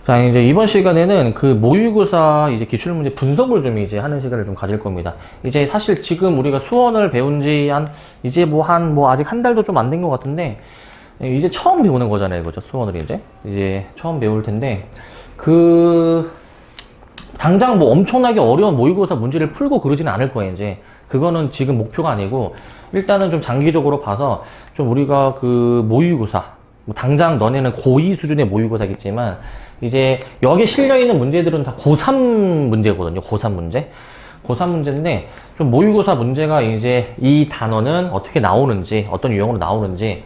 자, 이제 이번 시간에는 그 모의고사 이제 기출문제 분석을 좀 이제 하는 시간을 좀 가질 겁니다. 이제 사실 지금 우리가 수원을 배운 지 이제 아직 한 달도 좀 안 된 것 같은데, 이제 처음 배우는 거잖아요. 그죠? 수원을 이제 처음 배울 텐데, 당장 뭐 엄청나게 어려운 모의고사 문제를 풀고 그러지는 않을 거예요, 이제. 그거는 지금 목표가 아니고, 일단은 좀 장기적으로 봐서, 좀 우리가 그 모의고사, 뭐 당장 너네는 고2 수준의 모의고사겠지만, 이제 여기에 실려있는 문제들은 다 고3 문제거든요. 고3 문제. 고3 문제인데, 좀 모의고사 문제가 이제 이 단어는 어떻게 나오는지, 어떤 유형으로 나오는지,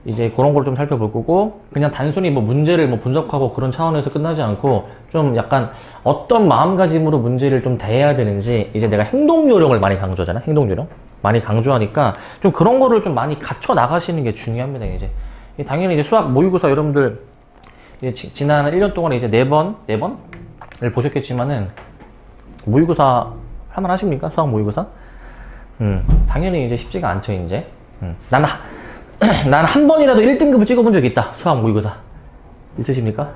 이제 그런 걸 좀 살펴볼 거고, 그냥 단순히 뭐 문제를 뭐 분석하고 그런 차원에서 끝나지 않고, 좀 약간 어떤 마음가짐으로 문제를 좀 대해야 되는지, 이제 내가 행동 요령을 많이 강조하잖아. 행동 요령. 많이 강조하니까, 좀 그런 거를 좀 많이 갖춰 나가시는 게 중요합니다, 이제. 당연히 이제 수학 모의고사 여러분들, 이제 지난 1년 동안에 이제 4번을 보셨겠지만은, 모의고사 할만 하십니까? 수학 모의고사? 당연히 이제 쉽지가 않죠, 이제. 난 한 번이라도 1등급을 찍어본 적이 있다. 수학 모의고사. 있으십니까?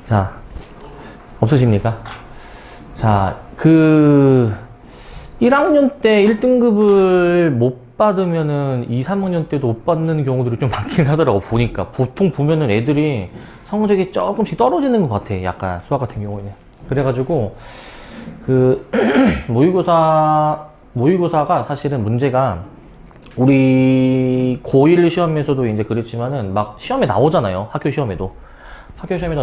자, 없으십니까? 자, 1학년 때 1등급을 못 받으면은 2, 3학년 때도 못 받는 경우들이 좀 많긴 하더라고, 보니까. 보통 보면은 애들이 성적이 조금씩 떨어지는 것 같아. 약간 수학 같은 경우에는. 그래가지고, 모의고사가 사실은 문제가 우리 고1 시험에서도 이제 그랬지만은 막 시험에 나오잖아요. 학교 시험에도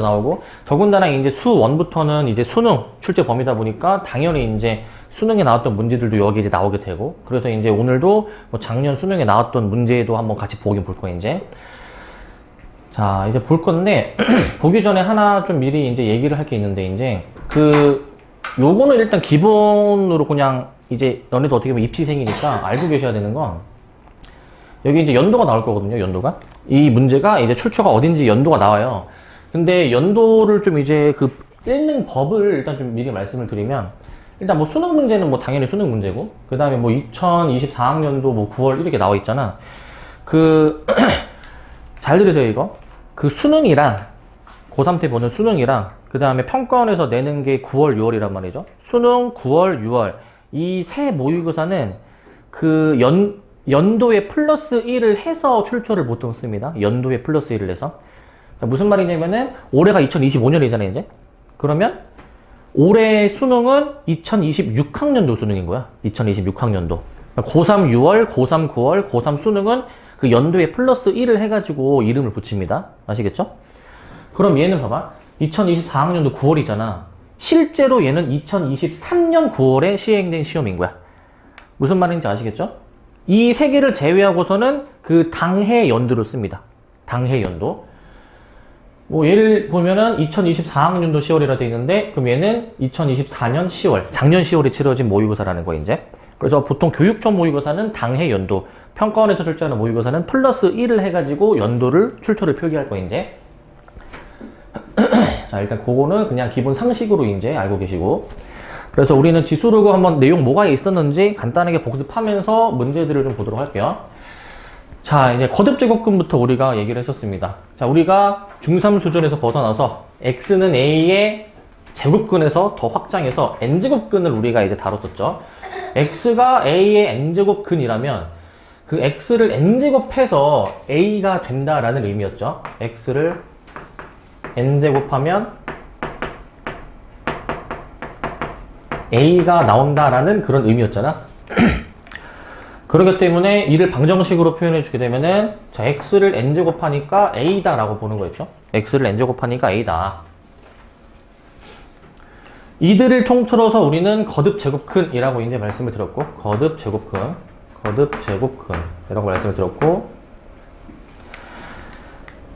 나오고, 더군다나 이제 수1부터는 이제 수능 출제 범위다 보니까 당연히 이제 수능에 나왔던 문제들도 여기 이제 나오게 되고, 그래서 이제 오늘도 뭐 작년 수능에 나왔던 문제도 한번 같이 보긴 볼 거예요, 이제. 자, 이제 볼 건데, 보기 전에 하나 좀 미리 이제 얘기를 할 게 있는데, 이제 요거는 일단 기본으로 그냥 이제 너네도 어떻게 보면 입시생이니까 알고 계셔야 되는 건, 여기 이제 연도가 나올 거거든요, 연도가. 이 문제가 이제 출처가 어딘지 연도가 나와요. 근데 연도를 좀 이제 읽는 법을 일단 좀 미리 말씀을 드리면, 일단 뭐 수능 문제는 뭐 당연히 수능 문제고, 그 다음에 뭐 2024학년도 뭐 9월 이렇게 나와 있잖아. 잘 들으세요, 이거. 수능이랑, 고3 때 보는 수능이랑, 그 다음에 평가원에서 내는 게 9월, 6월이란 말이죠. 수능, 9월, 6월. 이 세 모의고사는 연도에 플러스 1을 해서 출처를 보통 씁니다. 연도에 플러스 1을 해서. 무슨 말이냐면은, 올해가 2025년이잖아요, 이제. 그러면, 올해 수능은 2026학년도 수능인 거야. 2026학년도. 고3 6월, 고3 9월, 고3 수능은 그 연도에 플러스 1을 해가지고 이름을 붙입니다. 아시겠죠? 그럼 얘는 봐봐. 2024학년도 9월이잖아. 실제로 얘는 2023년 9월에 시행된 시험인 거야. 무슨 말인지 아시겠죠? 이 세 개를 제외하고서는 그 당해 연도를 씁니다. 당해 연도. 뭐 예를 보면은 2024학년도 10월이라 되어 있는데, 그럼 얘는 2024년 10월, 작년 10월에 치러진 모의고사라는 거, 이제. 그래서 보통 교육청 모의고사는 당해 연도, 평가원에서 출제하는 모의고사는 플러스 1을 해가지고 출처를 표기할 거, 이제. 자, 일단 그거는 그냥 기본 상식으로 이제 알고 계시고. 그래서 우리는 지수르고 한번 내용 뭐가 있었는지 간단하게 복습하면서 문제들을 좀 보도록 할게요. 자, 이제 거듭제곱근부터 우리가 얘기를 했었습니다. 자, 우리가 중3 수준에서 벗어나서 x는 a의 제곱근에서 더 확장해서 n제곱근을 우리가 이제 다뤘었죠. x가 a의 n제곱근이라면 그 x를 n제곱해서 a가 된다라는 의미였죠. x를 n제곱하면 a가 나온다라는 그런 의미였잖아. 그렇기 때문에 이를 방정식으로 표현해 주게 되면은, 자, x를 n제곱하니까 a다 라고 보는 거였죠. x를 n제곱하니까 a다. 이들을 통틀어서 우리는 거듭제곱근이라고 이제 말씀을 드렸고, 거듭제곱근 이라고 말씀을 드렸고,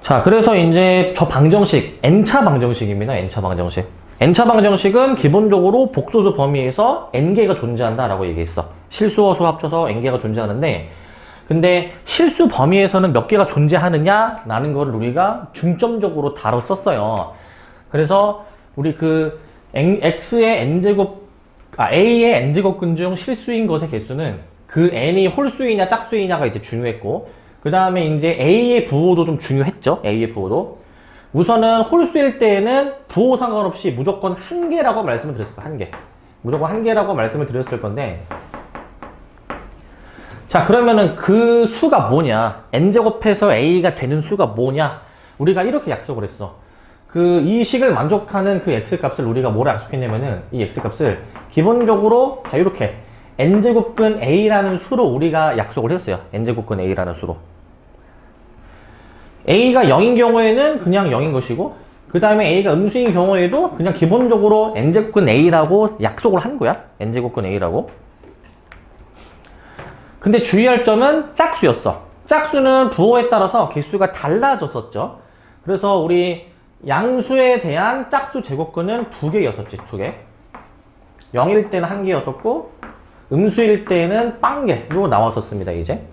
자, 그래서 이제 저 방정식, n차 방정식입니다. n차 방정식. n차 방정식은 기본적으로 복소수 범위에서 n개가 존재한다 라고 얘기했어. 실수와 수 합쳐서 n개가 존재하는데, 근데 실수 범위에서는 몇 개가 존재하느냐 라는 걸 우리가 중점적으로 다뤘었어요. 그래서 우리 x의 a의 n제곱근 중 실수인 것의 개수는 그 n이 홀수이냐 짝수이냐가 이제 중요했고, 그 다음에 이제 a의 부호도 좀 중요했죠. a의 부호도. 우선은 홀수일 때에는 부호 상관없이 무조건 한 개라고 말씀을 드렸을 거예요. 한 개. 무조건 한 개라고 말씀을 드렸을 건데, 자, 그러면은 그 수가 뭐냐? n제곱해서 a가 되는 수가 뭐냐? 우리가 이렇게 약속을 했어. 이 식을 만족하는 그 x값을 우리가 뭐라 약속했냐면은 이 x값을 기본적으로 자, 이렇게 n제곱근 a라는 수로 우리가 약속을 했어요. n제곱근 a라는 수로. a가 0인 경우에는 그냥 0인 것이고, 그 다음에 a가 음수인 경우에도 그냥 기본적으로 n제곱근 a라고 약속을 한 거야. n제곱근 a라고. 근데 주의할 점은 짝수였어. 짝수는 부호에 따라서 개수가 달라졌었죠. 그래서 우리 양수에 대한 짝수 제곱근은 2개였었지, 2개. 0일 때는 1개였었고, 음수일 때는 빵개로 나왔었습니다, 이제.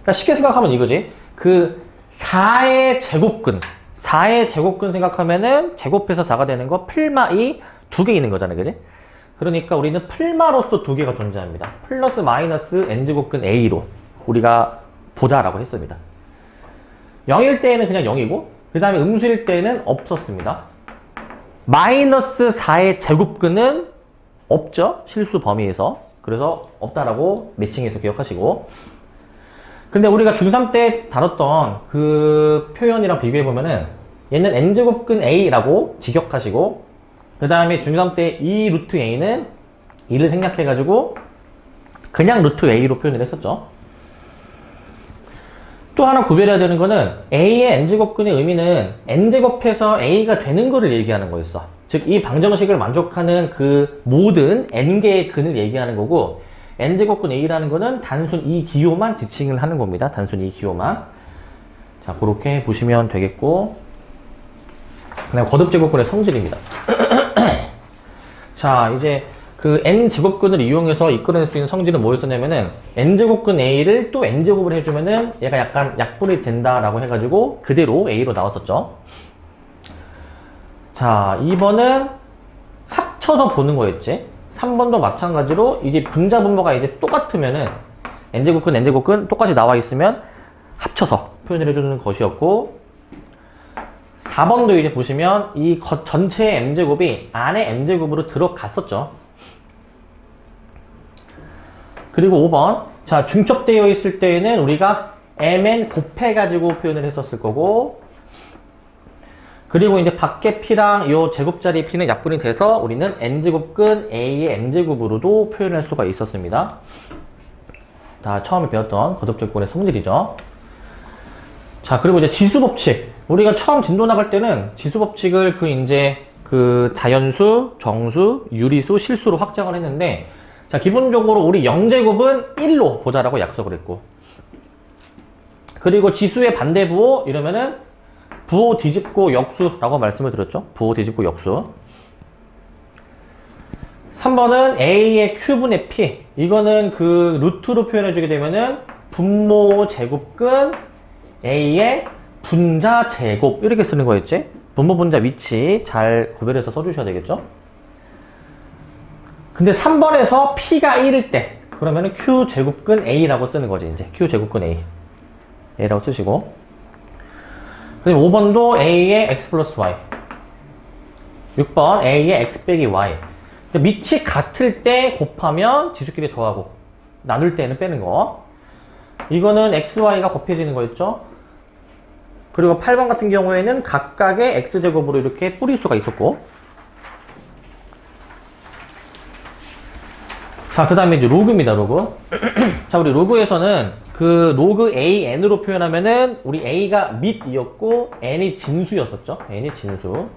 그러니까 쉽게 생각하면 이거지. 4의 제곱근 생각하면은 제곱해서 4가 되는 거 플마이 2개 있는 거잖아, 그지? 그러니까 우리는 플마로서 2개가 존재합니다. 플러스 마이너스 n제곱근 a로 우리가 보자라고 했습니다. 0일 때에는 그냥 0이고, 그 다음에 음수일 때에는 없었습니다. 마이너스 4의 제곱근은 없죠? 실수 범위에서. 그래서 없다라고 매칭해서 기억하시고. 근데 우리가 중3 때 다뤘던 그 표현이랑 비교해보면은 얘는 n제곱근 a라고 직역하시고, 그 다음에 중3 때 이 루트 a는 2를 생략해가지고 그냥 루트 a로 표현을 했었죠. 또 하나 구별해야 되는 거는 a의 n제곱근의 의미는 n제곱해서 a가 되는 거를 얘기하는 거였어. 즉, 이 방정식을 만족하는 그 모든 n개의 근을 얘기하는 거고, n제곱근 a라는 거는 단순 이 기호만 지칭을 하는 겁니다. 단순 이 기호만. 자, 그렇게 보시면 되겠고, 그다음 거듭제곱근의 성질입니다. 자, 이제 그 n제곱근을 이용해서 이끌어낼 수 있는 성질은 뭐였었냐면은 n제곱근 a를 또 n제곱을 해주면은 얘가 약간 약분이 된다라고 해가지고 그대로 a로 나왔었죠. 자, 2번은 합쳐서 보는 거였지. 3번도 마찬가지로 이제 분자 분모가 이제 똑같으면은 n제곱근 똑같이 나와 있으면 합쳐서 표현을 해주는 것이었고, 4번도 이제 보시면 이 전체의 m제곱이 안에 n제곱으로 들어갔었죠. 그리고 5번, 자, 중첩되어 있을 때에는 우리가 mn 곱해가지고 표현을 했었을 거고, 그리고 이제 밖에 p랑 요 제곱자리 p는 약분이 돼서 우리는 n제곱근 a의 m제곱으로도 표현할 수가 있었습니다. 다 처음에 배웠던 거듭제곱근의 성질이죠. 자, 그리고 이제 지수법칙. 우리가 처음 진도 나갈 때는 지수법칙을 그 자연수, 정수, 유리수, 실수로 확장을 했는데, 자, 기본적으로 우리 0제곱은 1로 보자라고 약속을 했고, 그리고 지수의 반대부호 이러면은 부호 뒤집고 역수라고 말씀을 드렸죠. 부호 뒤집고 역수. 3번은 a의 q분의 p. 이거는 그 루트로 표현해주게 되면은 분모 제곱근 a의 분자 제곱 이렇게 쓰는 거였지. 분모 분자 위치 잘 구별해서 써주셔야 되겠죠. 근데 3번에서 p가 1일 때 그러면은 q 제곱근 a라고 쓰는 거지. 이제 q 제곱근 a라고 쓰시고, 그리고 5번도 a의 x 플러스 y, 6번 a의 x 빼기 y. 밑이 같을 때 곱하면 지수끼리 더하고 나눌 때는 빼는 거. 이거는 xy가 곱해지는 거였죠. 그리고 8번 같은 경우에는 각각의 x제곱으로 이렇게 뿌리수가 있었고, 자, 그 다음에 이제 로그입니다, 로그. 자, 우리 로그에서는 그 로그 AN으로 표현하면은 우리 A가 밑이었고 N이 진수였었죠. N이 진수.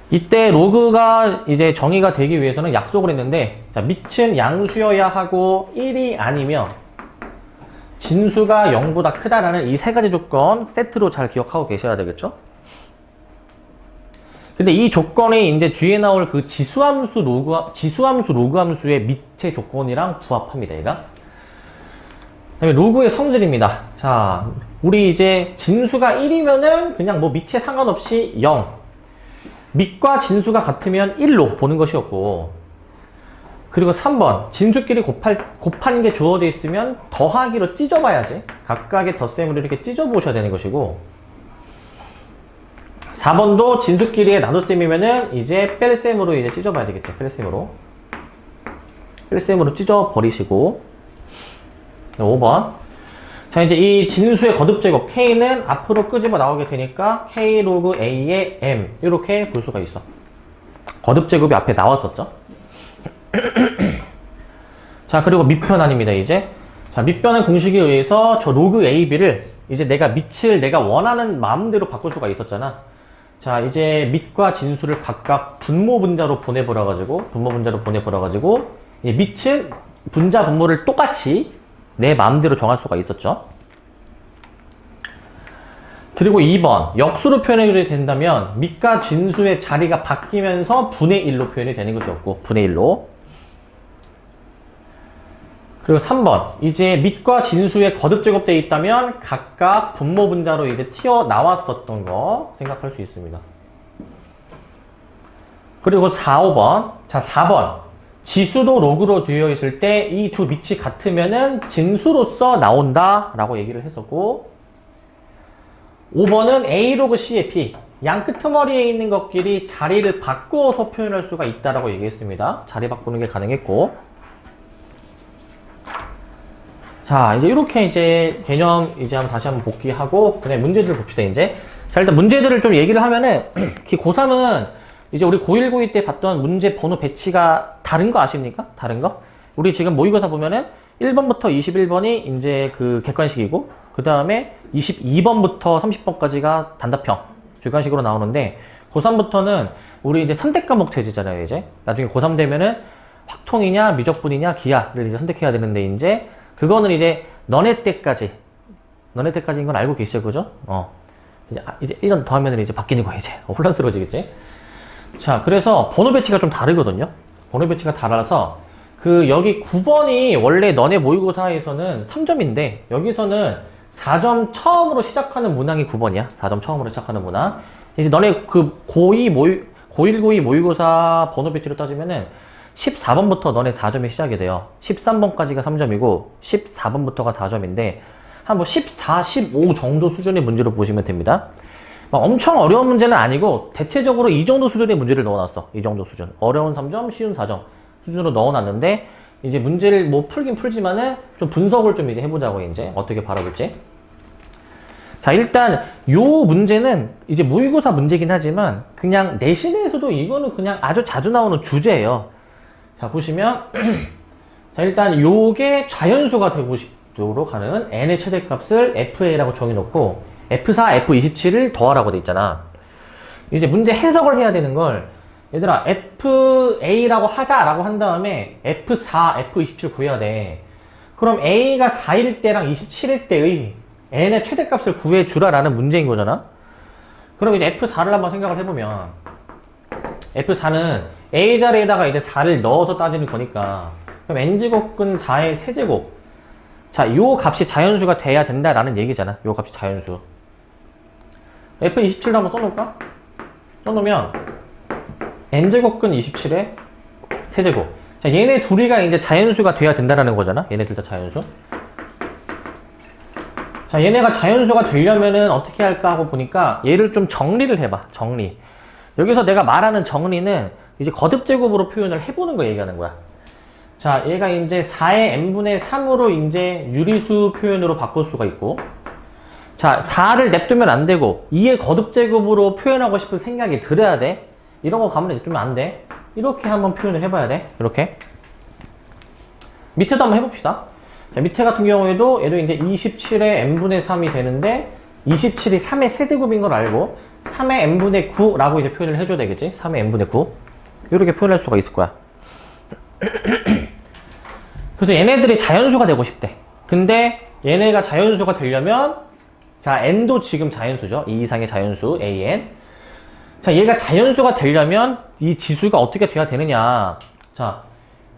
이때 로그가 이제 정의가 되기 위해서는 약속을 했는데, 자, 밑은 양수여야 하고 1이 아니면 진수가 0보다 크다라는 이 세 가지 조건 세트로 잘 기억하고 계셔야 되겠죠. 근데 이 조건이 이제 뒤에 나올 그 지수함수 로그함수의 밑의 조건이랑 부합합니다, 얘가. 그다음에 로그의 성질입니다. 자, 우리 이제 진수가 1이면은 그냥 뭐 밑에 상관없이 0. 밑과 진수가 같으면 1로 보는 것이었고, 그리고 3번 진수끼리 곱한 게 주어져 있으면 더하기로 찢어봐야지. 각각의 덧셈으로 이렇게 찢어보셔야 되는 것이고, 4번도 진수끼리의 나눗셈이면은 이제 뺄셈으로 이제 찢어봐야 되겠죠. 뺄셈으로 찢어버리시고, 5번. 자, 이제 이 진수의 거듭제곱 K는 앞으로 끄집어 나오게 되니까 K 로그 A의 M 이렇게 볼 수가 있어. 거듭제곱이 앞에 나왔었죠. 자, 그리고 밑변환입니다, 이제. 자, 밑변환 공식에 의해서 저 로그 AB를 이제 내가 밑을 내가 원하는 마음대로 바꿀 수가 있었잖아. 자, 이제 밑과 진수를 각각 분모분자로 보내버려가지고, 밑은 분자 분모를 똑같이 내 마음대로 정할 수가 있었죠. 그리고 2번, 역수로 표현해줘야 된다면 밑과 진수의 자리가 바뀌면서 분의 1로 표현이 되는 것이었고, 분의 1로. 그리고 3번, 이제 밑과 진수의 거듭제곱되어 있다면 각각 분모분자로 이제 튀어나왔었던 거 생각할 수 있습니다. 그리고 4, 5번. 자, 4번. 지수도 로그로 되어 있을 때 이 두 밑이 같으면은 진수로서 나온다 라고 얘기를 했었고, 5번은 A 로그 C의 P, 양 끄트머리에 있는 것끼리 자리를 바꾸어서 표현할 수가 있다라고 얘기했습니다. 자리 바꾸는 게 가능했고, 자, 이제 이렇게 이제 개념 이제 다시 한번 복귀하고 그다음에 문제들을 봅시다. 이제 자, 일단 문제들을 좀 얘기를 하면은 고3은 이제 우리 고1, 고2 때 봤던 문제 번호 배치가 다른 거 아십니까? 다른 거? 우리 지금 모의고사 보면은 1번부터 21번이 이제 그 객관식이고, 그 다음에 22번부터 30번까지가 단답형 주관식으로 나오는데, 고3부터는 우리 이제 선택 과목 체제잖아요. 이제 나중에 고3 되면은 확통이냐 미적분이냐 기하를 이제 선택해야 되는데, 이제 그거는 이제 너네 때까지인 건 알고 계시죠, 그죠? 이제 1년 더 하면은 이제 바뀌는 거야. 이제 혼란스러워지겠지. 자, 그래서 번호 배치가 좀 다르거든요. 번호 배치가 달라서 그 여기 9번이 원래 너네 모의고사에서는 3점인데 여기서는 4점 처음으로 시작하는 문항이 9번이야. 4점 처음으로 시작하는 문항. 이제 너네 그 고1, 고2 모의고사 번호 배치로 따지면은 14번부터 너네 4점이 시작이 돼요. 13번까지가 3점이고 14번부터가 4점인데 한 뭐 14, 15 정도 수준의 문제로 보시면 됩니다. 엄청 어려운 문제는 아니고 대체적으로 이 정도 수준의 문제를 넣어놨어. 이 정도 수준. 어려운 3점, 쉬운 4점 수준으로 넣어놨는데, 이제 문제를 뭐 풀긴 풀지만은 좀 분석을 좀 이제 해보자고. 이제 어떻게 바라볼지. 자, 일단 요 문제는 이제 모의고사 문제긴 하지만 그냥 내신에서도 이거는 그냥 아주 자주 나오는 주제예요. 자, 보시면 자, 일단 요게 자연수가 되도록 하는 n의 최대값을 fa라고 정해놓고 F4, F27을 더하라고 돼 있잖아. 이제 문제 해석을 해야 되는 걸, 얘들아, FA라고 하자라고 한 다음에 F4, F27 구해야 돼. 그럼 A가 4일 때랑 27일 때의 N의 최대값을 구해주라라는 문제인 거잖아. 그럼 이제 F4를 한번 생각을 해보면, F4는 A 자리에다가 이제 4를 넣어서 따지는 거니까, 그럼 N제곱근 4의 세제곱. 자, 요 값이 자연수가 돼야 된다라는 얘기잖아. 요 값이 자연수. F27도 한번 써놓을까? 써놓으면 n제곱근 27의 세제곱. 자, 얘네 둘이가 이제 자연수가 돼야 된다라는 거잖아. 얘네 둘 다 자연수. 자, 얘네가 자연수가 되려면은 어떻게 할까 하고 보니까 얘를 좀 정리를 해봐. 정리. 여기서 내가 말하는 정리는 이제 거듭제곱으로 표현을 해보는 거 얘기하는 거야. 자, 얘가 이제 4의 n분의 3으로 이제 유리수 표현으로 바꿀 수가 있고, 자, 4를 냅두면 안 되고 2의 거듭제곱으로 표현하고 싶은 생각이 들어야 돼. 이런 거 가만히 냅두면 안 돼. 이렇게 한번 표현을 해봐야 돼. 이렇게. 밑에도 한번 해봅시다. 자, 밑에 같은 경우에도 얘도 이제 27의 n분의 3이 되는데 27이 3의 세제곱인 걸 알고 3의 n분의 9라고 이제 표현을 해줘야 되겠지. 3의 n분의 9. 이렇게 표현할 수가 있을 거야. 그래서 얘네들이 자연수가 되고 싶대. 근데 얘네가 자연수가 되려면, 자, n도 지금 자연수죠. 이 이상의 자연수 an. 자, 얘가 자연수가 되려면 이 지수가 어떻게 돼야 되느냐. 자,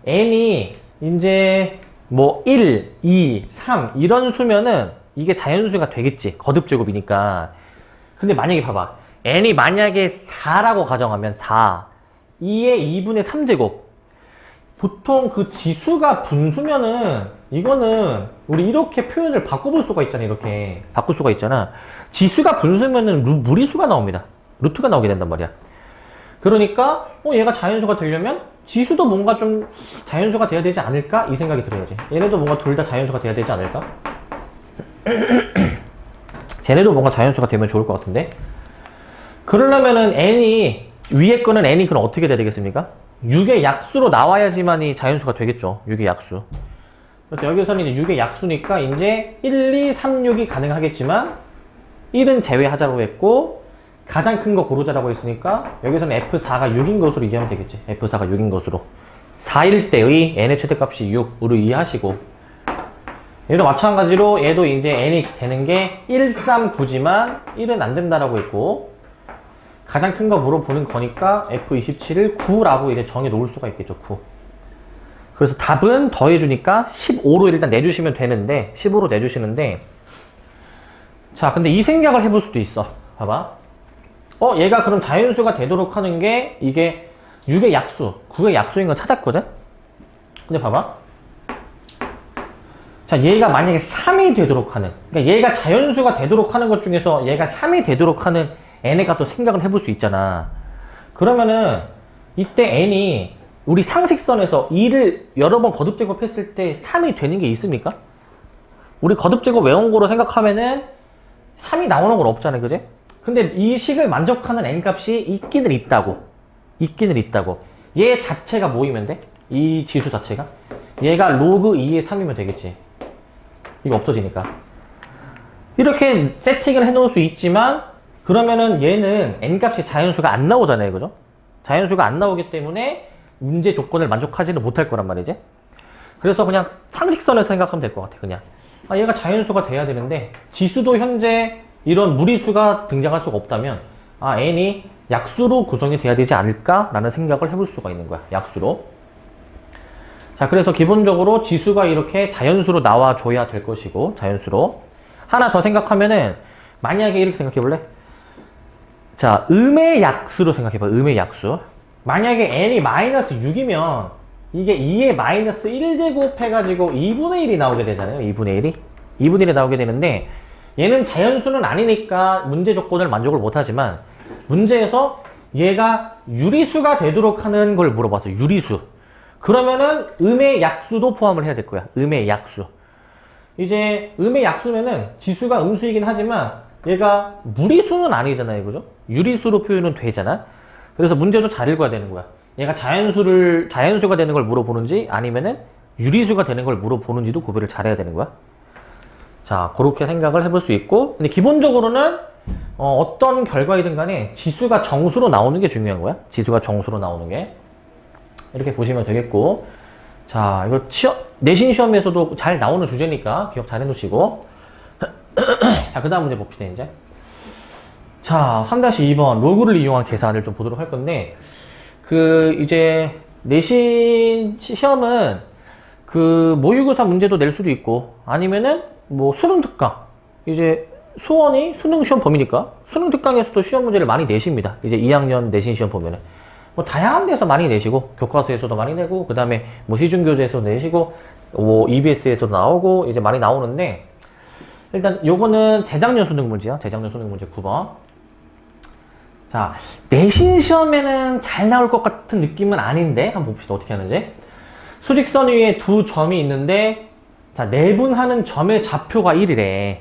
n이 이제 뭐 1, 2, 3 이런 수면은 이게 자연수가 되겠지. 거듭제곱이니까. 근데 만약에 봐봐. n이 만약에 4라고 가정하면 4, 2의 2분의 3제곱. 보통 그 지수가 분수면은 이거는 우리 이렇게 표현을 바꿔볼 수가 있잖아. 이렇게 바꿀 수가 있잖아. 지수가 분수면은 무리수가 나옵니다. 루트가 나오게 된단 말이야. 그러니까 얘가 자연수가 되려면 지수도 뭔가 좀 자연수가 돼야 되지 않을까? 이 생각이 들어야지. 얘네도 뭔가 둘 다 자연수가 돼야 되지 않을까? 쟤네도 뭔가 자연수가 되면 좋을 것 같은데. 그러려면은 n이 위에 거는 n이 그럼 어떻게 돼야 되겠습니까? 6의 약수로 나와야지만이 자연수가 되겠죠. 6의 약수. 그래서 여기서는 이제 6의 약수니까 이제 1, 2, 3, 6이 가능하겠지만 1은 제외하자고 했고 가장 큰 거 고르자라고 했으니까 여기서는 F4가 6인 것으로 이해하면 되겠지. F4가 6인 것으로. 4일 때의 n의 최대값이 6으로 이해하시고, 얘도 마찬가지로 얘도 이제 n이 되는 게 1, 3, 9지만 1은 안 된다라고 했고, 가장 큰 거 물어보는 거니까 F27을 9라고 이제 정해 놓을 수가 있겠죠. 9. 그래서 답은 더해주니까 15로 일단 내주시면 되는데, 15로 내주시는데, 자, 근데 이 생각을 해볼 수도 있어. 봐봐. 얘가 그럼 자연수가 되도록 하는 게 이게 6의 약수, 9의 약수인 건 찾았거든? 근데 봐봐. 자, 얘가 만약에 3이 되도록 하는, 그러니까 얘가 자연수가 되도록 하는 것 중에서 얘가 3이 되도록 하는 n에가 또 생각을 해볼 수 있잖아. 그러면은 이때 n이 우리 상식선에서 2를 여러 번 거듭 제곱했을 때 3이 되는 게 있습니까? 우리 거듭 제곱 외운 거로 생각하면은 3이 나오는 건 없잖아요. 그지? 근데 이 식을 만족하는 n값이 있기는 있다고. 있기는 있다고. 얘 자체가 뭐이면 돼? 이 지수 자체가? 얘가 로그 2의 3이면 되겠지. 이거 없어지니까. 이렇게 세팅을 해놓을 수 있지만 그러면은 얘는 n값이 자연수가 안 나오잖아요. 그죠? 자연수가 안 나오기 때문에 문제 조건을 만족하지는 못할 거란 말이지. 그래서 그냥 상식선에서 생각하면 될 것 같아. 그냥 얘가 자연수가 돼야 되는데 지수도 현재 이런 무리수가 등장할 수가 없다면 n이 약수로 구성이 돼야 되지 않을까라는 생각을 해볼 수가 있는 거야. 약수로. 자, 그래서 기본적으로 지수가 이렇게 자연수로 나와줘야 될 것이고, 자연수로. 하나 더 생각하면은 만약에 이렇게 생각해 볼래? 자, 음의 약수로 생각해 봐. 음의 약수. 만약에 n이 마이너스 6이면 이게 2의 마이너스 1제곱 해가지고 2분의 1이 나오게 되잖아요. 2분의 1이. 2분의 1이 나오게 되는데 얘는 자연수는 아니니까 문제 조건을 만족을 못하지만 문제에서 얘가 유리수가 되도록 하는 걸 물어봤어요. 유리수. 그러면은 음의 약수도 포함을 해야 될 거야. 음의 약수. 이제 음의 약수면은 지수가 음수이긴 하지만 얘가 무리수는 아니잖아요. 그죠? 유리수로 표현은 되잖아. 그래서 문제도 잘 읽어야 되는 거야. 얘가 자연수가 되는 걸 물어보는지 아니면은 유리수가 되는 걸 물어보는지도 구별을 잘해야 되는 거야. 자, 그렇게 생각을 해볼 수 있고, 근데 기본적으로는 어떤 결과이든 간에 지수가 정수로 나오는 게 중요한 거야. 지수가 정수로 나오는 게. 이렇게 보시면 되겠고, 자, 이거 내신 시험에서도 잘 나오는 주제니까 기억 잘 해놓으시고. 자, 그 다음 문제 봅시다, 이제. 자, 3-2번 로그를 이용한 계산을 좀 보도록 할 건데, 이제 내신 시험은 모의고사 문제도 낼 수도 있고, 아니면은 뭐 수능 특강, 이제 수원이 수능 시험 범위니까 수능 특강에서도 시험 문제를 많이 내십니다. 이제 2학년 내신 시험 보면은 뭐 다양한 데서 많이 내시고, 교과서에서도 많이 내고, 그 다음에 뭐 시중교재에서도 내시고, 뭐 EBS에서도 나오고 이제 많이 나오는데, 일단 요거는 재작년 수능 문제야. 재작년 수능 문제 9번. 자, 내신 시험에는 잘 나올 것 같은 느낌은 아닌데 한번 봅시다. 어떻게 하는지. 수직선 위에 두 점이 있는데, 자, 내분하는 점의 좌표가 1이래.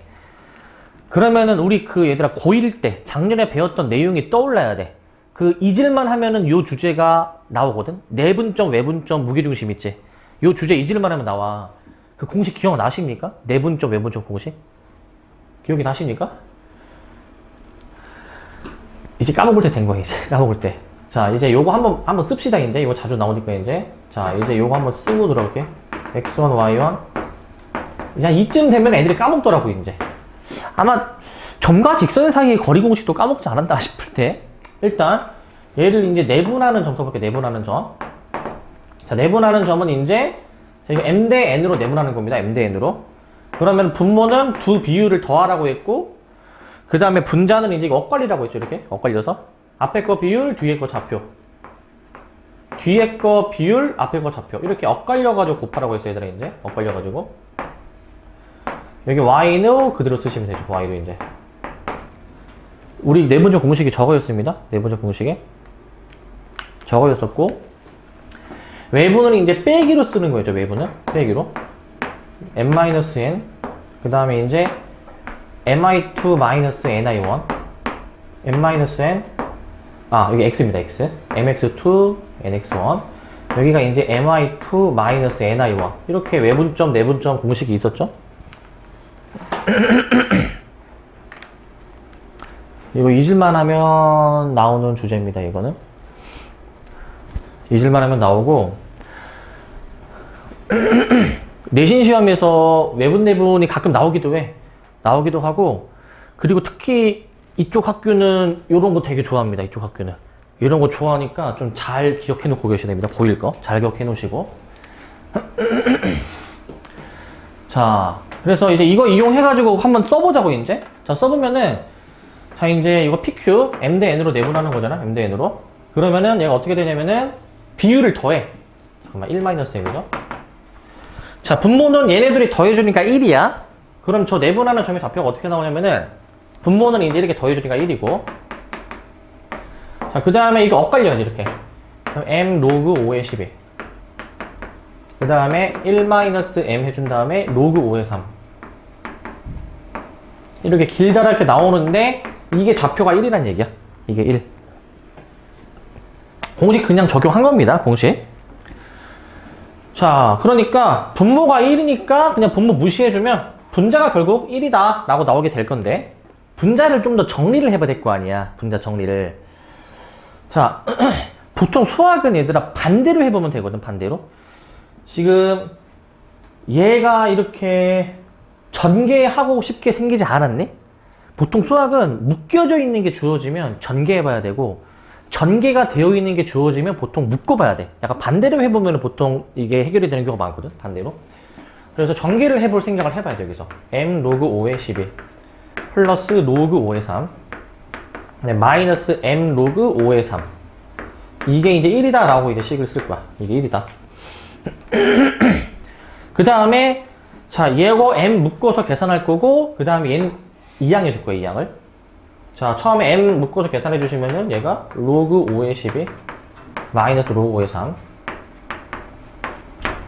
그러면은 우리 얘들아 고1 때 작년에 배웠던 내용이 떠올라야 돼. 잊을만 하면은 요 주제가 나오거든. 내분점, 외분점, 무게중심 있지. 요 주제 잊을만 하면 나와. 그 공식 기억나십니까? 내분점, 외분점 공식? 기억이 나십니까? 이제 까먹을 때 된 거야, 이제. 까먹을 때. 자, 이제 요거 한번 씁시다, 이제. 이거 자주 나오니까, 이제. 자, 이제 요거 한번 쓰고 들어갈게. x1, y1. 야, 이쯤 되면 애들이 까먹더라고, 이제. 아마 점과 직선 사이의 거리 공식도 까먹지 않았다 싶을 때. 일단, 얘를 이제 내분하는 점 써볼게, 내분하는 점. 자, 내분하는 점은 이제, 이거 m 대 n으로 내분하는 겁니다, m 대 n으로. 그러면 분모는 두 비율을 더하라고 했고, 그 다음에 분자는 이제 엇갈리라고 했죠, 이렇게. 엇갈려서. 앞에 거 비율, 뒤에 거 좌표. 뒤에 거 비율, 앞에 거 좌표. 이렇게 엇갈려가지고 곱하라고 했어요, 얘들아, 이제. 엇갈려가지고. 여기 y는 그대로 쓰시면 되죠, y도 이제. 우리 내분적 공식이 저거였습니다. 내분적 공식이. 저거였었고. 외부는 이제 빼기로 쓰는 거죠, 외부는. 빼기로. m-n. 그 다음에 이제 mi2-ni1. m-n. 여기 x입니다, x. mx2, nx1. 여기가 이제 mi2-ni1. 이렇게 외분점, 내분점 공식이 있었죠? 이거 잊을만 하면 나오는 주제입니다, 이거는. 잊을만 하면 나오고, 내신 시험에서 외분, 내분이 가끔 나오기도 해. 나오기도 하고, 그리고 특히 이쪽 학교는 이런 거 되게 좋아합니다, 이쪽 학교는. 이런 거 좋아하니까 좀 잘 기억해 놓고 계셔야 됩니다, 보일 거. 잘 기억해 놓으시고. 자, 그래서 이제 이거 이용해가지고 한번 써보자고, 이제. 자, 써보면은, 자, 이제 이거 PQ, M 대 N으로 내분하는 거잖아, M 대 N으로. 그러면은 얘가 어떻게 되냐면은, 비율을 더해. 잠깐만, 1-N이죠? 자, 분모는 얘네들이 더해주니까 1이야. 그럼 저 내분하는 점의 좌표가 어떻게 나오냐면은, 분모는 이제 이렇게 더해주니까 1이고. 자, 그 다음에 이거 엇갈려야지, 이렇게. 그럼 M 로그 5의 12. 그 다음에 1-M 해준 다음에 로그 5의 3. 이렇게 길다랗게 나오는데, 이게 좌표가 1이란 얘기야. 이게 1. 공식 그냥 적용한 겁니다, 공식. 자, 그러니까 분모가 1이니까 그냥 분모 무시해주면 분자가 결국 1이다 라고 나오게 될 건데, 분자를 좀 더 정리를 해봐야 될 거 아니야, 분자 정리를. 자, 보통 수학은 얘들아 반대로 해보면 되거든, 반대로. 지금 얘가 이렇게 전개하고 싶게 생기지 않았니? 보통 수학은 묶여져 있는 게 주어지면 전개해봐야 되고, 전개가 되어 있는 게 주어지면 보통 묶어봐야 돼. 약간 반대로 해보면 보통 이게 해결이 되는 경우가 많거든, 반대로. 그래서 전개를 해볼 생각을 해봐야 돼, 여기서. M 로그 5의 12 플러스 로그 5의 3 네, 마이너스 M 로그 5의 3. 이게 이제 1이다 라고 이제 식을 쓸 거야. 이게 1이다. 그 다음에 자, 얘거 M 묶어서 계산할 거고, 그 다음에 얘는 2양 해줄 거야, 2양을. 자, 처음에 M 묶어서 계산해 주시면은 얘가 로그 5의 12 마이너스 로그 5의 3.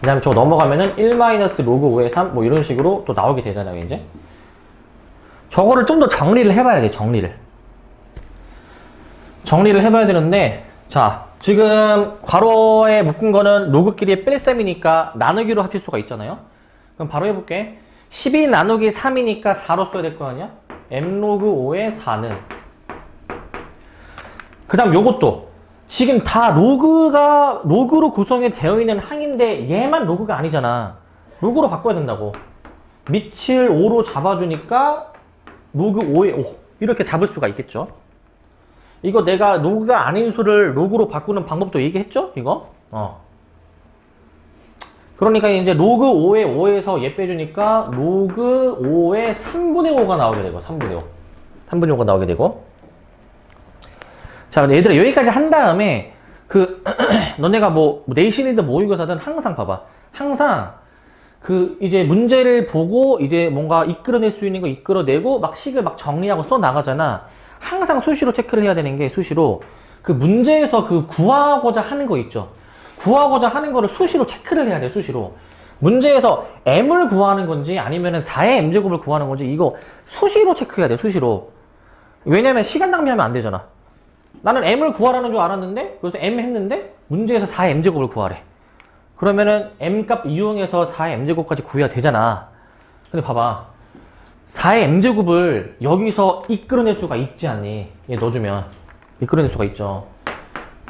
그 다음에 저거 넘어가면은 1 마이너스 로그 5의 3 뭐 이런 식으로 또 나오게 되잖아요, 이제. 저거를 좀 더 정리를 해봐야 돼, 정리를 해봐야 되는데, 자, 지금 괄호에 묶은 거는 로그끼리의 뺄셈이니까 나누기로 합칠 수가 있잖아요. 그럼 바로 해볼게. 12 나누기 3이니까 4로 써야 될 거 아니야? M 로그 5의 4는. 그 다음 요것도 지금 다 로그로 구성이 되어 있는 항인데 얘만 로그가 아니잖아. 로그로 바꿔야 된다고. 밑을 5로 잡아주니까 로그 5의 5 이렇게 잡을 수가 있겠죠. 이거 내가 로그가 아닌 수를 로그로 바꾸는 방법도 얘기했죠? 이거? 그러니까 이제 로그 5의 5에서 얘 빼주니까 로그 5의 3분의 5가 나오게 되고, 3분의 5. 3분의 5가 나오게 되고. 자, 근데 얘들아, 여기까지 한 다음에, 너네가 뭐, 내신이든 모의고사든 항상 봐봐. 항상, 이제 문제를 보고, 이제 뭔가 이끌어낼 수 있는 거 이끌어내고, 막 식을 막 정리하고 써 나가잖아. 항상 수시로 체크를 해야 되는 게, 수시로. 그 문제에서 구하고자 하는 거 있죠. 구하고자 하는 거를 수시로 체크를 해야 돼, 수시로. 문제에서 m을 구하는 건지 아니면은 4의 m제곱을 구하는 건지 이거 수시로 체크해야 돼, 수시로. 왜냐면 시간 낭비하면 안 되잖아. 나는 m을 구하라는 줄 알았는데, 그래서 m 했는데 문제에서 4의 m제곱을 구하래. 그러면은 m값 이용해서 4의 m제곱까지 구해야 되잖아. 근데 봐봐. 4의 m제곱을 여기서 이끌어낼 수가 있지 않니? 얘 넣어주면 이끌어낼 수가 있죠.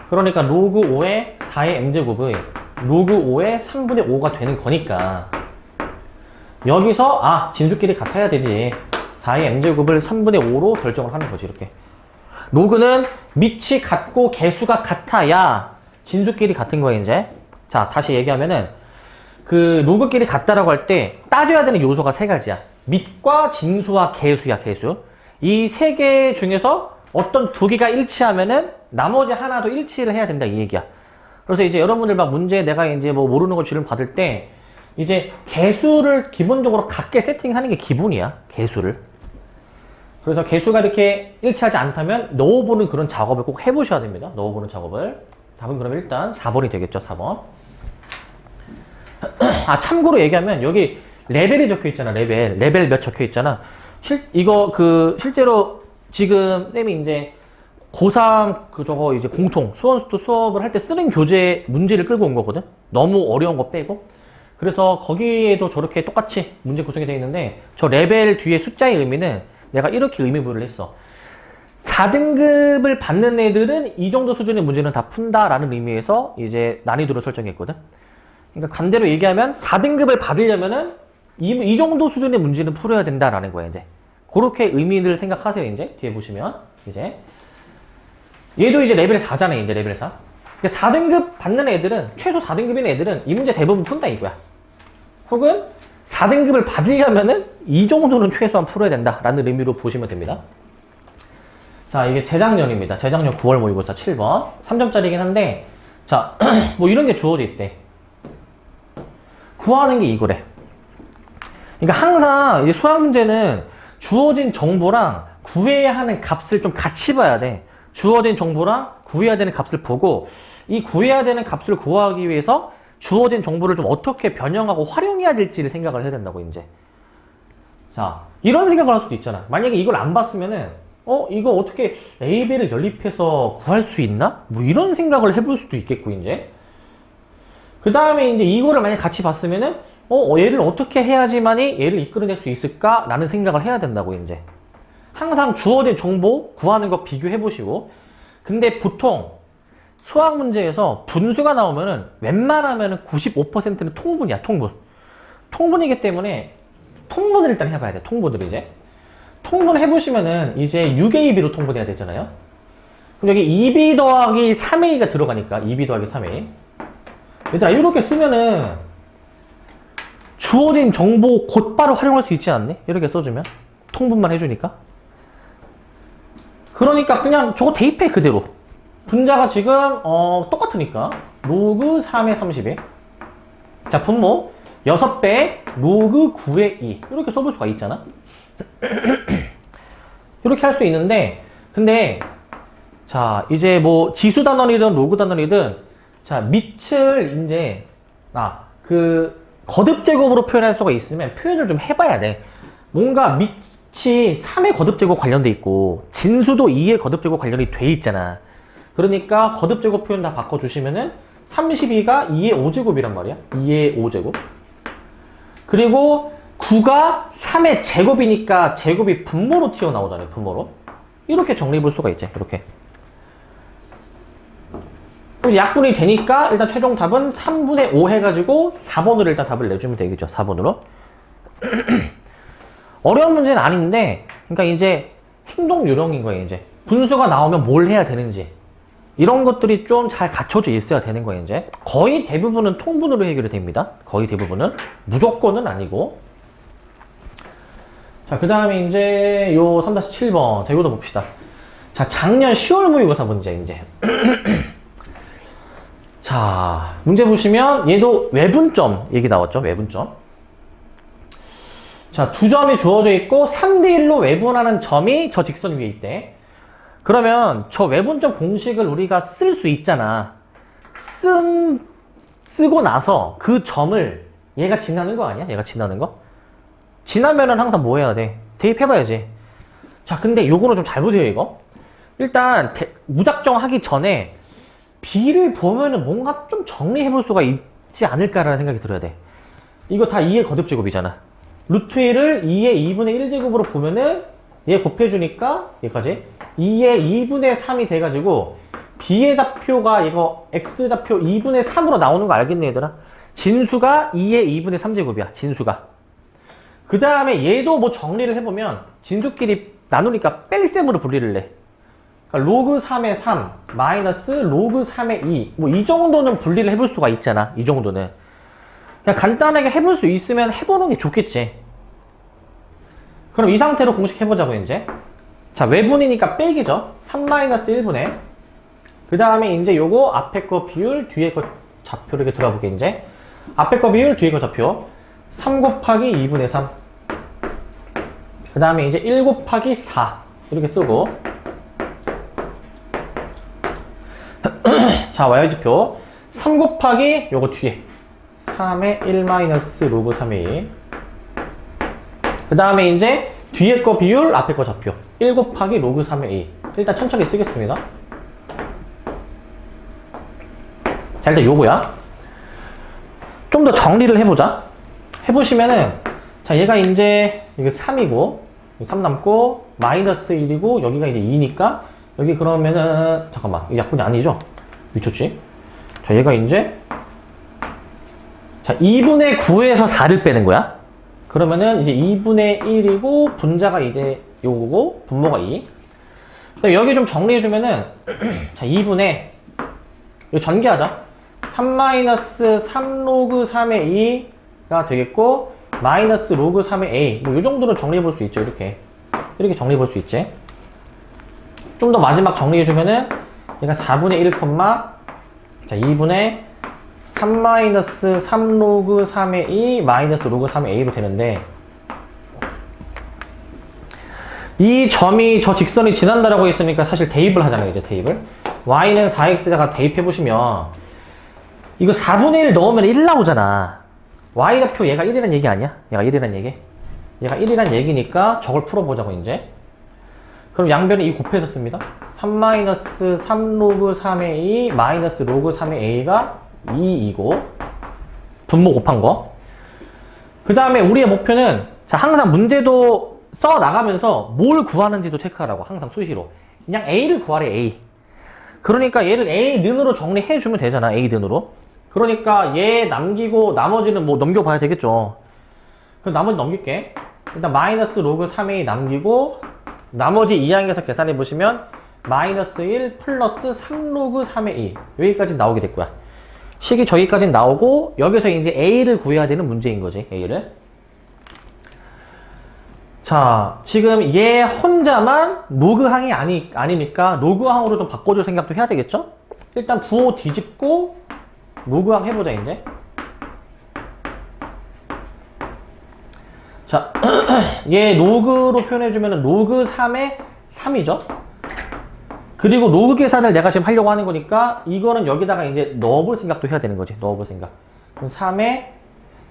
그러니까 로그 5의 4의 m제곱의 로그 5의 3분의 5가 되는 거니까 여기서 진수끼리 같아야 되지. 4의 m제곱을 3분의 5로 결정을 하는 거지, 이렇게. 로그는 밑이 같고 개수가 같아야 진수끼리 같은 거야, 이제. 자, 다시 얘기하면은 로그끼리 같다라고 할 때 따져야 되는 요소가 세 가지야. 밑과 진수와 개수야, 개수. 이 세 개 중에서 어떤 두 개가 일치하면은 나머지 하나도 일치를 해야 된다, 이 얘기야. 그래서 이제 여러분들 막 문제 내가 이제 뭐 모르는 거 질문 받을 때 이제 개수를 기본적으로 같게 세팅하는 게 기본이야. 개수를. 그래서 개수가 이렇게 일치하지 않다면 넣어보는 그런 작업을 꼭 해보셔야 됩니다. 넣어보는 작업을. 답은 그럼 일단 4번이 되겠죠. 4번. 아, 참고로 얘기하면 여기 레벨이 적혀 있잖아. 레벨 몇 적혀 있잖아. 실제로 지금 쌤이 이제 고3 저거 이제 공통 수원수도 수업을 할 때 쓰는 교재 문제를 끌고 온 거거든. 너무 어려운 거 빼고. 그래서 거기에도 저렇게 똑같이 문제 구성이 되어 있는데 저 레벨 뒤에 숫자의 의미는 내가 이렇게 의미부여를 했어. 4등급을 받는 애들은 이 정도 수준의 문제는 다 푼다라는 의미에서 이제 난이도를 설정했거든. 그러니까 반대로 얘기하면 4등급을 받으려면은 이 정도 수준의 문제는 풀어야 된다라는 거야, 이제. 그렇게 의미를 생각하세요, 이제. 뒤에 보시면. 이제. 얘도 이제 레벨 4잖아요, 이제 레벨 4. 4등급 받는 애들은, 최소 4등급인 애들은 이 문제 대부분 푼다 이거야. 혹은 4등급을 받으려면은 이 정도는 최소한 풀어야 된다라는 의미로 보시면 됩니다. 자, 이게 재작년입니다. 재작년 9월 모의고사 7번. 3점짜리긴 한데, 자, 뭐 이런 게 주어져 있대. 구하는 게 이거래. 그러니까 항상 이제 수학 문제는 주어진 정보랑 구해야 하는 값을 좀 같이 봐야 돼. 주어진 정보랑 구해야 되는 값을 보고 이 구해야 되는 값을 구하기 위해서 주어진 정보를 좀 어떻게 변형하고 활용해야 될지를 생각을 해야 된다고, 이제. 자, 이런 생각을 할 수도 있잖아. 만약에 이걸 안 봤으면은 이거 어떻게 A배를 연립해서 구할 수 있나? 뭐 이런 생각을 해볼 수도 있겠고, 이제. 그 다음에 이제 이거를 만약에 같이 봤으면은 얘를 어떻게 해야지만이 얘를 이끌어낼 수 있을까? 라는 생각을 해야 된다고, 이제. 항상 주어진 정보 구하는 거 비교해 보시고. 근데 보통 수학 문제에서 분수가 나오면은 웬만하면은 95%는 통분이야, 통분. 통분이기 때문에 통분을 일단 해봐야 돼, 통분을 이제. 통분 해보시면은 이제 6AB로 통분해야 되잖아요. 그럼 여기 2B 더하기 3A가 들어가니까 2B 더하기 3A. 얘들아, 이렇게 쓰면은 주어진 정보 곧바로 활용할 수 있지 않니? 이렇게 써주면 통분만 해주니까. 그러니까 그냥 저거 대입해, 그대로. 분자가 지금 똑같으니까 로그 3의 30에 자, 분모 6배 로그 9의 2 이렇게 써볼 수가 있잖아. 이렇게 할 수 있는데, 근데 자, 이제 뭐 지수 단원이든 로그 단원이든 자, 밑을 이제 거듭 제곱으로 표현할 수가 있으면 표현을 좀 해봐야 돼. 뭔가 밑이 3의 거듭 제곱 관련돼 있고 진수도 2의 거듭 제곱 관련이 돼 있잖아. 그러니까 거듭 제곱 표현 다 바꿔주시면은 32가 2의 5제곱이란 말이야. 2의 5제곱. 그리고 9가 3의 제곱이니까 제곱이 분모로 튀어나오잖아요. 분모로. 이렇게 정리해 볼 수가 있지. 이렇게. 그럼 약분이 되니까 일단 최종 답은 3분의 5 해가지고 4번으로 일단 답을 내주면 되겠죠. 4번으로. 어려운 문제는 아닌데, 그러니까 이제 행동 요령인 거예요. 이제 분수가 나오면 뭘 해야 되는지 이런 것들이 좀 잘 갖춰져 있어야 되는 거예요. 이제 거의 대부분은 통분으로 해결이 됩니다. 거의 대부분은. 무조건은 아니고. 자, 그 다음에 이제 요 3-7번 대구도 봅시다. 자, 작년 10월 모의고사 문제 이제. 자, 문제 보시면 얘도 외분점 얘기 나왔죠. 외분점. 자, 두 점이 주어져 있고 3대1로 외분하는 점이 저 직선 위에 있대. 그러면 저 외분점 공식을 우리가 쓸 수 있잖아. 쓰고 나서 그 점을 얘가 지나는 거 아니야? 얘가 지나는 거? 지나면은 항상 뭐 해야 돼? 대입해봐야지. 자, 근데 요거는 좀 잘못해요, 이거. 일단 무작정 하기 전에 B를 보면은 뭔가 좀 정리해볼 수가 있지 않을까라는 생각이 들어야 돼. 이거 다 2의 거듭제곱이잖아. 루트 1을 2의 2분의 1제곱으로 보면은 얘 곱해주니까 얘까지 2의 2분의 3이 돼가지고 B의 좌표가 이거 X좌표 2분의 3으로 나오는 거 알겠네, 얘들아? 진수가 2의 2분의 3제곱이야, 진수가. 그 다음에 얘도 뭐 정리를 해보면 진수끼리 나누니까 뺄셈으로 분리를 해. 그러니까 로그 3의 3 마이너스 로그 3의 2 뭐 이 정도는 분리를 해볼 수가 있잖아. 이 정도는 그냥 간단하게 해볼 수 있으면 해보는 게 좋겠지. 그럼 이 상태로 공식 해보자고. 이제 자, 외분이니까 빼기죠. 3 마이너스 1분의 그 다음에 이제 요거 앞에 거 비율, 뒤에 거 좌표 이렇게 들어볼게, 이제. 앞에 거 비율, 뒤에 거 좌표. 3 곱하기 2분의 3. 그 다음에 이제 1 곱하기 4. 이렇게 쓰고. 자, y지표. 3 곱하기 요거 뒤에. 3의 1 마이너스 로그 3의 2. 그 다음에 이제 뒤에 거 비율, 앞에 거 좌표. 1 곱하기 로그 3의 2. 일단 천천히 쓰겠습니다. 자, 일단 요거야. 좀 더 정리를 해보자. 해보시면은, 자, 얘가 이제, 이게 3이고, 3 남고, 마이너스 1이고, 여기가 이제 2니까, 여기 그러면은, 잠깐만, 이 약분이 아니죠? 미쳤지? 자, 얘가 이제, 자, 2분의 9에서 4를 빼는 거야. 그러면은, 이제 2분의 1이고, 분자가 이제 요거고, 분모가 2. 여기 좀 정리해주면은, 자, 2분의, 이거 전개하자. 3-3 로그 3의 2가 되겠고, 마이너스 로그 3의 a. 뭐, 요 정도는 정리해 볼 수 있죠, 이렇게. 이렇게 정리해 볼 수 있지. 좀 더 마지막 정리해주면은, 얘가 4분의 1, 자, 2분의 3-3 로그 3의 2, 마이너스 로그 3의 a로 되는데, 이 점이 저 직선이 지난다라고 했으니까 사실 대입을 하잖아요, 이제 대입을. y는 4x에다가 대입해보시면, 이거 4분의 1 넣으면 1 나오잖아. y좌표 얘가 1이란 얘기 아니야? 얘가 1이란 얘기? 얘가 1이란 얘기니까 저걸 풀어보자고, 이제. 그럼 양변에 2 곱해서 씁니다. 3-3 로그 3의 2 마이너스 로그 3의 a가 2이고, 분모 곱한 거. 그 다음에 우리의 목표는, 자, 항상 문제도 써 나가면서 뭘 구하는지도 체크하라고, 항상 수시로. 그냥 a를 구하래, a. 그러니까 얘를 a 는으로 정리해주면 되잖아, a 는으로. 그러니까 얘 남기고 나머지는 뭐 넘겨봐야 되겠죠. 그럼 나머지 넘길게. 일단 마이너스 로그 3a 남기고, 나머지 2항에서 계산해보시면 마이너스 1 플러스 3 로그 3의 2. 여기까지 나오게 될 거야. 식이 저기까지 나오고, 여기서 이제 a를 구해야 되는 문제인 거지, a를. 자, 지금 얘 혼자만 로그항이 아니니까 로그항으로 좀 바꿔줄 생각도 해야 되겠죠? 일단 부호 뒤집고 로그항 해보자, 이제. 자, 얘 로그로 표현해주면 로그 3의 3이죠? 그리고 로그 계산을 내가 지금 하려고 하는 거니까 이거는 여기다가 이제 넣어볼 생각도 해야 되는 거지. 넣어볼 생각. 그럼 3의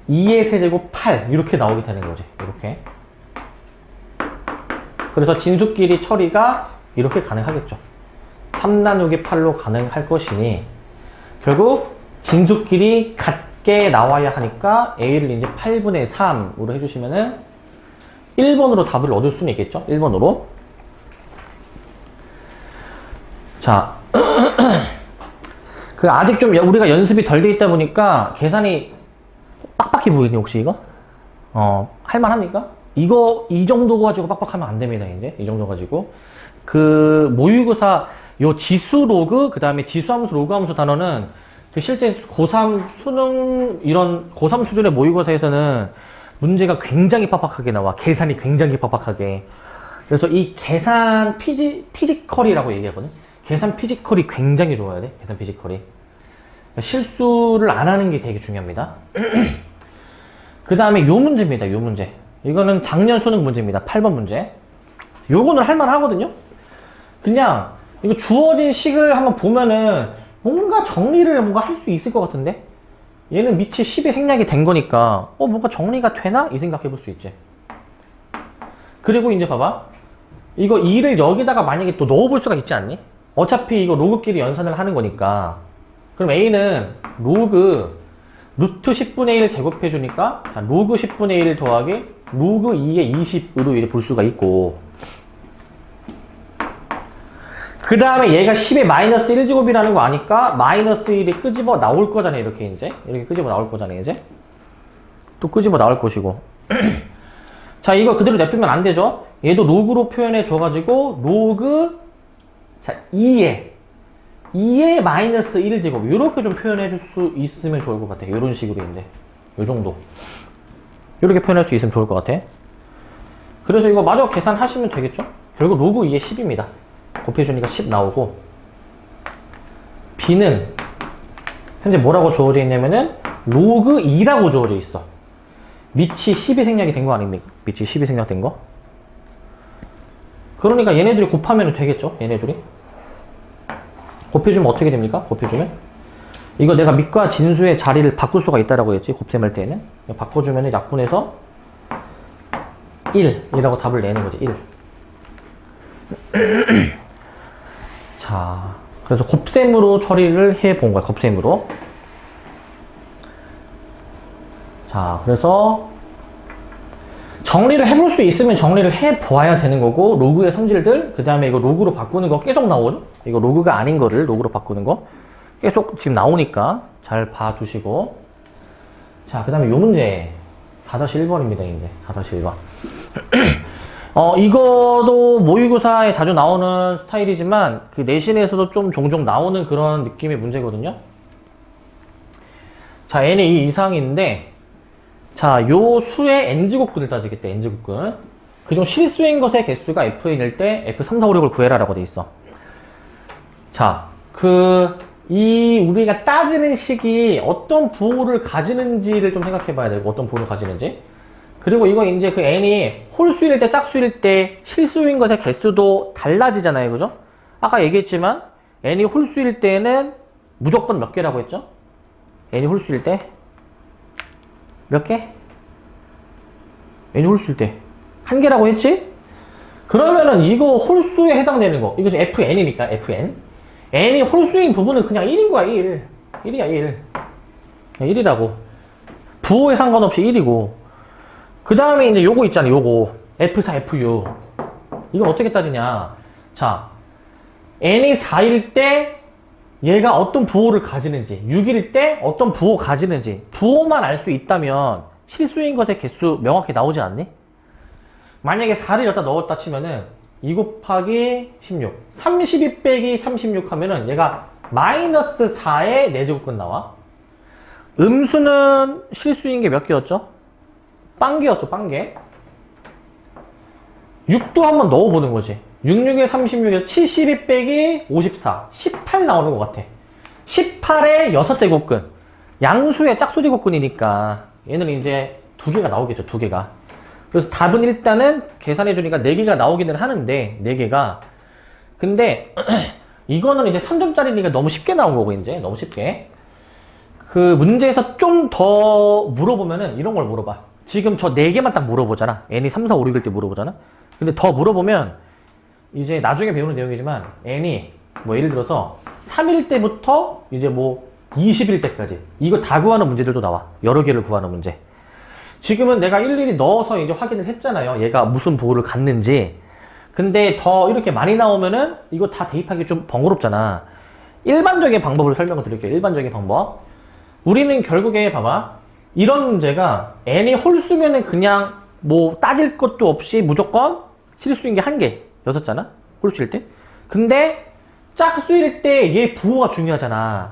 2의 세제곱 8 이렇게 나오게 되는 거지. 이렇게. 그래서 진수끼리 처리가 이렇게 가능하겠죠. 3 나누기 8로 가능할 것이니 결국 진수끼리 같게 나와야 하니까 A를 이제 8분의 3으로 해주시면은 1번으로 답을 얻을 수는 있겠죠. 1번으로. 자, 그 아직 좀 우리가 연습이 덜 돼 있다 보니까 계산이 빡빡해 보이니 혹시 이거? 할만합니까? 이거 이 정도 가지고 빡빡하면 안 됩니다. 이제 이 정도 가지고 그 모의고사 요 지수 로그 그 다음에 지수함수 로그함수 단어는 그 실제 고3 수능 이런 고3 수준의 모의고사에서는 문제가 굉장히 빡빡하게 나와. 계산이 굉장히 빡빡하게. 그래서 이 계산 피지컬이라고 얘기하거든. 계산 피지컬이 굉장히 좋아야 돼. 계산 피지컬이. 실수를 안 하는 게 되게 중요합니다. 그 다음에 요 문제입니다. 요 문제. 이거는 작년 수능 문제입니다. 8번 문제. 요거는 할만 하거든요. 그냥 이거 주어진 식을 한번 보면은 뭔가 정리를 뭔가 할 수 있을 것 같은데 얘는 밑이 10이 생략이 된 거니까 뭔가 정리가 되나? 이 생각해 볼 수 있지. 그리고 이제 봐봐. 이거 2를 여기다가 만약에 또 넣어볼 수가 있지 않니? 어차피 이거 로그끼리 연산을 하는 거니까 그럼 A는 로그 루트 10분의 1 제곱해 주니까 자, 로그 10분의 1 더하기 로그 2의 20으로 이렇게 볼 수가 있고 그 다음에 얘가 10의 마이너스 1제곱이라는 거 아니까 마이너스 1이 끄집어 나올 거잖아요. 이렇게 이제 이렇게 끄집어 나올 거잖아요. 이제 또 끄집어 나올 것이고 자 이거 그대로 냅두면 안 되죠. 얘도 로그로 표현해 줘가지고 로그 자 2의 마이너스 1제곱 이렇게 좀 표현해 줄 수 있으면 좋을 것 같아. 이런 식으로 이제 요 정도 이렇게 표현할 수 있으면 좋을 것 같아. 그래서 이거 마저 계산하시면 되겠죠. 결국 로그 2의 10입니다. 곱해주니까 10 나오고 b는 현재 뭐라고 주어져 있냐면은 로그 2라고 주어져 있어. 밑이 10이 생략이 된 거 아닙니까? 밑이 10이 생략된 거? 그러니까 얘네들이 곱하면 되겠죠? 얘네들이. 곱해주면 어떻게 됩니까? 곱해주면? 이거 내가 밑과 진수의 자리를 바꿀 수가 있다라고 했지, 곱셈할 때는. 바꿔주면 약분해서 1이라고 답을 내는 거지, 1. 자, 그래서 곱셈으로 처리를 해 본 거야, 곱셈으로. 자, 그래서 정리를 해볼 수 있으면 정리를 해 보아야 되는 거고, 로그의 성질들, 그 다음에 이거 로그로 바꾸는 거 계속 나오는, 이거 로그가 아닌 거를 로그로 바꾸는 거 계속 지금 나오니까 잘 봐두시고. 자, 그 다음에 요 문제 4-1번입니다. 이제 4-1번. 이거도 모의고사에 자주 나오는 스타일이지만 그 내신에서도 좀 종종 나오는 그런 느낌의 문제거든요. 자, n이 이 이상인데, 자, 요 수의 n제곱근을 따지겠다, n제곱근. 그중 실수인 것의 개수가 fn일 때 f3, 4, 5, 6을 구해라라고 돼 있어. 자, 우리가 따지는 식이 어떤 부호를 가지는지를 좀 생각해 봐야 되고, 어떤 부호를 가지는지. 그리고 이거 이제 그 n이 홀수일 때, 짝수일 때 실수인 것의 개수도 달라지잖아요. 그죠? 아까 얘기했지만, n이 홀수일 때는 무조건 몇 개라고 했죠? n이 홀수일 때 몇 개? n이 홀수일 때 한 개라고 했지? 그러면은 이거 홀수에 해당되는 거, 이거 지금 fn이니까 fn. n이 홀수인 부분은 그냥 1인 거야, 1. 1이야, 1. 1이라고. 부호에 상관없이 1이고. 그 다음에 이제 요거 있잖아, 요거. F4, FU. 이건 어떻게 따지냐. 자, n이 4일 때 얘가 어떤 부호를 가지는지, 6일 때 어떤 부호 가지는지, 부호만 알 수 있다면 실수인 것의 개수 명확히 나오지 않니? 만약에 4를 여기다 넣었다 치면은 2 곱하기 16, 32 빼기 36 하면은 얘가 마이너스 4의 4제곱근 나와. 음수는 실수인 게 몇 개였죠? 빵개였죠, 빵개. 6도 한번 넣어보는 거지. 66에 36에 72 빼기 54, 18 나오는 것 같아. 18에 6제곱근. 양수의 짝수제곱근이니까 얘는 이제 2개가 나오겠죠, 2개가. 그래서 답은 일단은 계산해주니까 4개가 나오기는 하는데, 4개가. 근데 이거는 이제 3점짜리니까 너무 쉽게 나온 거고, 이제 너무 쉽게. 그 문제에서 좀 더 물어보면은 이런 걸 물어봐. 지금 저 4개만 딱 물어보잖아. n이 3, 4, 5, 6일 때 물어보잖아. 근데 더 물어보면 이제 나중에 배우는 내용이지만 n이 뭐 예를 들어서 3일 때부터 이제 뭐 20일 때까지 이거 다 구하는 문제들도 나와. 여러 개를 구하는 문제. 지금은 내가 일일이 넣어서 이제 확인을 했잖아요. 얘가 무슨 부호를 갖는지. 근데 더 이렇게 많이 나오면은 이거 다 대입하기 좀 번거롭잖아. 일반적인 방법을 설명을 드릴게요. 일반적인 방법. 우리는 결국에 봐봐. 이런 문제가 n이 홀수면은 그냥 뭐 따질 것도 없이 무조건 실수인 게 1개 였었잖아. 홀수일 때. 근데 짝수일 때 얘 부호가 중요하잖아.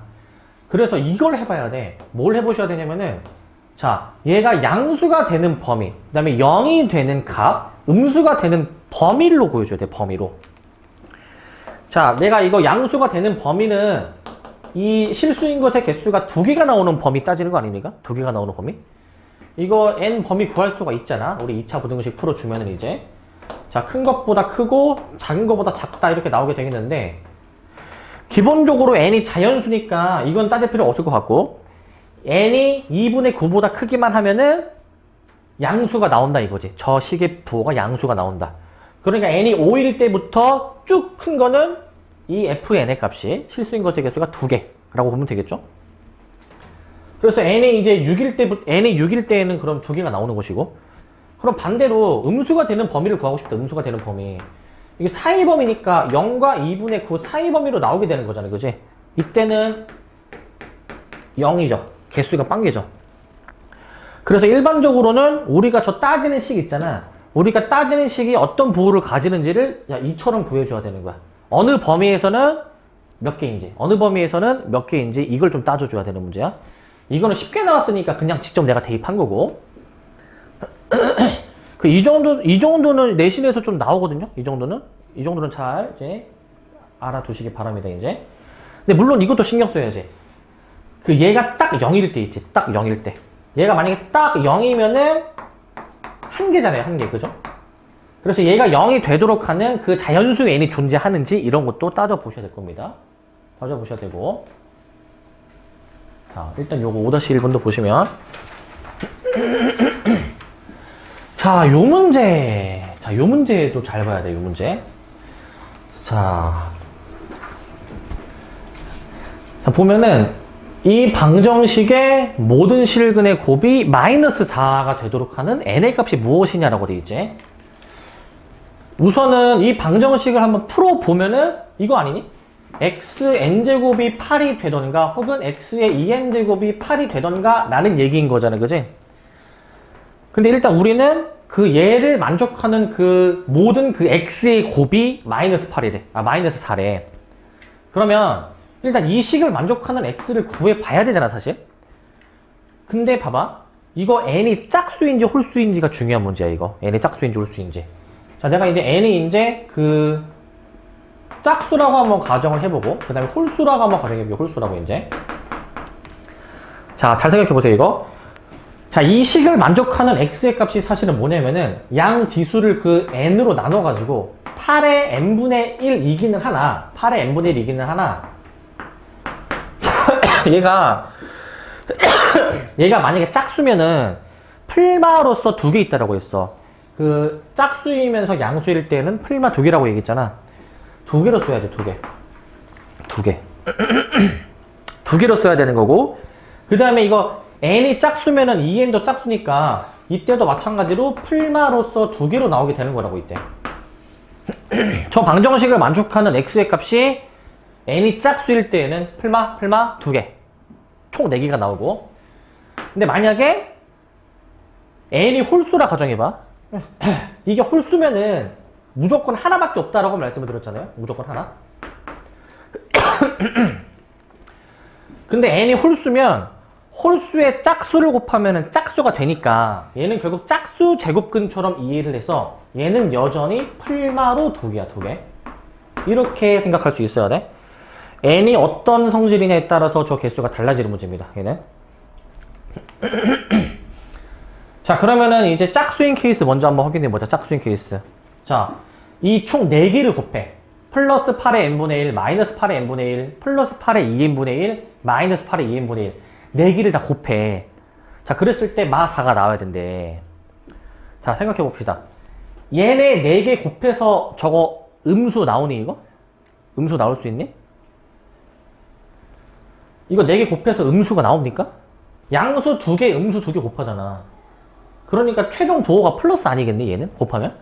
그래서 이걸 해봐야 돼. 뭘 해보셔야 되냐면은, 자, 얘가 양수가 되는 범위, 그 다음에 0이 되는 값, 음수가 되는 범위로 보여줘야 돼, 범위로. 자, 내가 이거 양수가 되는 범위는 이 실수인 것의 개수가 2개가 나오는 범위 따지는 거 아닙니까? 2개가 나오는 범위? 이거 n 범위 구할 수가 있잖아. 우리 2차 부등식 풀어주면은 이제. 자, 큰 것보다 크고 작은 것보다 작다 이렇게 나오게 되겠는데, 기본적으로 n이 자연수니까 이건 따질 필요 없을 것 같고, n이 2분의 9보다 크기만 하면은 양수가 나온다 이거지. 저 식의 부호가 양수가 나온다. 그러니까 n이 5일 때부터 쭉 큰 거는 이 fn의 값이 실수인 것의 개수가 2개라고 보면 되겠죠. 그래서 n이 이제 6일 때에는 그럼 2개가 나오는 것이고, 그럼 반대로 음수가 되는 범위를 구하고 싶다. 음수가 되는 범위. 이게 사이 범위니까 0과 2분의 9 사이 범위로 나오게 되는 거잖아요. 그지? 이때는 0이죠. 개수가 빵개죠. 그래서 일반적으로는 우리가 저 따지는 식 있잖아. 우리가 따지는 식이 어떤 부호를 가지는지를 이처럼 구해줘야 되는 거야. 어느 범위에서는 몇 개인지, 어느 범위에서는 몇 개인지 이걸 좀 따져줘야 되는 문제야. 이거는 쉽게 나왔으니까 그냥 직접 내가 대입한 거고. 이 정도는 내신에서 좀 나오거든요. 이 정도는 잘 이제 알아두시기 바랍니다. 이제 근데 물론 이것도 신경 써야지. 그 얘가 딱 0일 때 있지. 딱 0일 때. 얘가 만약에 딱 0이면은 한 개잖아요. 한 개. 그죠? 그래서 얘가 0이 되도록 하는 그 자연수 n이 존재하는지 이런 것도 따져보셔야 될 겁니다. 따져보셔야 되고. 자, 일단 요거 5-1번도 보시면. 자, 요 문제. 자, 요 문제도 잘 봐야 돼, 요 문제. 자, 보면은 이 방정식의 모든 실근의 곱이 마이너스 4가 되도록 하는 n의 값이 무엇이냐라고 돼 있지. 우선은 이 방정식을 한번 풀어보면은 이거 아니니? xn제곱이 8이 되던가 혹은 x의 2n제곱이 8이 되던가 라는 얘기인 거잖아, 그지? 근데 일단 우리는 그 얘를 만족하는 그 모든 그 x의 곱이 마이너스 8이래. 마이너스 4래. 그러면 일단 이 식을 만족하는 x를 구해 봐야 되잖아, 사실. 근데 봐봐. 이거 n이 짝수인지 홀수인지가 중요한 문제야, 이거. n이 짝수인지 홀수인지. 자, 내가 이제 n이 이제 그 짝수라고 한번 가정을 해보고, 그 다음에 홀수라고 한번 가정해보고, 홀수라고 이제. 자, 잘 생각해보세요, 이거. 자, 이 식을 만족하는 x의 값이 사실은 뭐냐면은, 양 지수를 그 n으로 나눠가지고, 8의 n분의 1이기는 하나, 8의 n분의 1이기는 하나, 얘가 만약에 짝수면은, 풀마로서 2개 있다라고 했어. 그 짝수이면서 양수일 때는 풀마 2개라고 얘기했잖아. 2개로 써야 돼, 2개. 2개. 2개로 써야 되는 거고, 그 다음에 이거 n이 짝수면은 2n도 짝수니까 이때도 마찬가지로 풀마로서 2개로 나오게 되는 거라고 이때. 저 방정식을 만족하는 x의 값이 n이 짝수일 때에는 풀마 2개. 총 4개가 나오고. 근데 만약에 n이 홀수라 가정해봐. 이게 홀수면은 무조건 하나밖에 없다라고 말씀을 드렸잖아요. 무조건 하나. 근데 n이 홀수면 홀수의 짝수를 곱하면 짝수가 되니까 얘는 결국 짝수 제곱근처럼 이해를 해서 얘는 여전히 풀마로 2개야, 2개. 이렇게 생각할 수 있어야 돼. n이 어떤 성질이냐에 따라서 저 개수가 달라지는 문제입니다, 얘는. 자, 그러면은 이제 짝수인 케이스 먼저 한번 확인해보자. 짝수인 케이스. 자, 이 총 4개를 곱해. 플러스 8의 n분의 1, 마이너스 8의 n분의 1, 플러스 8의 2n분의 1, 마이너스 8의 2n분의 1. 4개를 다 곱해. 자, 그랬을 때 마 4가 나와야 된대. 자, 생각해봅시다. 얘네 4개 곱해서 저거 음수 나오니, 이거? 음수 나올 수 있니? 이거 4개 곱해서 음수가 나옵니까? 양수 2개, 음수 2개 곱하잖아. 그러니까 최종 부호가 플러스 아니겠니, 얘는? 곱하면?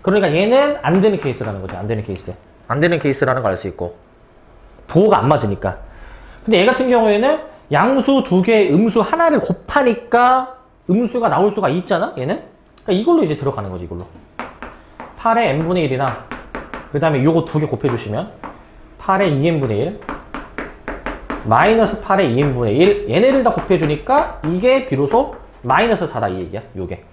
그러니까 얘는 안 되는 케이스라는 거지, 안 되는 케이스. 안 되는 케이스라는 걸 알 수 있고. 부호가 안 맞으니까. 근데 얘 같은 경우에는 양수 2개, 음수 하나를 곱하니까 음수가 나올 수가 있잖아, 얘는? 그러니까 이걸로 이제 들어가는 거지, 이걸로. 8의 n분의 1이나, 그 다음에 요거 2개 곱해주시면, 8의 2n분의 1, 마이너스 8의 2n분의 1, 얘네를 다 곱해주니까 이게 비로소 마이너스 4다, 이 얘기야, 요게.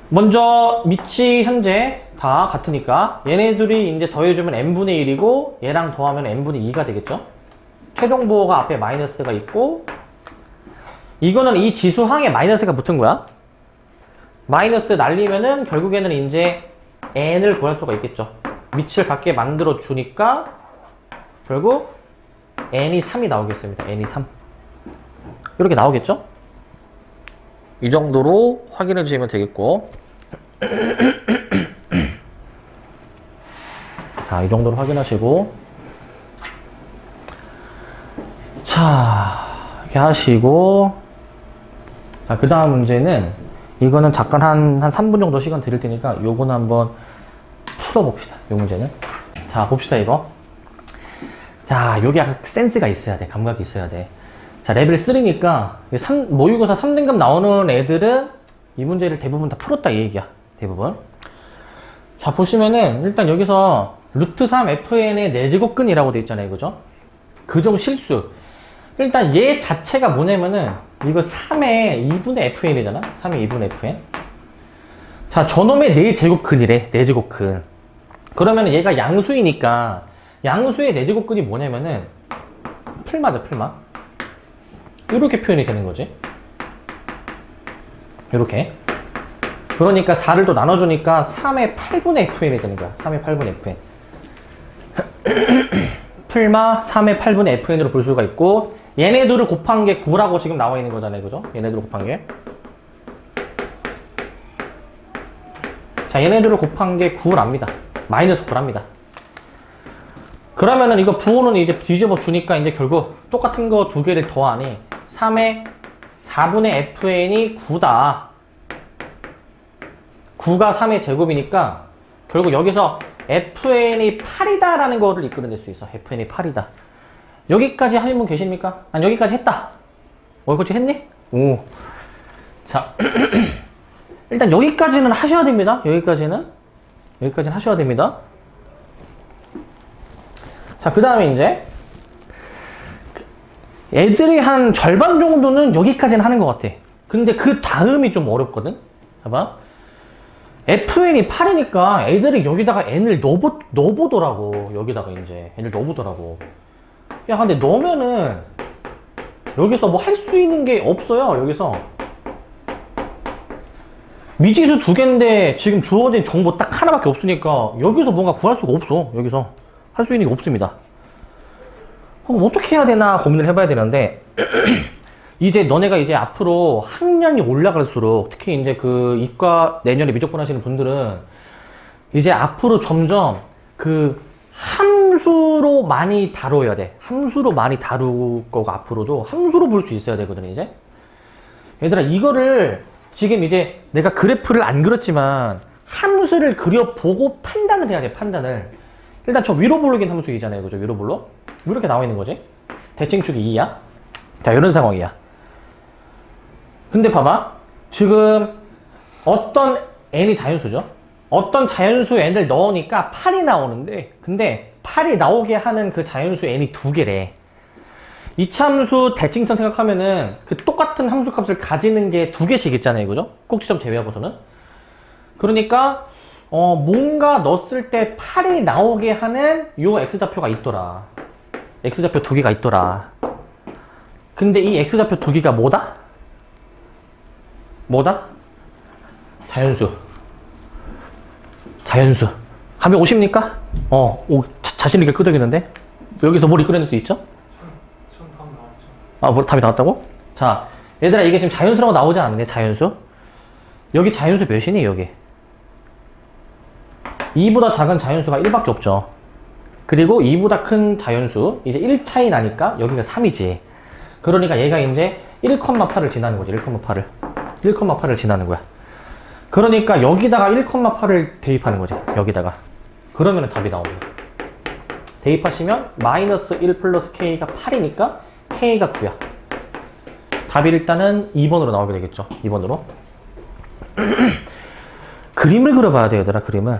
먼저 밑이 현재 다 같으니까 얘네들이 이제 더해주면 n분의 1이고 얘랑 더하면 n분의 2가 되겠죠. 최종 부호가 앞에 마이너스가 있고 이거는 이 지수항에 마이너스가 붙은 거야. 마이너스 날리면은 결국에는 이제 n을 구할 수가 있겠죠. 밑을 같게 만들어 주니까 결국 n이 3이 나오겠습니다. n이 3 이렇게 나오겠죠. 이 정도로 확인해 주시면 되겠고. 자, 이 정도로 확인하시고. 자, 이렇게 하시고. 자, 그 다음 문제는, 이거는 잠깐 한 3분 정도 시간 드릴 테니까, 요거는 한번 풀어봅시다. 요 문제는. 자, 봅시다, 이거. 자, 요게 약간 센스가 있어야 돼. 감각이 있어야 돼. 자, 레벨 3니까 모의고사 3등급 나오는 애들은 이 문제를 대부분 다 풀었다 이 얘기야. 대부분. 자, 보시면은 일단 여기서 루트 3 fn의 4제곱근이라고 돼 있잖아요. 그죠? 그중 실수. 일단 얘 자체가 뭐냐면은 이거 3의 2분의 fn이잖아. 3의 2분의 fn. 자, 저놈의 4제곱근이래. 4제곱근. 그러면은 얘가 양수이니까 양수의 내제곱근이 뭐냐면은 풀마죠, 풀마. 이렇게 표현이 되는 거지. 이렇게. 그러니까 4를 또 나눠주니까 3의 8분의 fn이 되는 거야. 3의 8분의 fn. 풀마 3의 8분의 fn으로 볼 수가 있고, 얘네들을 곱한 게 9라고 지금 나와 있는 거잖아요. 그죠? 얘네들을 곱한 게. 자, 얘네들을 곱한 게 9랍니다. 마이너스 9랍니다. 그러면은 이거 부호는 이제 뒤집어 주니까 이제 결국 똑같은 거 두 개를 더하니 3의 4분의 fn이 9다. 9가 3의 제곱이니까 결국 여기서 fn이 8이다 라는 거를 이끌어낼 수 있어. fn이 8이다. 여기까지 하신 분 계십니까? 난 여기까지 했다. 여기까지 했니? 오. 자, 일단 여기까지는 하셔야 됩니다. 여기까지는 하셔야 됩니다. 자, 그 다음에 이제 애들이 한 절반 정도는 여기까지는 하는 것 같아. 근데 그 다음이 좀 어렵거든. 봐봐. fn이 8이니까 애들이 여기다가 n을 넣어보더라고. 여기다가 이제 n을 넣어보더라고. 야, 근데 넣으면은 여기서 뭐 할 수 있는 게 없어요. 여기서 미지수 두 개인데 지금 주어진 정보 딱 하나밖에 없으니까 여기서 뭔가 구할 수가 없어. 여기서 할 수 있는 게 없습니다. 그럼 어떻게 해야 되나 고민을 해봐야 되는데 이제 너네가 이제 앞으로 학년이 올라갈수록 특히 이제 그 이과 내년에 미적분 하시는 분들은 이제 앞으로 점점 그 함수로 많이 다뤄야 돼. 함수로 많이 다룰 거고 앞으로도 함수로 볼 수 있어야 되거든. 이제 얘들아, 이거를 지금 이제 내가 그래프를 안 그렸지만 함수를 그려보고 판단을 해야 돼. 판단을. 일단 저 위로 블록인 함수이잖아요. 그죠? 위로 블록. 이렇게 나와 있는 거지. 대칭축이 2야. 자, 이런 상황이야. 근데 봐봐. 지금 어떤 n이 자연수죠. 어떤 자연수 n을 넣으니까 8이 나오는데, 근데 8이 나오게 하는 그 자연수 n이 두 개래. 이차함수 대칭선 생각하면은 그 똑같은 함수값을 가지는 게 두 개씩 있잖아요. 그죠? 꼭지점 제외하고서는. 그러니까 뭔가 넣었을 때 8이 나오게 하는 요 x좌표가 있더라. x좌표 두 개가 있더라. 근데 이 x좌표 두 개가 뭐다? 뭐다? 자연수. 자연수. 감이 오십니까? 자신 있게 끄덕이는데? 여기서 뭘 이끌어낼 수 있죠? 뭐 답이 나왔다고? 자, 얘들아, 이게 지금 자연수라고 나오지 않네. 자연수. 여기 자연수 몇이니? 여기 2보다 작은 자연수가 1밖에 없죠. 그리고 2보다 큰 자연수 이제 1 차이 나니까 여기가 3이지. 그러니까 얘가 이제 1,8을 지나는 거지. 1,8을 지나는 거야. 그러니까 여기다가 1,8을 대입하는 거지. 여기다가. 그러면 답이 나옵니다. 대입하시면 마이너스 1 플러스 k가 8이니까 k가 9야. 답이 일단은 2번으로 나오게 되겠죠. 2번으로. 그림을 그려봐야 돼요, 얘들아. 그림을.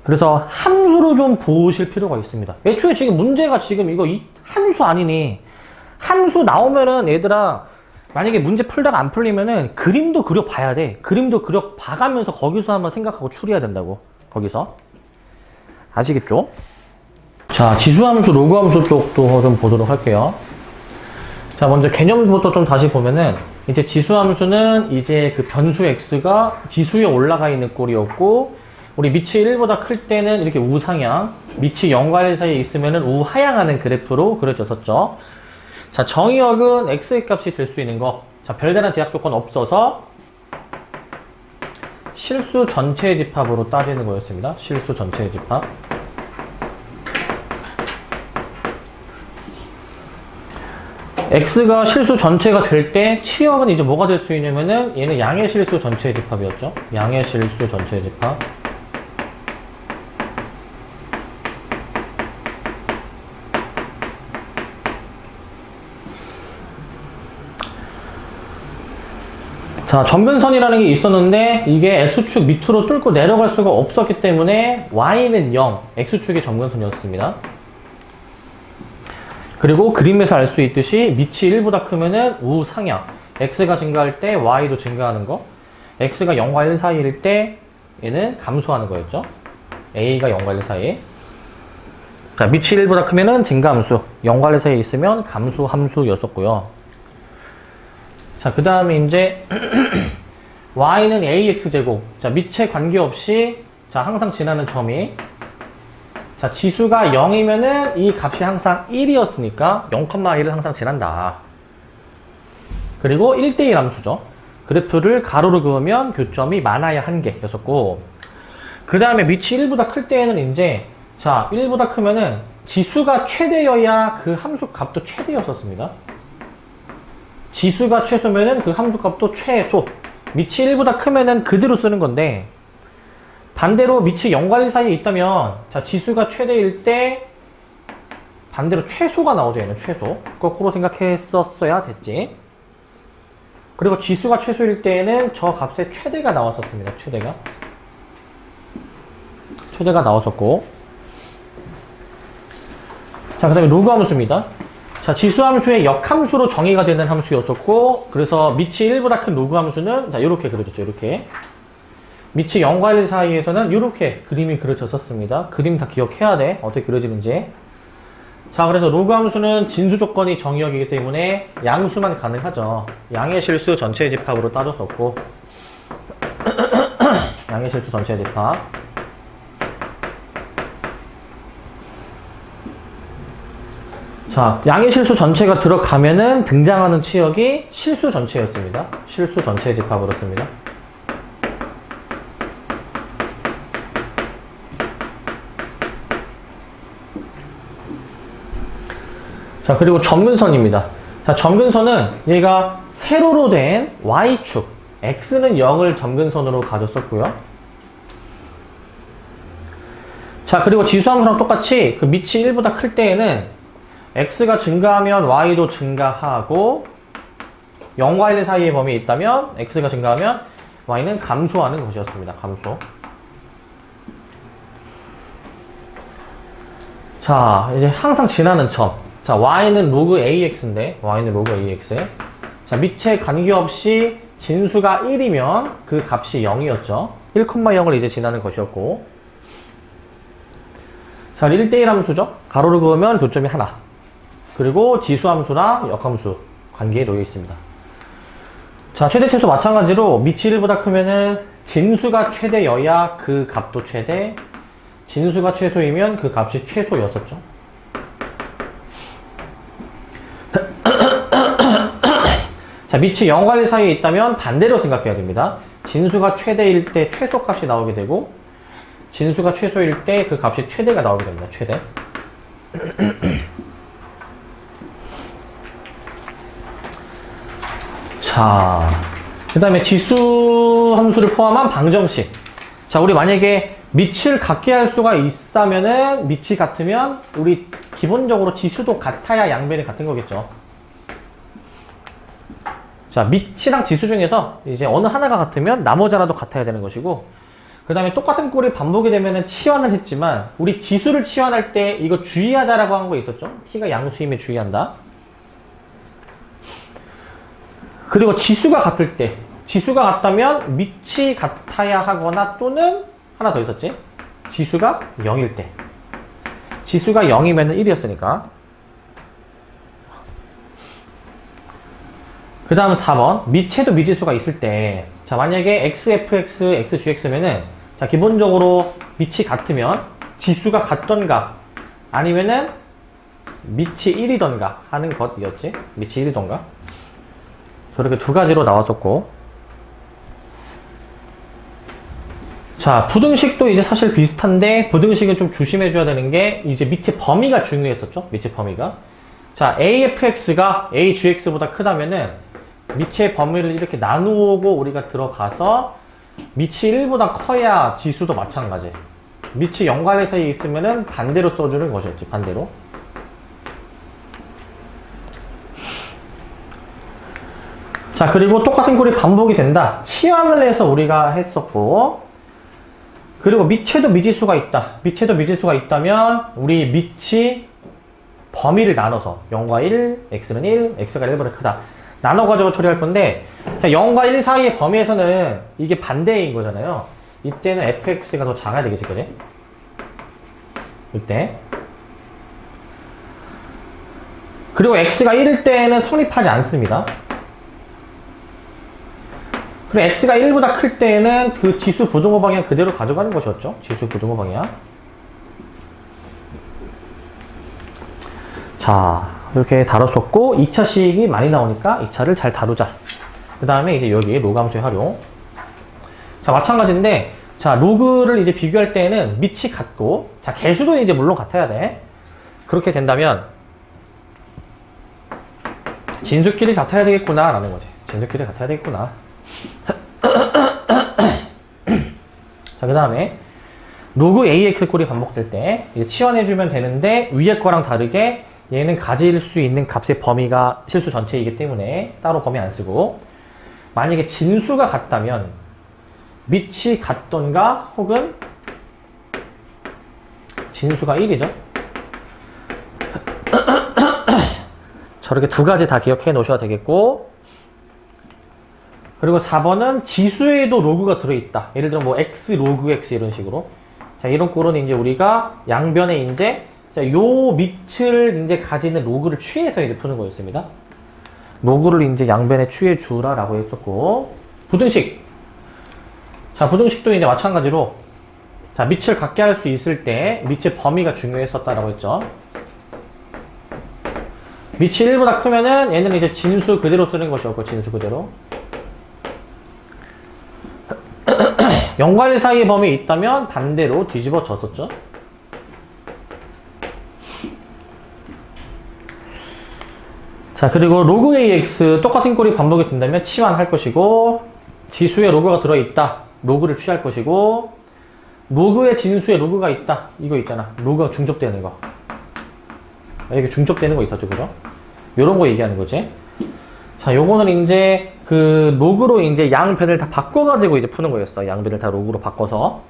그래서 함수로 좀 보실 필요가 있습니다. 애초에 지금 문제가 지금 이거 함수 아니니. 함수 나오면은 얘들아, 만약에 문제 풀다가 안 풀리면은 그림도 그려봐야 돼. 그림도 그려봐가면서 거기서 한번 생각하고 추리해야 된다고. 거기서. 아시겠죠? 자, 지수함수, 로그함수 쪽도 좀 보도록 할게요. 자, 먼저 개념부터 좀 다시 보면은 이제 지수함수는 이제 그 변수 x가 지수에 올라가 있는 꼴이었고, 우리 밑이 1보다 클 때는 이렇게 우상향, 밑이 0과 1 사이에 있으면은 우하향하는 그래프로 그려졌었죠. 자, 정의역은 x의 값이 될 수 있는 거. 자, 별다른 제약 조건 없어서 실수 전체의 집합으로 따지는 거였습니다. 실수 전체의 집합. x가 실수 전체가 될 때 치역은 이제 뭐가 될 수 있냐면은 얘는 양의 실수 전체의 집합이었죠. 양의 실수 전체의 집합. 자, 전변선이라는 게 있었는데 이게 x축 밑으로 뚫고 내려갈 수가 없었기 때문에 y는 0, x축의 전변선이었습니다. 그리고 그림에서 알 수 있듯이 밑이 1보다 크면은 우상향, x가 증가할 때 y도 증가하는 거, x가 0과 1 사이일 때 얘는 감소하는 거였죠. a가 0과 1 사이. 자, 밑이 1보다 크면은 증가함수, 0과 1 사이에 있으면 감수 함수였었고요. 자, 그 다음에 이제 y는 ax제곱. 자, 밑에 관계없이 자, 항상 지나는 점이 자, 지수가 0이면은 이 값이 항상 1이었으니까 0,1을 항상 지난다. 그리고 1대1 함수죠. 그래프를 가로로 그으면 교점이 많아야 1개였었고, 그 다음에 밑이 1보다 클 때에는 이제 자, 1보다 크면은 지수가 최대여야 그 함수 값도 최대였었습니다. 지수가 최소면은 그 함수 값도 최소. 밑이 1보다 크면은 그대로 쓰는 건데, 반대로 밑이 0과 1 사이에 있다면 자, 지수가 최대일 때 반대로 최소가 나오죠. 얘는 최소. 거꾸로 생각했었어야 됐지. 그리고 지수가 최소일 때에는 저 값의 최대가 나왔었습니다. 최대가 나왔었고, 자, 그 다음에 로그 함수입니다. 자, 지수 함수의 역함수로 정의가 되는 함수였었고, 그래서 밑이 1보다 큰 로그 함수는 자, 이렇게 그려졌죠. 이렇게 밑이 0과 1 사이에서는 이렇게 그림이 그려졌었습니다. 그림 다 기억해야 돼. 어떻게 그려지는지. 자, 그래서 로그 함수는 진수 조건이 정의역이기 때문에 양수만 가능하죠. 양의 실수 전체의 집합으로 따졌었고, 양의 실수 전체의 집합. 자, 양의 실수 전체가 들어가면은 등장하는 치역이 실수 전체였습니다. 실수 전체의 집합으로 씁니다. 자, 그리고 점근선입니다. 자, 점근선은 얘가 세로로 된 y축, x는 0을 점근선으로 가졌었고요. 자, 그리고 지수함수랑 똑같이 그 밑이 1보다 클 때에는 x가 증가하면 y도 증가하고, 0과 1 사이의 범위에 있다면 x가 증가하면 y는 감소하는 것이었습니다. 감소. 자, 이제 항상 지나는 점. 자, y는 로그 ax인데, y는 로그 ax. 자, 밑에 관계없이 진수가 1이면 그 값이 0이었죠. 1,0을 이제 지나는 것이었고. 자, 1대1 함수죠. 가로를 그으면 교점이 하나. 그리고 지수 함수랑 역함수 관계에 놓여 있습니다. 자, 최대 최소 마찬가지로 밑이 1보다 크면은 진수가 최대여야 그 값도 최대, 진수가 최소이면 그 값이 최소였었죠. 자, 밑이 0과 1 사이에 있다면 반대로 생각해야 됩니다. 진수가 최대일 때 최소값이 나오게 되고, 진수가 최소일 때 그 값이 최대가 나오게 됩니다. 최대. 자, 그 다음에 지수 함수를 포함한 방정식. 자, 우리 만약에 밑을 같게 할 수가 있다면은, 밑이 같으면 우리 기본적으로 지수도 같아야 양변이 같은 거겠죠. 자, 밑이랑 지수 중에서 이제 어느 하나가 같으면 나머지 하나도 같아야 되는 것이고, 그 다음에 똑같은 꼴이 반복이 되면은 치환을 했지만, 우리 지수를 치환할 때 이거 주의하자라고 한 거 있었죠? t가 양수임에 주의한다. 그리고 지수가 같을 때, 지수가 같다면 밑이 같아야 하거나, 또는 하나 더 있었지? 지수가 0일 때. 지수가 0이면 1이었으니까. 그 다음 4번. 밑에도 미지수가 있을 때, 자, 만약에 xfx, xgx면은, 자, 기본적으로 밑이 같으면 지수가 같던가, 아니면은 밑이 1이던가 하는 것이었지? 밑이 1이던가. 저렇게 두 가지로 나왔었고. 자, 부등식도 이제 사실 비슷한데, 부등식은 좀 조심해줘야 되는 게, 이제 밑에 범위가 중요했었죠? 밑에 범위가. 자, afx가 agx보다 크다면은, 밑의 범위를 이렇게 나누고 우리가 들어가서 밑이 1보다 커야 지수도 마찬가지. 밑이 0과 1 사이에 있으면은 반대로 써주는 것이었지. 반대로. 자, 그리고 똑같은 꼴이 반복이 된다. 치환을 해서 우리가 했었고, 그리고 밑에도 미지수가 있다. 밑에도 미지수가 있다면 우리 밑이 범위를 나눠서 0과 1, x는 1, x가 1보다 크다. 나눠가지고 처리할 건데, 0과 1 사이의 범위에서는 이게 반대인 거잖아요. 이때는 fx가 더 작아야 되겠지, 그지? 이때. 그리고 x가 1일 때는 성립하지 않습니다. 그리고 x가 1보다 클 때는 그 지수 부등호 방향 그대로 가져가는 것이었죠. 지수 부등호 방향. 자, 이렇게 다뤘었고 2차 식이 많이 나오니까 2차를 잘 다루자. 그 다음에 이제 여기 로그 함수의 활용. 자, 마찬가지인데, 자, 로그를 이제 비교할 때는 밑이 같고, 자, 개수도 이제 물론 같아야 돼. 그렇게 된다면, 진수끼리 같아야 되겠구나, 라는 거지. 진수끼리 같아야 되겠구나. 자, 그 다음에, 로그 ax 꼴이 반복될 때, 이제 치환해주면 되는데, 위에 거랑 다르게, 얘는 가질 수 있는 값의 범위가 실수 전체이기 때문에, 따로 범위 안 쓰고, 만약에 진수가 같다면, 밑이 같던가 혹은 진수가 1이죠. 저렇게 두 가지 다 기억해 놓으셔야 되겠고, 그리고 4번은 지수에도 로그가 들어있다. 예를 들어 뭐 x 로그 x 이런 식으로. 자, 이런 꼴은 이제 우리가 양변에 이제 요 밑을 이제 가지는 로그를 취해서 이제 푸는 거였습니다. 로그를 이제 양변에 취해 주라라고 했었고, 부등식. 자, 부등식도 이제 마찬가지로, 자, 밑을 갖게 할 수 있을 때 밑의 범위가 중요했었다라고 했죠. 밑이 1보다 크면은 얘는 이제 진수 그대로 쓰는 것이었고, 진수 그대로. 0과 1 사이의 범위에 있다면 반대로 뒤집어 졌었죠. 자, 그리고 로그 ax 똑같은 꼴이 반복이 된다면 치환할 것이고, 지수에 로그가 들어있다. 로그를 취할 것이고, 로그의 진수에 로그가 있다. 이거 있잖아. 로그가 중첩되는 거. 이게 중첩되는 거 있었죠, 그죠? 요런 거 얘기하는 거지. 자, 요거는 이제 그 로그로 이제 양변을 다 바꿔가지고 이제 푸는 거였어. 양변을 다 로그로 바꿔서.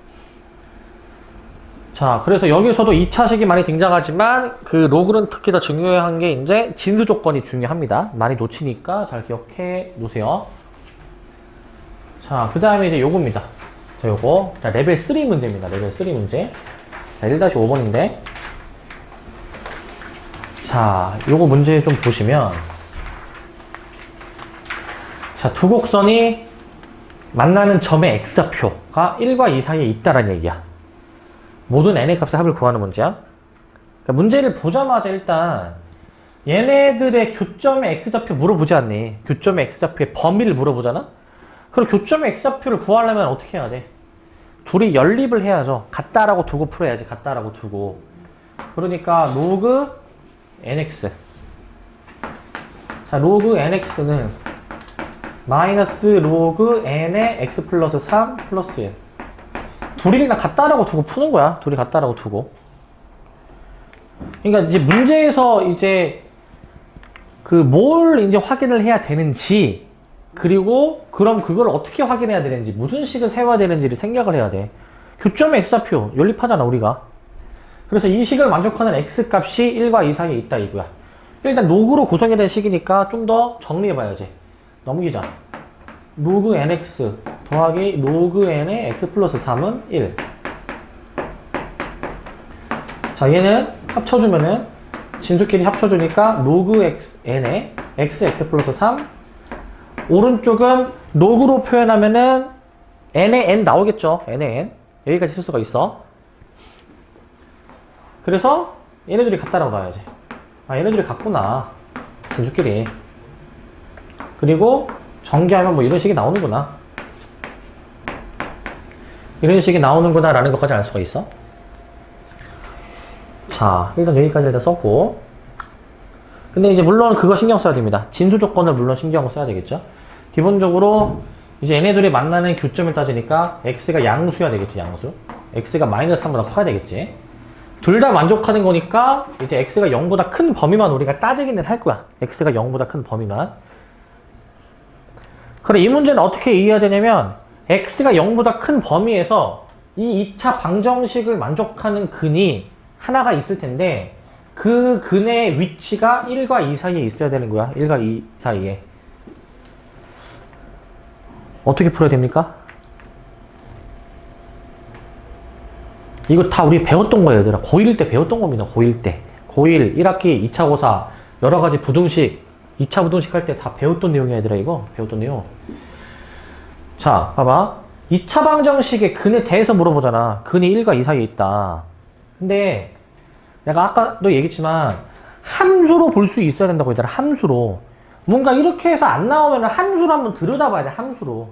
자, 그래서 여기서도 2차식이 많이 등장하지만 그 로그는 특히 더 중요한 게 이제 진수 조건이 중요합니다. 많이 놓치니까 잘 기억해 놓으세요. 자, 그 다음에 이제 요겁니다. 자, 요거. 자, 레벨 3 문제입니다. 레벨 3 문제. 자, 1-5번인데. 자, 요거 문제 좀 보시면. 자, 두 곡선이 만나는 점의 x좌표가 1과 2 사이에 있다라는 얘기야. 모든 n의 값의 합을 구하는 문제야. 그러니까 문제를 보자마자 일단 얘네들의 교점의 x좌표 물어보지 않니? 교점의 x좌표의 범위를 물어보잖아? 그럼 교점의 x좌표를 구하려면 어떻게 해야 돼? 둘이 연립을 해야죠. 같다라고 두고 풀어야지. 같다라고 두고. 그러니까 로그 nx. 자, 로그 nx는 마이너스 로그 n의 x 플러스 3 플러스 1. 둘이 그냥 같다라고 두고 푸는 거야. 둘이 같다라고 두고. 그러니까 이제 문제에서 이제 그 뭘 이제 확인을 해야 되는지, 그리고 그럼 그걸 어떻게 확인해야 되는지, 무슨 식을 세워야 되는지를 생각을 해야 돼. 교점의 x좌표 연립하잖아, 우리가. 그래서 이 식을 만족하는 x값이 1과 2 사이에 있다 이거야. 일단 로그로 구성이 된 식이니까 좀 더 정리해봐야지. 넘기자. 로그 nx 더하기 로그 n의 x 플러스 3은 1. 자, 얘는 합쳐주면은 진수끼리 합쳐주니까 로그 n의 x 플러스 3. 오른쪽은 로그로 표현하면은 n의 n 나오겠죠. n의 n. 여기까지 쓸 수가 있어. 그래서 얘네들이 같다라고 봐야지. 아, 얘네들이 같구나. 진수끼리. 그리고 전개하면 뭐 이런 식이 나오는구나. 이런 식이 나오는구나 라는 것까지 알 수가 있어. 자, 일단 여기까지 일단 썼고. 근데 이제 물론 그거 신경 써야 됩니다. 진수 조건을 물론 신경 써야 되겠죠. 기본적으로 이제 얘네들이 만나는 교점을 따지니까 x가 양수야 되겠지, 양수. x가 마이너스 3보다 커야 되겠지. 둘 다 만족하는 거니까 이제 x가 0보다 큰 범위만 우리가 따지기는 할 거야. x가 0보다 큰 범위만. 그래, 이 문제는 어떻게 이해해야 되냐면 x가 0보다 큰 범위에서 이 2차 방정식을 만족하는 근이 하나가 있을 텐데 그 근의 위치가 1과 2 사이에 있어야 되는 거야. 1과 2 사이에. 어떻게 풀어야 됩니까? 이거 다 우리 배웠던 거예요, 얘들아. 고1 때 배웠던 겁니다. 고1 때. 고1, 1학기, 2차 고사, 여러 가지 부등식, 2차 부등식 할 때 다 배웠던 내용이야, 얘들아, 이거. 배웠던 내용. 자, 봐봐. 2차 방정식의 근에 대해서 물어보잖아. 근이 1과 2 사이에 있다. 근데 내가 아까도 얘기했지만 함수로 볼 수 있어야 된다고 했잖아. 함수로. 뭔가 이렇게 해서 안 나오면 함수로 한번 들여다봐야 돼. 함수로.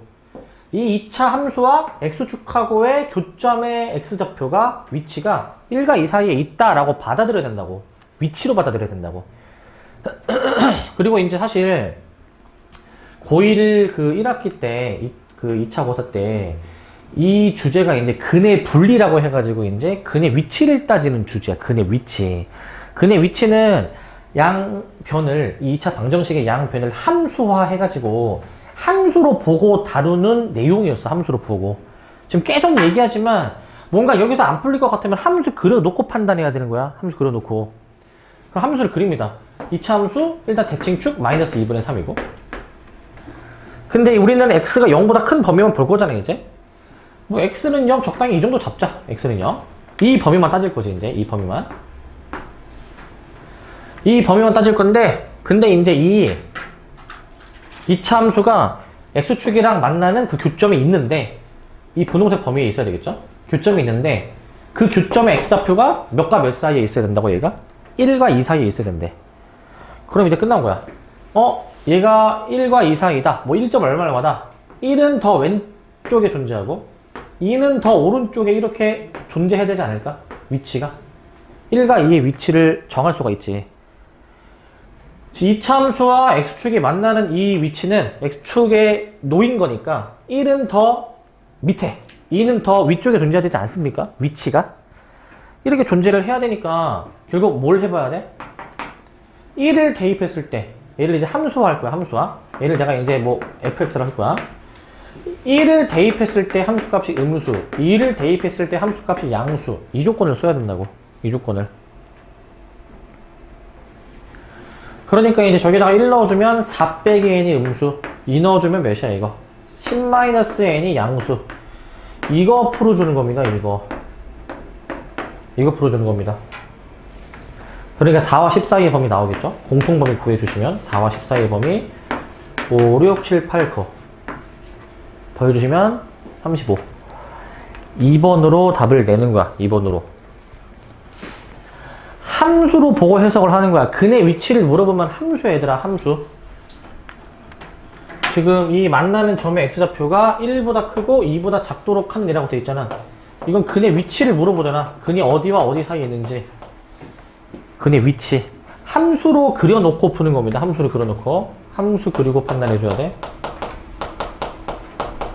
이 2차 함수와 x축하고의 교점의 x좌표가 위치가 1과 2 사이에 있다라고 받아들여야 된다고. 위치로 받아들여야 된다고. 그리고 이제 사실 고1 그 1학기 때 그 2차 고사 때 이 주제가 이제 근의 분리라고 해가지고 이제 근의 위치를 따지는 주제야. 근의 위치. 근의 위치는 양변을, 이 2차 방정식의 양변을 함수화 해가지고 함수로 보고 다루는 내용이었어. 함수로 보고. 지금 계속 얘기하지만 뭔가 여기서 안 풀릴 것 같으면 함수 그려놓고 판단해야 되는 거야. 함수 그려놓고. 그 함수를 그립니다. 2차 함수 일단 대칭축 마이너스 2분의 3이고, 근데 우리는 x가 0보다 큰 범위만 볼 거잖아. 이제 뭐 x는 0 적당히 이 정도 잡자. x는 0. 이 범위만 따질 거지. 이제 이 범위만 따질 건데, 근데 이제 이 2차 함수가 x축이랑 만나는 그 교점이 있는데, 이 분홍색 범위에 있어야 되겠죠? 교점이 있는데 그 교점의 x좌표가 몇과 몇 사이에 있어야 된다고. 얘가 1과 2 사이에 있어야 된대. 그럼 이제 끝난 거야. 얘가 1과 2 사이다. 뭐 1점 얼마마다 1은 더 왼쪽에 존재하고 2는 더 오른쪽에 이렇게 존재해야 되지 않을까? 위치가 1과 2의 위치를 정할 수가 있지. 2차 함수와 x축이 만나는 이 위치는 x축에 놓인 거니까 1은 더 밑에, 2는 더 위쪽에 존재해야 되지 않습니까? 위치가 이렇게 존재를 해야 되니까 결국 뭘 해봐야 돼? 1을 대입했을 때, 얘를 이제 함수화 할 거야. 함수화. 얘를 내가 이제 뭐 fx를 할 거야. 1을 대입했을 때 함수값이 음수, 2를 대입했을 때 함수값이 양수. 이 조건을 써야 된다고. 이 조건을. 그러니까 이제 저기다가 1 넣어주면 4 빼기 n이 음수, 2 넣어주면 몇이야 이거? 10-n이 양수. 이거 풀어주는 겁니다. 이거 풀어주는 겁니다. 그러니까 4와 10 사이의 범위 나오겠죠? 공통범위 구해주시면 4와 10 사이의 범위 5, 6, 7, 8, 9 더해주시면 35. 2번으로 답을 내는 거야. 2번으로. 함수로 보고 해석을 하는 거야. 근의 위치를 물어보면 함수야, 얘들아. 함수. 지금 이 만나는 점의 x좌표가 1보다 크고 2보다 작도록 하는 이라고 되어 있잖아. 이건 근의 위치를 물어보잖아. 근이 어디와 어디 사이에 있는지. 근의 위치. 함수로 그려놓고 푸는 겁니다. 함수로 그려놓고. 함수 그리고 판단해줘야 돼.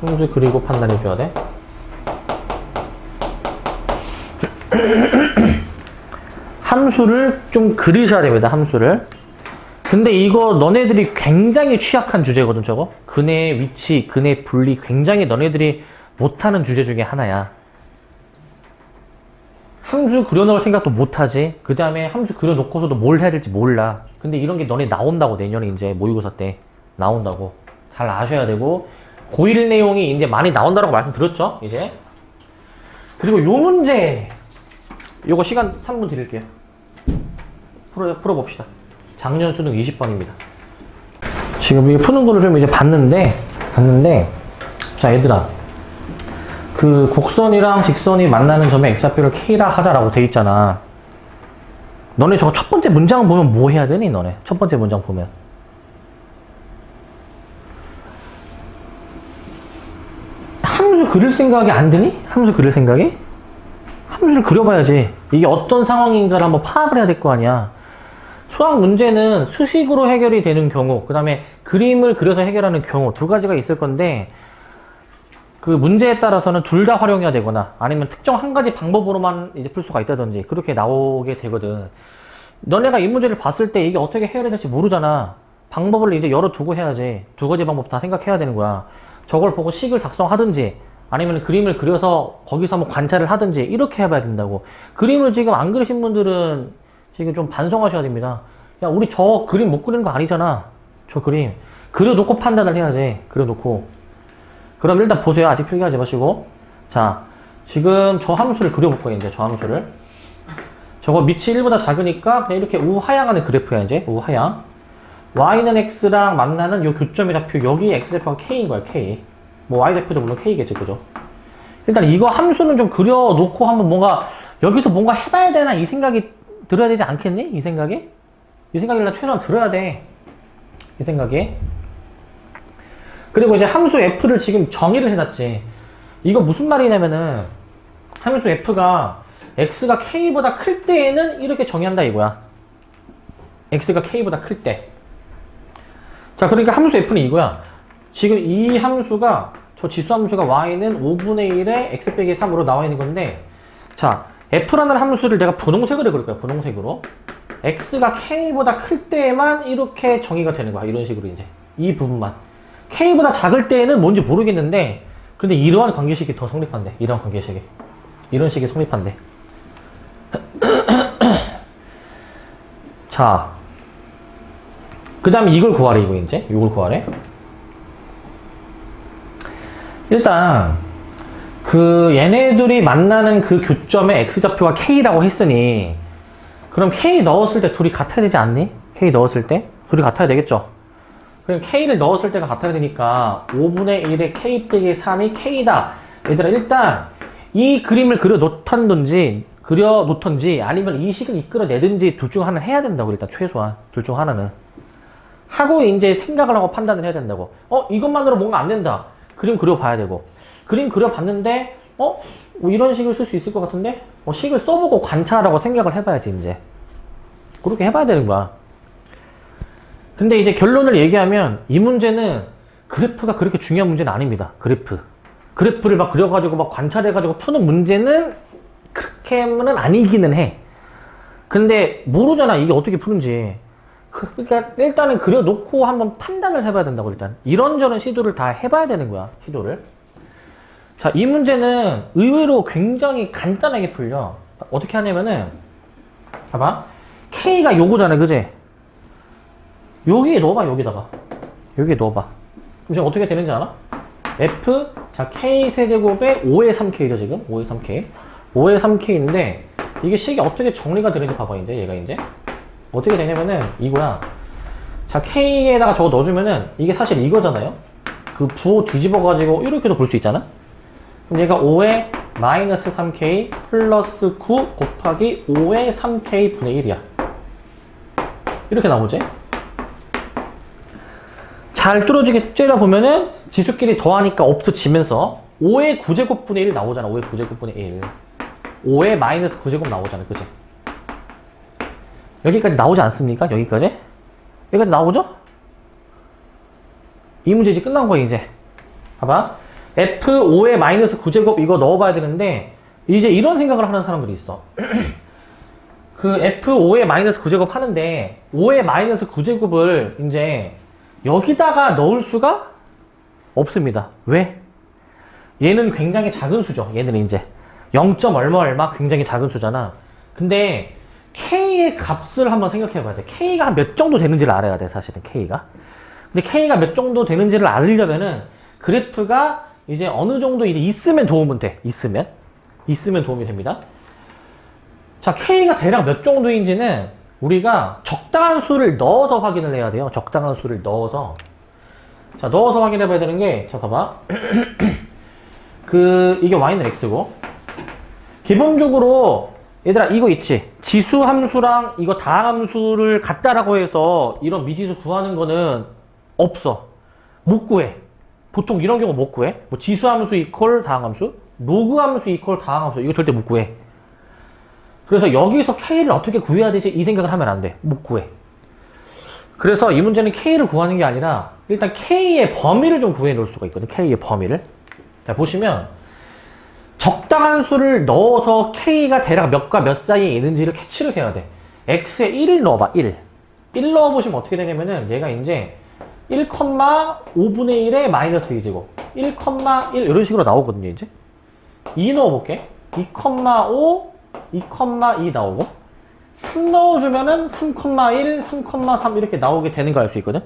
함수 그리고 판단해줘야 돼. 함수를 좀 그리셔야 됩니다. 함수를. 근데 이거 너네들이 굉장히 취약한 주제거든. 저거 근의 위치, 근의 분리, 굉장히 너네들이 못하는 주제 중에 하나야. 함수 그려놓을 생각도 못하지. 그 다음에 함수 그려놓고서도 뭘 해야 될지 몰라. 근데 이런 게 너네 나온다고. 내년에 이제 모의고사 때 나온다고. 잘 아셔야 되고, 고1 내용이 이제 많이 나온다고 말씀드렸죠. 이제 그리고 요 문제, 요거 시간 3분 드릴게요. 풀어봅시다. 작년 수능 20번입니다. 지금 이게 푸는 거를 좀 이제 봤는데, 자, 얘들아. 그 곡선이랑 직선이 만나는 점의 x좌표를 k라 하자라고 돼 있잖아. 너네 저거 첫 번째 문장 보면 뭐 해야 되니, 너네? 첫 번째 문장 보면. 함수 그릴 생각이 안 드니? 함수 그릴 생각이? 함수를 그려봐야지. 이게 어떤 상황인가를 한번 파악을 해야 될 거 아니야. 수학 문제는 수식으로 해결이 되는 경우, 그 다음에 그림을 그려서 해결하는 경우 두 가지가 있을 건데, 그 문제에 따라서는 둘 다 활용해야 되거나 아니면 특정 한 가지 방법으로만 이제 풀 수가 있다든지 그렇게 나오게 되거든. 너네가 이 문제를 봤을 때 이게 어떻게 해결해야 될지 모르잖아. 방법을 이제 열어두고 해야지. 두 가지 방법 다 생각해야 되는 거야. 저걸 보고 식을 작성하든지 아니면 그림을 그려서 거기서 한번 관찰을 하든지 이렇게 해봐야 된다고. 그림을 지금 안 그리신 분들은 지금 좀 반성하셔야 됩니다. 야, 우리 저 그림 못 그리는 거 아니잖아. 저 그림 그려놓고 판단을 해야지. 그려놓고. 그럼 일단 보세요. 아직 필기하지 마시고. 자, 지금 저 함수를 그려볼 거예요. 이제 저 함수를. 저거 밑이 1보다 작으니까 그냥 이렇게 우하향하는 그래프야 이제 우하향. y는 x랑 만나는 요 교점의 좌표 여기 x좌표가 k인 거야 k. 뭐 y좌표도 물론 k겠죠 그죠? 일단 이거 함수는 좀 그려놓고 한번 뭔가 여기서 뭔가 해봐야 되나 이 생각이 들어야 되지 않겠니? 이 생각이? 이 생각이 일단 최소한 들어야 돼. 이 생각이. 그리고 이제 함수 f를 지금 정의를 해놨지. 이거 무슨 말이냐면은 함수 f가 x가 k보다 클 때에는 이렇게 정의한다 이거야. x가 k보다 클 때. 자, 그러니까 함수 f는 이거야. 지금 이 함수가 저 지수 함수가 y는 5분의 1에 x 빼기 3으로 나와 있는 건데, 자, f라는 함수를 내가 분홍색으로 그릴 거야. 분홍색으로. x가 k보다 클 때에만 이렇게 정의가 되는 거야. 이런 식으로 이제 이 부분만. k보다 작을 때에는 뭔지 모르겠는데, 근데 이러한 관계식이 더 성립한대. 이러한 관계식이. 이런 식이 성립한대. 자, 그 다음에 이걸 구하래, 이거 이제. 이걸 구하래. 일단, 얘네들이 만나는 그 교점의 x좌표가 k라고 했으니, 그럼 k 넣었을 때 둘이 같아야 되지 않니? k 넣었을 때? 둘이 같아야 되겠죠? 그럼 k를 넣었을 때가 같아야 되니까, 5분의 1의 k 빼기 3이 k다. 얘들아, 일단, 이 그림을 그려놓던지, 아니면 이 식을 이끌어내든지 둘 중 하나는 해야 된다고, 일단 최소한. 둘 중 하나는. 하고 이제 생각을 하고 판단을 해야 된다고. 이것만으로 뭔가 안 된다. 그림 그려봐야 되고. 그림 그려봤는데, 뭐 이런 식을 쓸 수 있을 것 같은데? 식을 써보고 관찰하고 생각을 해봐야지, 이제. 그렇게 해봐야 되는 거야. 근데 이제 결론을 얘기하면, 이 문제는 그래프가 그렇게 중요한 문제는 아닙니다. 그래프를 막 그려가지고 막 관찰해가지고 푸는 문제는 그렇게는 아니기는 해. 근데 모르잖아, 이게 어떻게 푸는지. 그러니까 일단은 그려놓고 한번 판단을 해봐야 된다고. 일단 이런저런 시도를 다 해봐야 되는 거야. 시도를. 자, 이 문제는 의외로 굉장히 간단하게 풀려. 어떻게 하냐면은 봐봐, K가 요거잖아, 그지? 여기에 넣어봐. 여기다가 여기에 넣어봐. 그럼 지금 어떻게 되는지 알아? F, 자, K 세제곱에 5의 3K죠 지금. 5의 3K 5의 3K인데 이게 식이 어떻게 정리가 되는지 봐봐. 이제 얘가 이제 어떻게 되냐면은 이거야. 자, K에다가 저거 넣어주면은 이게 사실 이거잖아요. 그 부호 뒤집어가지고 이렇게도 볼 수 있잖아. 그럼 얘가 5의 마이너스 3K 플러스 9 곱하기 5의 3K 분의 1이야. 이렇게 나오지? 잘 뚫어지게 째려보면은 지수끼리 더하니까 없어지면서 5의 9제곱 분의 1 나오잖아. 5의 9제곱 분의 1. 5의 마이너스 9제곱 나오잖아. 그치? 여기까지 나오지 않습니까? 여기까지? 여기까지 나오죠? 이 문제 이제 끝난 거야, 이제. 봐봐. F5의 마이너스 9제곱 이거 넣어봐야 되는데, 이제 이런 생각을 하는 사람들이 있어. 그 F5의 마이너스 9제곱 하는데, 5의 마이너스 9제곱을 이제 여기다가 넣을 수가 없습니다. 왜? 얘는 굉장히 작은 수죠. 얘는 이제 0. 얼마 굉장히 작은 수잖아. 근데 K의 값을 한번 생각해 봐야 돼. K가 몇 정도 되는지를 알아야 돼, 사실은 K가. 근데 K가 몇 정도 되는지를 알려면은 그래프가 이제 어느 정도 이제 있으면 도움은 돼. 있으면 도움이 됩니다. 자, K가 대략 몇 정도인지는 우리가 적당한 수를 넣어서 확인을 해야 돼요. 적당한 수를 넣어서. 자, 넣어서 확인해 봐야 되는 게, 자, 봐봐. 이게 y는 x고, 기본적으로 얘들아 이거 있지? 지수 함수랑 이거 다항 함수를 같다라고 해서 이런 미지수 구하는 거는 없어. 못 구해. 보통 이런 경우 못 구해. 뭐 지수 함수 이퀄 다항 함수, 로그 함수 이퀄 다항 함수, 이거 절대 못 구해. 그래서 여기서 K를 어떻게 구해야 되지? 이 생각을 하면 안 돼. 못 구해. 그래서 이 문제는 K를 구하는 게 아니라 일단 K의 범위를 좀 구해 놓을 수가 있거든. K의 범위를. 자, 보시면 적당한 수를 넣어서 K가 대략 몇과 몇 사이에 있는지를 캐치를 해야 돼. X에 1을 넣어봐. 1 넣어보시면 어떻게 되냐면은 얘가 이제 1,5분의 1에 마이너스 2제곱 1,1 이런 식으로 나오거든요. 이제 2 넣어볼게. 2,5 2,2 나오고 3 넣어주면은 3,1 3,3 이렇게 나오게 되는 거 알 수 있거든.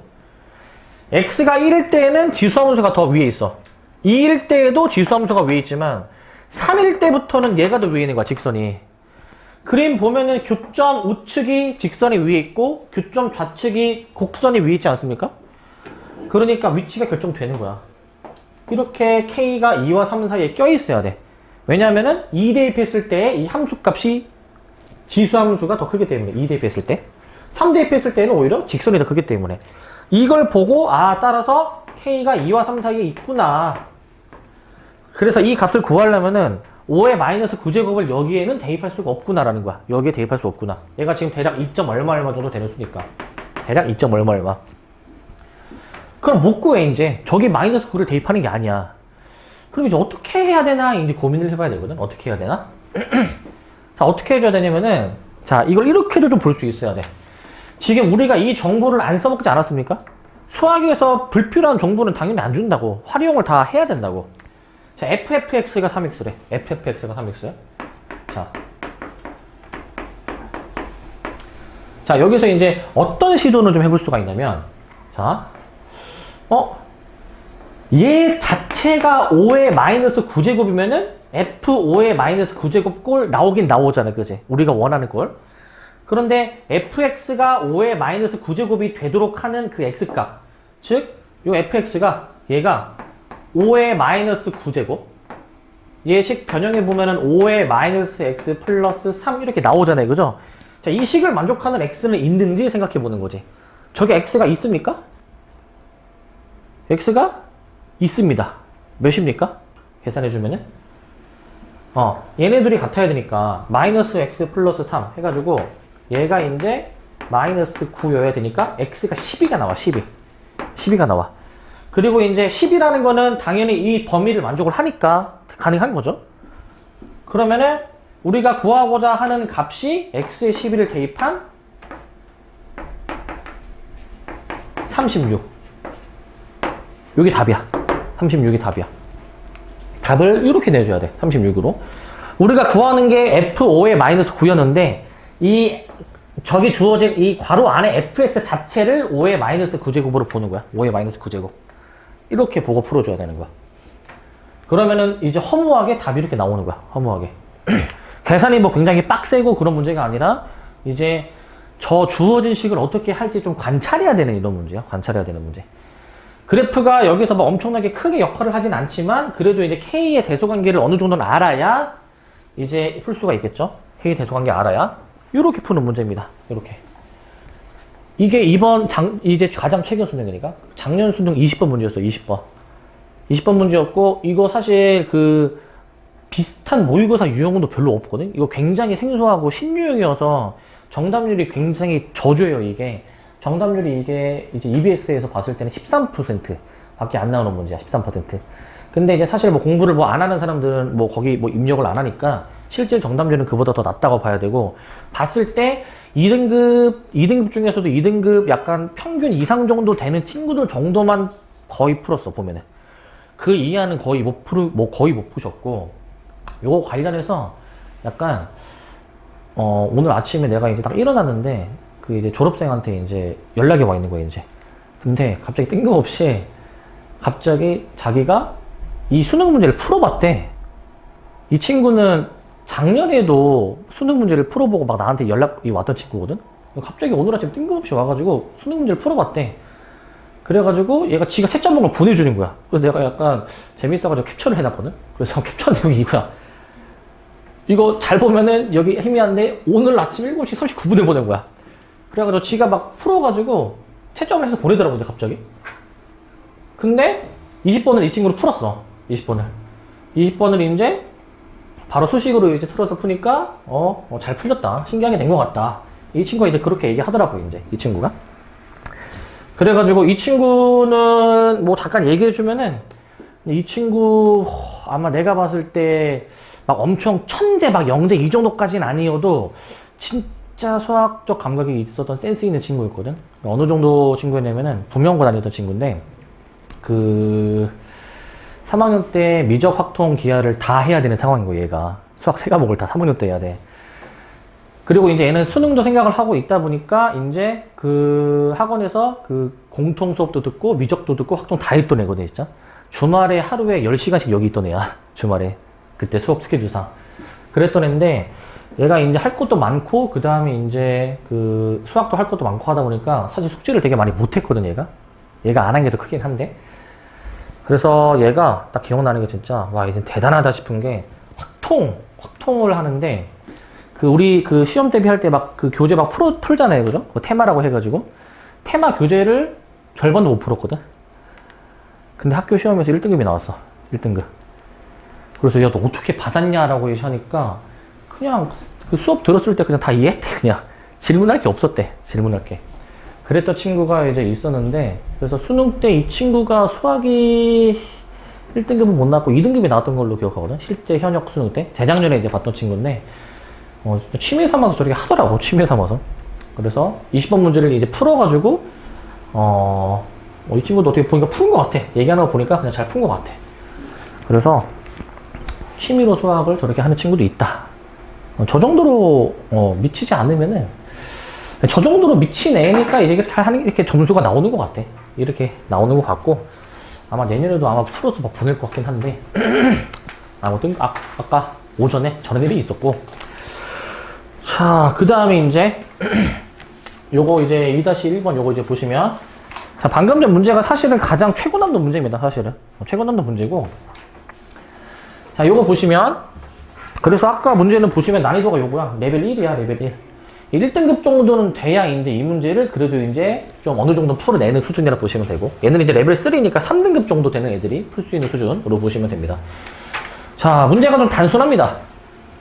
X가 1일 때에는 지수함수가 더 위에 있어. 2일 때에도 지수함수가 위에 있지만 3일 때부터는 얘가 더 위에 있는 거야, 직선이. 그림 보면은 교점 우측이 직선이 위에 있고 교점 좌측이 곡선이 위에 있지 않습니까? 그러니까 위치가 결정되는 거야. 이렇게 K가 2와 3 사이에 껴 있어야 돼. 왜냐면은 2 대입했을 때 이 함수값이 지수 함수가 더 크기 때문에 2 대입했을 때 3 대입했을 때는 오히려 직선이 더 크기 때문에 이걸 보고 따라서 K가 2와 3 사이에 있구나. 그래서 이 값을 구하려면은 5의 마이너스 9제곱을 여기에는 대입할 수가 없구나라는 거야. 여기에 대입할 수 없구나. 얘가 지금 대략 2점 얼마 얼마 정도 되는 수니까. 대략 2점 얼마 얼마. 그럼 못 구해 이제. 저기 마이너스 9를 대입하는 게 아니야. 그럼 이제 어떻게 해야 되나 이제 고민을 해봐야 되거든. 어떻게 해야 되나? 자, 어떻게 해줘야 되냐면은 자, 이걸 이렇게도 좀 볼 수 있어야 돼. 지금 우리가 이 정보를 안 써먹지 않았습니까? 수학에서 불필요한 정보는 당연히 안 준다고. 활용을 다 해야 된다고. 자, FFX가 3X래. FFX가 3X. 자, 여기서 이제 어떤 시도는 좀 해볼 수가 있냐면, 자, 얘 자체가 5의 마이너스 9제곱이면은 F5의 마이너스 9제곱 꼴 나오긴 나오잖아. 그지? 우리가 원하는 꼴. 그런데 fx가 5의 마이너스 9제곱이 되도록 하는 그 x값. 즉, 요 fx가 얘가 5의 마이너스 9제곱 얘식 변형해보면은 5의 마이너스 x 플러스 3 이렇게 나오잖아요. 그죠? 자, 이 식을 만족하는 x는 있는지 생각해보는 거지. 저게 x가 있습니까? x가 있습니다. 몇입니까? 계산해주면은 얘네들이 같아야 되니까 마이너스 x 플러스 3 해가지고 얘가 이제 마이너스 9여야 되니까 x가 12가 나와. 12가 나와. 그리고 이제 10이라는 거는 당연히 이 범위를 만족을 하니까 가능한 거죠. 그러면은 우리가 구하고자 하는 값이 x에 12를 대입한 36. 여기 답이야. 36이 답이야. 답을 이렇게 내줘야 돼. 36으로. 우리가 구하는 게 F5의 마이너스 9였는데 저기 주어진 이 괄호 안에 fx 자체를 5의 마이너스 9제곱으로 보는 거야. 5의 마이너스 9제곱. 이렇게 보고 풀어줘야 되는 거야. 그러면은 이제 허무하게 답이 이렇게 나오는 거야. 허무하게. 계산이 뭐 굉장히 빡세고 그런 문제가 아니라 이제 저 주어진 식을 어떻게 할지 좀 관찰해야 되는 이런 문제야. 관찰해야 되는 문제. 그래프가 여기서 막 엄청나게 크게 역할을 하진 않지만 그래도 이제 K의 대소관계를 어느 정도는 알아야 이제 풀 수가 있겠죠. K의 대소관계 알아야 이렇게 푸는 문제입니다. 이렇게. 이게 이제 가장 최근 수능이니까 작년 수능 20번 문제였어. 20번 문제였고 이거 사실 그 비슷한 모의고사 유형도 별로 없거든. 이거 굉장히 생소하고 신유형이어서 정답률이 굉장히 저조해요. 이게 정답률이 이게 이제 EBS에서 봤을 때는 13% 밖에 안 나오는 문제야. 13%. 근데 이제 사실 뭐 공부를 뭐 안 하는 사람들은 뭐 거기 뭐 입력을 안 하니까 실제 정답률은 그보다 더 낮다고 봐야 되고, 봤을 때 2등급 중에서도 2등급 약간 평균 이상 정도 되는 친구들 정도만 거의 풀었어. 보면은 그 이하는 거의 거의 못 푸셨고, 요거 관련해서 약간 오늘 아침에 내가 이제 딱 일어났는데 그 이제 졸업생한테 이제 연락이 와 있는 거예요. 이제 근데 갑자기 뜬금없이 갑자기 자기가 이 수능 문제를 풀어봤대. 이 친구는 작년에도 수능 문제를 풀어보고 막 나한테 연락이 왔던 친구거든. 갑자기 오늘 아침 뜬금없이 와가지고 수능 문제를 풀어봤대. 그래가지고 얘가 지가 채점본 걸 보내주는 거야. 그래서 내가 약간 재밌어가지고 캡처를 해놨거든. 그래서 캡처 내용이 이거야. 이거 잘 보면은 여기 희미한데 오늘 아침 7시 39분에 보낸 거야. 그래가지고 지가 막 풀어가지고 채점을 해서 보내더라고. 갑자기. 근데 20번을 이 친구로 풀었어. 20번을 이제 바로 수식으로 이제 틀어서 푸니까 잘 풀렸다. 신기하게 된 것 같다. 이 친구가 이제 그렇게 얘기하더라고. 이제 이 친구가. 그래가지고 이 친구는 뭐 잠깐 얘기해주면은 이 친구 아마 내가 봤을 때 막 엄청 천재 막 영재 이 정도까지는 아니어도 진짜 수학적 감각이 있었던 센스 있는 친구였거든. 어느 정도 친구였냐면은 부명고 다니던 친구인데 그 3학년 때 미적 확통 기하를 다 해야 되는 상황인 거야. 얘가 수학 3과목을 다 3학년 때 해야 돼. 그리고 이제 얘는 수능도 생각을 하고 있다 보니까 이제 그 학원에서 그 공통 수업도 듣고 미적도 듣고 확통 다 했던 애거든. 진짜 주말에 하루에 10시간씩 여기 있던 애야. 주말에 그때 수업 스케줄상 그랬던 애인데 얘가 이제 할 것도 많고, 그 다음에 이제 그 수학도 할 것도 많고 하다 보니까 사실 숙제를 되게 많이 못했거든, 얘가. 얘가 안 한 게 더 크긴 한데. 그래서 얘가 딱 기억나는 게 진짜, 와, 이제 대단하다 싶은 게, 확통을 하는데, 우리 시험 대비할 때 막 교재 막 풀잖아요, 그죠? 테마라고 해가지고. 테마 교재를 절반도 못 풀었거든? 근데 학교 시험에서 1등급이 나왔어. 1등급. 그래서 야, 너 어떻게 받았냐라고 하니까, 그냥 그 수업 들었을 때 그냥 다 이해했대, 그냥. 질문할 게 없었대, 질문할 게. 그랬던 친구가 이제 있었는데, 그래서 수능 때 이 친구가 수학이 1등급은 못 나왔고 2등급이 나왔던 걸로 기억하거든? 실제 현역 수능 때. 재작년에 이제 봤던 친구인데, 취미 삼아서 저렇게 하더라고, 취미 삼아서. 그래서 20번 문제를 이제 풀어가지고, 이 친구도 어떻게 보니까 푼 것 같아. 얘기하는 거 보니까 그냥 잘 푼 것 같아. 그래서, 취미로 수학을 저렇게 하는 친구도 있다. 저 정도로, 미치지 않으면은, 저 정도로 미친 애니까 이제 이렇게 점수가 나오는 것 같아. 이렇게 나오는 것 같고, 아마 내년에도 아마 풀어서 막 보낼 것 같긴 한데, 아무튼, 아까 오전에 저런 일이 있었고, 자, 그 다음에 이제, 요거 이제 2-1번 요거 이제 보시면, 자, 방금 전 문제가 사실은 가장 최고난도 문제입니다, 사실은. 최고난도 문제고, 자, 요거 보시면, 그래서 아까 문제는 보시면 난이도가 요거야. 레벨 1이야, 레벨 1. 1등급 정도는 돼야 이제 이 문제를 그래도 이제 좀 어느 정도 풀어내는 수준이라 보시면 되고, 얘는 이제 레벨 3니까 3등급 정도 되는 애들이 풀 수 있는 수준으로 보시면 됩니다. 자, 문제가 좀 단순합니다.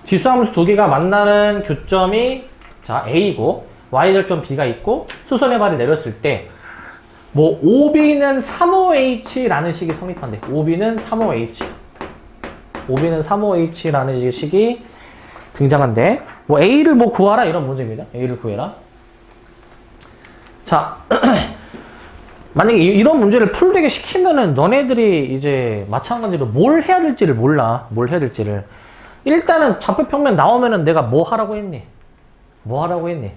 지수함수 두 개가 만나는 교점이 자 A고 Y절편 B가 있고 수선의 발을 내렸을 때 뭐 OB는 35H라는 식이 성립한대. OB는 35H. OB는 35H라는 식이 등장한대. 뭐 A를 뭐 구하라 이런 문제입니다. A를 구해라. 자, 만약에 이런 문제를 풀되게 시키면은 너네들이 이제 마찬가지로 뭘 해야 될지를 몰라. 뭘 해야 될지를. 일단은 좌표평면 나오면은 내가 뭐 하라고 했니? 뭐 하라고 했니?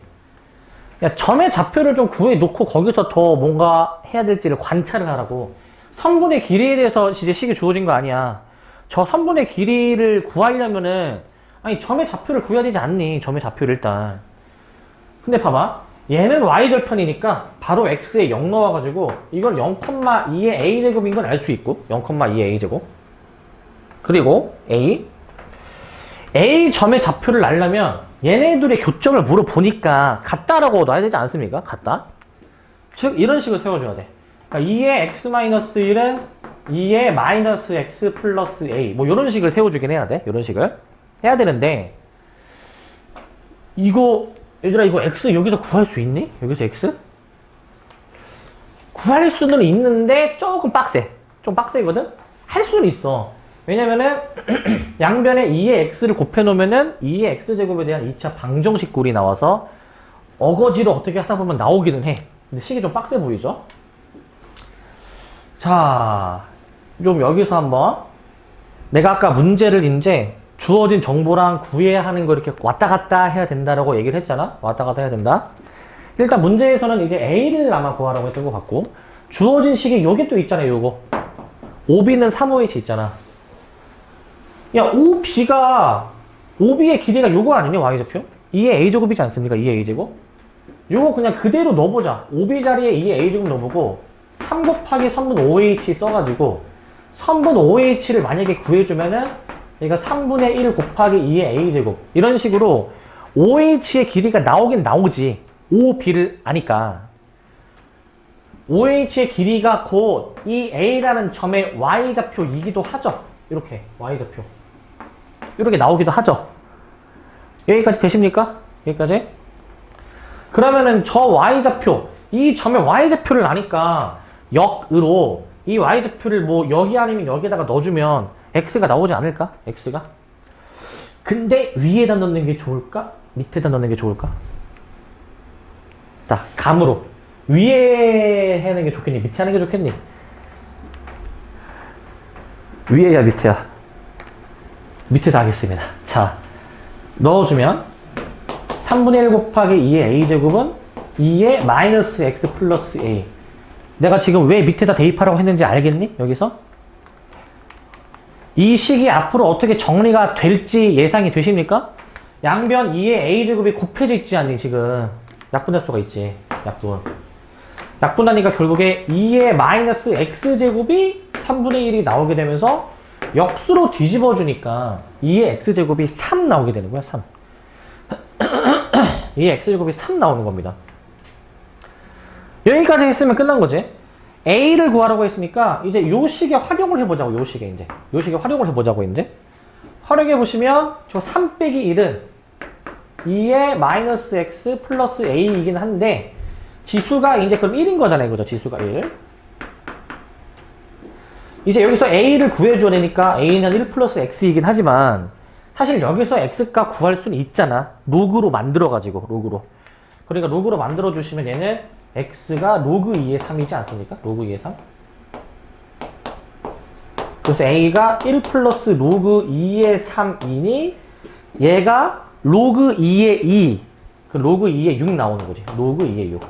야, 점의 좌표를 좀 구해 놓고 거기서 더 뭔가 해야 될지를 관찰을 하라고. 선분의 길이에 대해서 이제 식이 주어진 거 아니야. 저 선분의 길이를 구하려면은 아니 점의 좌표를 구해야 되지 않니? 점의 좌표를 일단. 근데 봐봐. 얘는 y절편이니까 바로 x에 0 넣어가지고 이건 0,2의 a제곱인 건 알 수 있고 0,2의 a제곱. 그리고 A 점의 좌표를 알려면 얘네들의 교점을 물어보니까 같다라고 놔야 되지 않습니까? 같다. 즉 이런 식으로 세워줘야 돼. 그러니까 2의 x-1은 2의 마이너스 x 플러스 a 뭐 이런 식을 세워주긴 해야 돼. 이런 식을 해야 되는데 얘들아 이거 x 여기서 구할 수 있니? 여기서 x? 구할 수는 있는데 조금 빡세. 좀 빡세거든? 할 수는 있어. 왜냐면은 양변에 2의 x를 곱해놓으면은 2의 x제곱에 대한 2차 방정식꼴이 나와서 어거지로 어떻게 하다 보면 나오기는 해. 근데 식이 좀 빡세 보이죠? 자, 좀 여기서 한번 내가 아까 문제를 이제 주어진 정보랑 구해야 하는 거 이렇게 왔다 갔다 해야 된다라고 얘기를 했잖아. 왔다 갔다 해야 된다. 일단 문제에서는 이제 A를 아마 구하라고 했던 것 같고 주어진 식이 요게 또 있잖아요. 요거 OB는 35H 있잖아. 야, OB의 길이가 요거 아니냐, Y좌표? 2의 A제곱이지 않습니까? 2의 A제곱? 요거 그냥 그대로 넣어보자. OB 자리에 2의 A제곱 넣어보고 3 곱하기 선분 OH 써가지고 선분 OH를 만약에 구해주면은 얘가 3분의 1 곱하기 2의 A제곱 이런 식으로 OH의 길이가 나오긴 나오지. OB를 아니까. OH의 길이가 곧 이 A라는 점의 Y좌표이기도 하죠. 이렇게 Y좌표 이렇게 나오기도 하죠. 여기까지 되십니까? 여기까지? 그러면은 저 Y좌표 이 점의 Y좌표를 아니까 역으로 이 Y좌표를 뭐 여기 아니면 여기에다가 넣어주면 X가 나오지 않을까? X가? 근데 위에다 넣는 게 좋을까? 밑에다 넣는 게 좋을까? 자, 감으로 위에 하는 게 좋겠니? 밑에 하는 게 좋겠니? 위에야 밑에야? 밑에다 하겠습니다. 자, 넣어주면 3분의 1 곱하기 2의 a제곱은 2의 마이너스 x 플러스 a. 내가 지금 왜 밑에다 대입하라고 했는지 알겠니? 여기서? 이 식이 앞으로 어떻게 정리가 될지 예상이 되십니까? 양변 2의 a제곱이 곱해져 있지 않니 지금. 약분할 수가 있지. 약분하니까 결국에 2의 마이너스 x제곱이 3분의 1이 나오게 되면서 역수로 뒤집어 주니까 2의 x제곱이 3 나오게 되는 거야. 3. 2의 x제곱이 3 나오는 겁니다. 여기까지 했으면 끝난 거지. a를 구하라고 했으니까 이제 요 식에 활용을 해보자고. 요 식에 활용을 해보자고. 이제 활용해 보시면 저 3 빼기 1은 2의 마이너스 x 플러스 a이긴 한데 지수가 이제 그럼 1인 거잖아요. 그죠? 지수가 1. 이제 여기서 a를 구해줘야 되니까 a는 1 플러스 x이긴 하지만 사실 여기서 x값 구할 수는 있잖아. 로그로 만들어가지고 로그로. 그러니까 로그로 만들어주시면 얘는 x가 로그 2의 3이지 않습니까? 로그 2의 3. 그래서 a가 1 플러스 로그 2의 3이니 얘가 로그 2의 2. 그 로그 2의 6 나오는 거지. 로그 2의 6.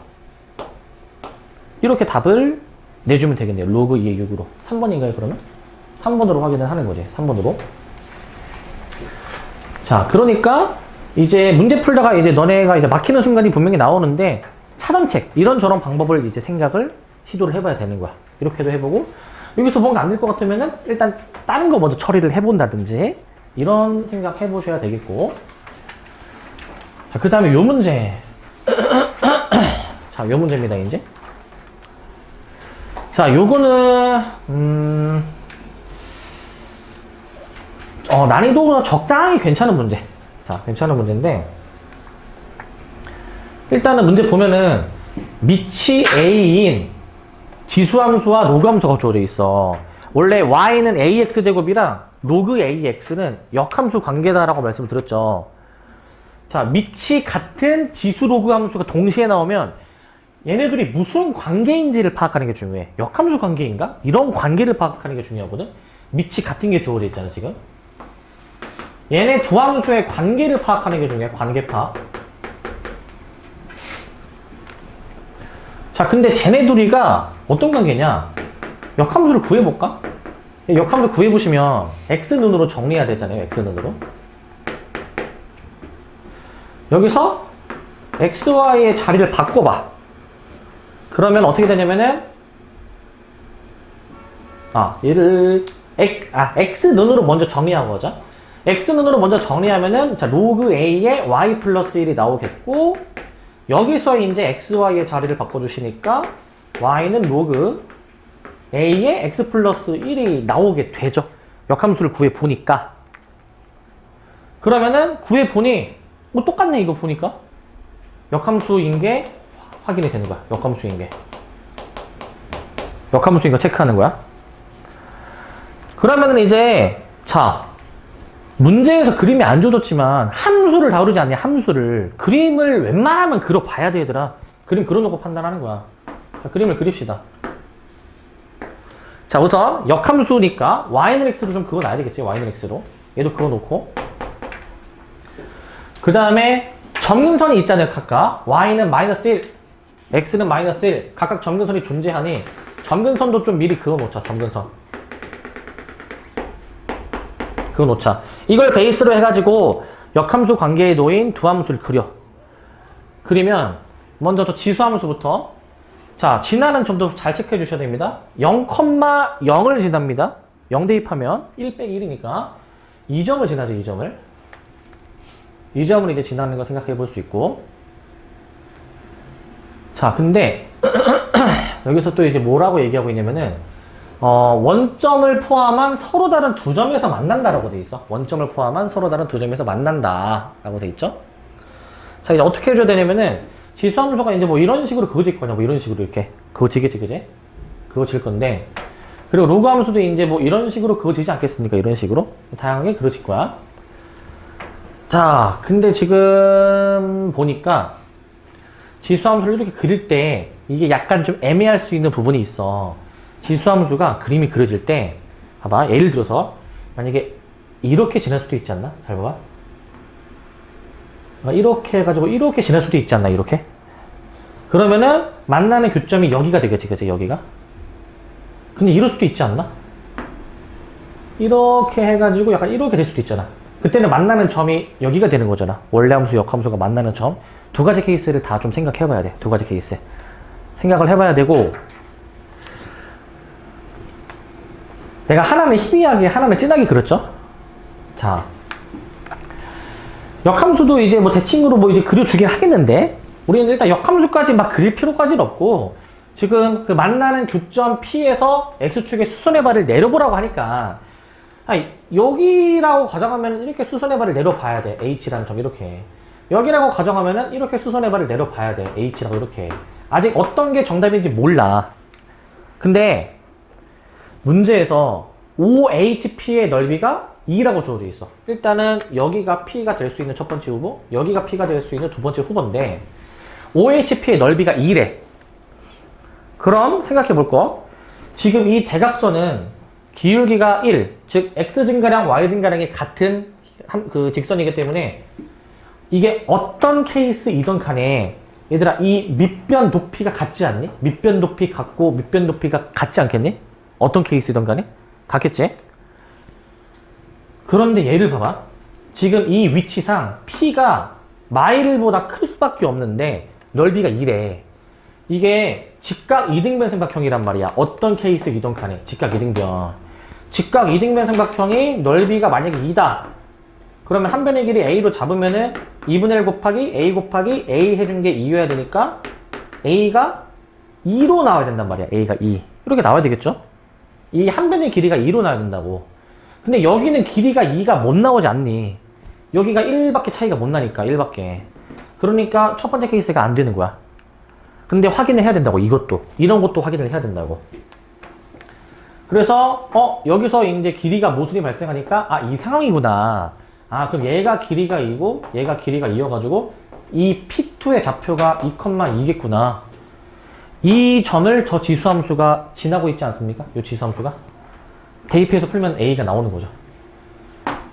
이렇게 답을 내주면 되겠네요. 로그 2의 6으로. 3번인가요, 그러면? 3번으로 확인을 하는 거지. 3번으로. 자, 그러니까 이제 문제 풀다가 이제 너네가 이제 막히는 순간이 분명히 나오는데 차선책, 이런저런 방법을 이제 생각을 시도를 해봐야 되는 거야. 이렇게도 해보고 여기서 뭔가 안 될 것 같으면은 일단 다른 거 먼저 처리를 해본다든지 이런 생각 해보셔야 되겠고. 자, 그 다음에 요 문제. 자, 요 문제입니다, 이제. 자, 요거는, 난이도가 적당히 괜찮은 문제. 자, 괜찮은 문제인데, 일단은 문제 보면은, 밑이 a인 지수함수와 로그함수가 주어져 있어. 원래 y는 ax제곱이랑 로그 ax는 역함수 관계다라고 말씀을 드렸죠. 자, 밑이 같은 지수 로그 함수가 동시에 나오면 얘네들이 무슨 관계인지를 파악하는 게 중요해. 역함수 관계인가? 이런 관계를 파악하는 게 중요하거든. 밑이 같은 게 주어져 있잖아, 지금. 얘네 두 함수의 관계를 파악하는 게 중요해. 관계 파악. 자, 근데 쟤네 둘이가 어떤 관계냐? 역함수를 구해볼까? 역함수 구해보시면 x눈으로 정리해야 되잖아요. x눈으로. 여기서 xy의 자리를 바꿔봐. 그러면 어떻게 되냐면은 얘를 x눈으로 먼저 정리한 거죠. x눈으로 먼저 정리하면은 자, 로그 a의 y 플러스 1이 나오겠고 여기서 이제 xy의 자리를 바꿔주시니까 y는 로그 a의 x 플러스 1이 나오게 되죠. 역함수를 구해보니까. 그러면은 구해보니 똑같네, 이거 보니까. 역함수인 게 확인이 되는 거야. 역함수인 게. 역함수인 거 체크하는 거야. 그러면은 이제, 자, 문제에서 그림이 안 줘졌지만, 함수를 다루지 않냐, 함수를. 그림을 웬만하면 그려봐야 돼, 얘들아. 그림 그려놓고 판단하는 거야. 자, 그림을 그립시다. 자, 우선, 역함수니까, y는 x로 좀 그어놔야 되겠지, y는 x로. 얘도 그어놓고. 그 다음에 점근선이 있잖아요, 각각. y는 마이너스 1, x는 마이너스 1. 각각 점근선이 존재하니 점근선도 좀 미리 그어놓자, 점근선. 그어놓자. 이걸 베이스로 해가지고 역함수 관계에 놓인 두 함수를 그려. 그리면 먼저 저 지수함수부터. 자, 진화는 좀 더 잘 체크해 주셔야 됩니다. 0,0을 지납니다. 0 대입하면 1 빼기 1이니까 2점을 지나죠, 2점을. 이 점을 이제 지나는 거 생각해 볼 수 있고. 자, 근데 여기서 또 이제 뭐라고 얘기하고 있냐면은 원점을 포함한 서로 다른 두 점에서 만난다라고 돼 있어. 원점을 포함한 서로 다른 두 점에서 만난다라고 돼 있죠. 자, 이제 어떻게 해줘야 되냐면은 지수함수가 이제 뭐 이런 식으로 그어질 거냐, 뭐 이런 식으로 이렇게 그어지겠지, 그지? 그어질 건데, 그리고 로그 함수도 이제 뭐 이런 식으로 그어지지 않겠습니까? 이런 식으로 다양하게 그어질 거야. 자, 근데 지금 보니까 지수함수를 이렇게 그릴 때 이게 약간 좀 애매할 수 있는 부분이 있어. 지수함수가 그림이 그려질 때 봐봐, 예를 들어서 만약에 이렇게 지날 수도 있지 않나? 잘 봐봐. 이렇게 해가지고 이렇게 지날 수도 있지 않나? 이렇게. 그러면은 만나는 교점이 여기가 되겠지, 그치? 여기가. 근데 이럴 수도 있지 않나? 이렇게 해가지고 약간 이렇게 될 수도 있잖아. 그때는 만나는 점이 여기가 되는 거잖아. 원래 함수, 역함수가 만나는 점. 두 가지 케이스를 다 좀 생각해 봐야 돼. 두 가지 케이스. 생각을 해봐야 되고, 내가 하나는 희미하게, 하나는 진하게 그렸죠? 자. 역함수도 이제 뭐 대칭으로 뭐 이제 그려주긴 하겠는데, 우리는 일단 역함수까지 막 그릴 필요까지는 없고, 지금 그 만나는 교점 P에서 X축의 수선의 발을 내려보라고 하니까, 여기라고 가정하면 이렇게 수선의 발을 내려봐야 돼. H라는 점 이렇게. 여기라고 가정하면은 이렇게 수선의 발을 내려봐야 돼. H라고 이렇게. 아직 어떤 게 정답인지 몰라. 근데 문제에서 OHP의 넓이가 2라고 주어져 있어. 일단은 여기가 P가 될 수 있는 첫 번째 후보, 여기가 P가 될 수 있는 두 번째 후보인데 OHP의 넓이가 2래. 그럼 생각해 볼 거. 지금 이 대각선은 기울기가 1, 즉 x 증가량, y 증가량이 같은 그 직선이기 때문에 이게 어떤 케이스이든 간에 얘들아 이 밑변 높이가 같지 않니? 밑변 높이 같고 밑변 높이가 같지 않겠니? 어떤 케이스이든 간에? 같겠지? 그런데 얘를 봐봐. 지금 이 위치상 P가 마일보다 클 수밖에 없는데 넓이가 2래. 이게 직각 이등변 삼각형이란 말이야. 어떤 케이스이든 간에 직각 이등변. 직각 이등변 삼각형이 넓이가 만약에 2다. 그러면 한 변의 길이 A로 잡으면은 2분의 1 곱하기 A 곱하기 A 해준 게 2여야 되니까 A가 2로 나와야 된단 말이야. A가 2. 이렇게 나와야 되겠죠? 이 한 변의 길이가 2로 나와야 된다고. 근데 여기는 길이가 2가 못 나오지 않니? 여기가 1밖에 차이가 못 나니까 1밖에. 그러니까 첫 번째 케이스가 안 되는 거야. 근데 확인을 해야 된다고. 이것도. 이런 것도 확인을 해야 된다고. 그래서 여기서 이제 길이가 모순이 발생하니까 이 상황이구나. 그럼 얘가 길이가 2고 얘가 길이가 2여가지고 이 P2의 좌표가 2,2겠구나. 이 점을 저 지수함수가 지나고 있지 않습니까? 이 지수함수가 대입해서 풀면 A가 나오는 거죠.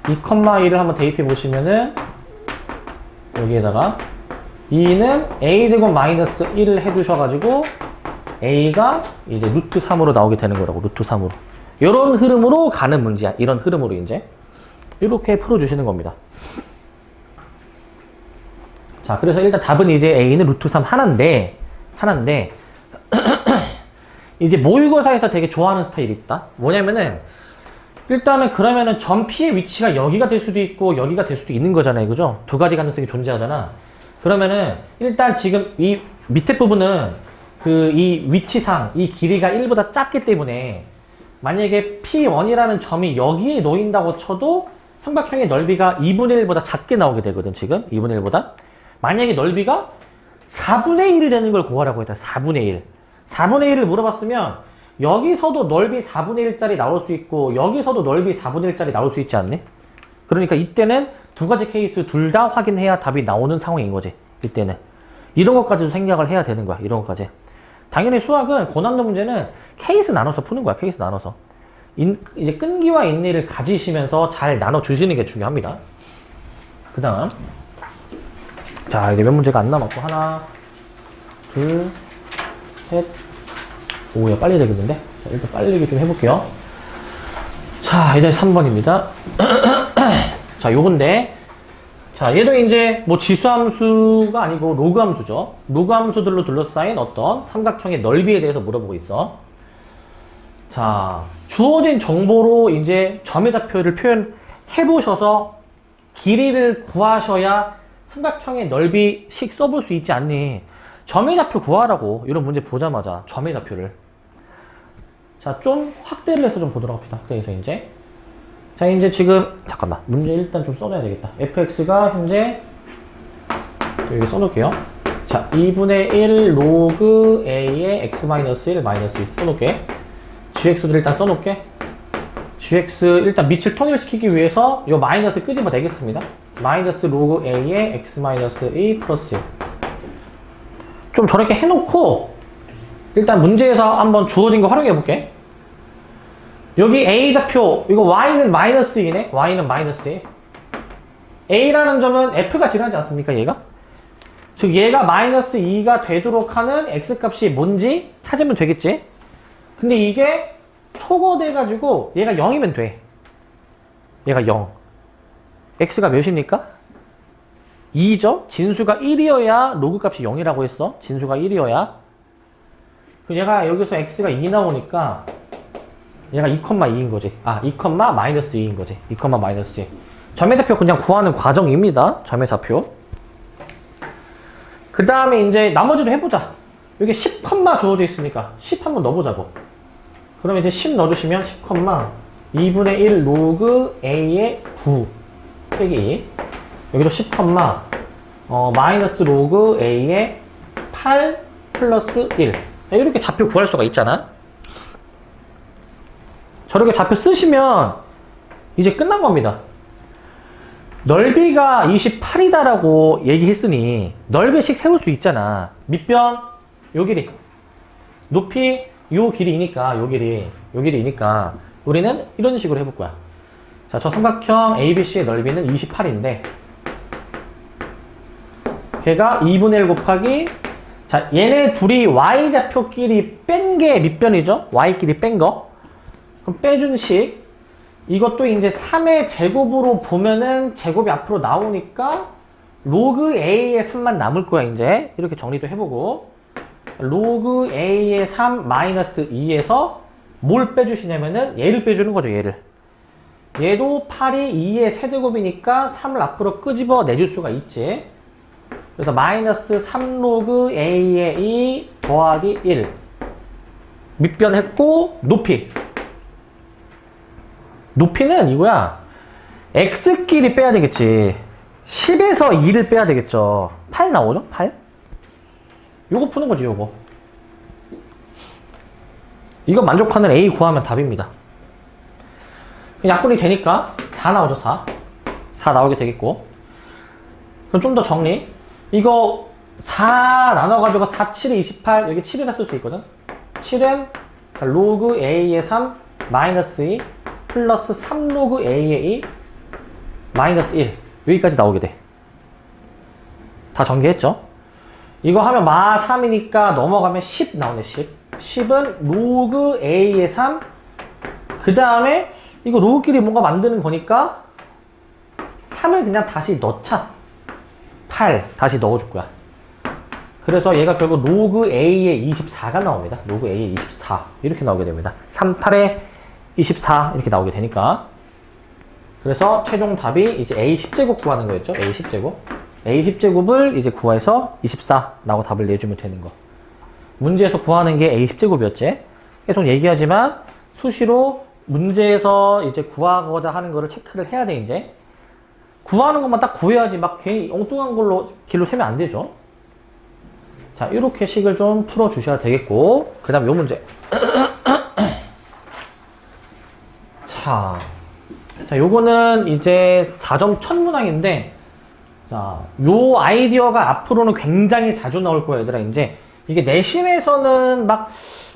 2,2를 한번 대입해 보시면은 여기에다가 2는 A제곱 마이너스 1을 해주셔가지고 A가 이제 루트 3으로 나오게 되는 거라고. 루트 3으로. 이런 흐름으로 가는 문제야. 이런 흐름으로 이제 이렇게 풀어주시는 겁니다. 자, 그래서 일단 답은 이제 A는 루트 3 하나인데 이제 모의고사에서 되게 좋아하는 스타일이 있다. 뭐냐면은 일단은 그러면은 점 P의 위치가 여기가 될 수도 있고 여기가 될 수도 있는 거잖아요. 그죠? 두 가지 가능성이 존재하잖아. 그러면은 일단 지금 이 밑에 부분은 이 위치상 이 길이가 1보다 작기 때문에 만약에 P1이라는 점이 여기에 놓인다고 쳐도 삼각형의 넓이가 2분의 1보다 작게 나오게 되거든. 지금 2분의 1보다. 만약에 넓이가 4분의 1이 되는 걸 구하라고 했다. 4분의 1. 4분의 1을 물어봤으면 여기서도 넓이 4분의 1짜리 나올 수 있고 여기서도 넓이 4분의 1짜리 나올 수 있지 않니? 그러니까 이때는 두 가지 케이스 둘 다 확인해야 답이 나오는 상황인 거지. 이때는. 이런 것까지도 생각을 해야 되는 거야. 이런 것까지. 당연히 수학은 고난도 문제는 케이스 나눠서 푸는 거야. 케이스 나눠서. 이제 끈기와 인내를 가지시면서 잘 나눠주시는 게 중요합니다. 그 다음. 자, 이제 몇 문제가 안 남았고. 하나, 둘, 셋. 오야, 빨리 되겠는데? 자, 일단 빨리 좀 해볼게요. 자, 이제 3번입니다. 자, 요건데. 자, 얘도 이제 뭐 지수함수가 아니고 로그함수죠. 로그함수들로 둘러싸인 어떤 삼각형의 넓이에 대해서 물어보고 있어. 자, 주어진 정보로 이제 점의 좌표를 표현해 보셔서 길이를 구하셔야 삼각형의 넓이식 써볼 수 있지 않니? 점의 좌표 구하라고. 이런 문제 보자마자 점의 좌표를. 자, 좀 확대를 해서 좀 보도록 합시다. 그래서 이제 자, 이제 지금 잠깐만 문제 일단 좀 써놔야 되겠다. fx가 현재 여기 써놓을게요. 자, 2분의 1 로그 a의 x-1 마이너스 2 써놓을게. gx도 일단 써놓을게. gx 일단 밑을 통일시키기 위해서 이 마이너스 끄집어 내겠습니다. 마이너스 로그 a의 x-2 플러스 1. 좀 저렇게 해놓고 일단 문제에서 한번 주어진 거 활용해 볼게. 여기 A 좌표, 이거 Y는 마이너스 2네? Y는 마이너스 2. A라는 점은 F가 지나지 않습니까, 얘가? 즉, 얘가 마이너스 2가 되도록 하는 X값이 뭔지 찾으면 되겠지? 근데 이게 소거돼가지고 얘가 0이면 돼. 얘가 0. x가 몇입니까? 2죠? 진수가 1이어야 로그 값이 0이라고 했어. 진수가 1이어야. 그럼 얘가 여기서 x가 2 나오니까 얘가 2,2인 거지. 아, 2,-2인 거지. 2,-2. 점의 좌표 그냥 구하는 과정입니다. 점의 좌표. 그 다음에 이제 나머지도 해보자. 여기 10, 주어져 있으니까 10 한번 넣어보자고. 그러면 이제 10 넣어주시면 10, 2분의 1 로그 a의 9 빼기 2. 여기도 10, 마이너스 로그 a의 8 플러스 1. 이렇게 좌표 구할 수가 있잖아. 저렇게 좌표 쓰시면 이제 끝난 겁니다. 넓이가 28이다라고 얘기했으니 넓이씩 세울 수 있잖아. 밑변 요 길이, 높이 요 길이니까 요 길이니까 우리는 이런 식으로 해볼 거야. 자, 저 삼각형 ABC의 넓이는 28인데 걔가 2분의 1 곱하기, 자, 얘네 둘이 y좌표끼리 뺀 게 밑변이죠. y끼리 뺀 거. 그럼 빼준 식, 이것도 이제 3의 제곱으로 보면은 제곱이 앞으로 나오니까 로그 a의 3만 남을 거야. 이제 이렇게 정리도 해보고, 로그 a의 3 마이너스 2에서 뭘 빼주시냐면은 얘를 빼주는 거죠. 얘도 8이 2의 세제곱이니까 3을 앞으로 끄집어 내줄 수가 있지. 그래서 마이너스 3 로그 a의 2 더하기 1 밑변했고, 높이는 이거야. x끼리 빼야 되겠지. 10에서 2를 빼야 되겠죠. 8 나오죠? 8? 요거 푸는 거지, 요거. 이거 만족하는 a 구하면 답입니다. 약분이 되니까 4 나오죠, 4 나오게 되겠고. 그럼 좀 더 정리. 이거 4 나눠가지고 4, 7에 28, 여기 7이라 쓸 수 있거든. 7은 로그 a의 3 마이너스 2 플러스 3 로그 a의 2 마이너스 1 여기까지 나오게 돼. 다 전개했죠? 이거 하면 마 3이니까 넘어가면 10 나오네. 10은 로그 a의 3, 그 다음에 이거 로그끼리 뭔가 만드는 거니까 3을 그냥 다시 넣자. 8 다시 넣어줄 거야. 그래서 얘가 결국 로그 a의 24가 나옵니다. 로그 a의 24 이렇게 나오게 됩니다. 3, 8에 24 이렇게 나오게 되니까. 그래서 최종 답이 이제 a 10제곱 구하는 거였죠. a 10제곱. a 10제곱을 이제 구해서 24라고 답을 내주면 되는 거. 문제에서 구하는 게 a 10제곱이었지. 계속 얘기하지만 수시로 문제에서 이제 구하고자 하는 거를 체크를 해야 돼. 이제 구하는 것만 딱 구해야지 막 괜히 엉뚱한 걸로 길로 세면 안 되죠. 자, 이렇게 식을 좀 풀어 주셔야 되겠고, 그 다음 요 문제. 자, 요거는 이제 4점 첫 문항인데, 자, 요 아이디어가 앞으로는 굉장히 자주 나올 거예요, 얘들아. 이제 이게 내신에서는 막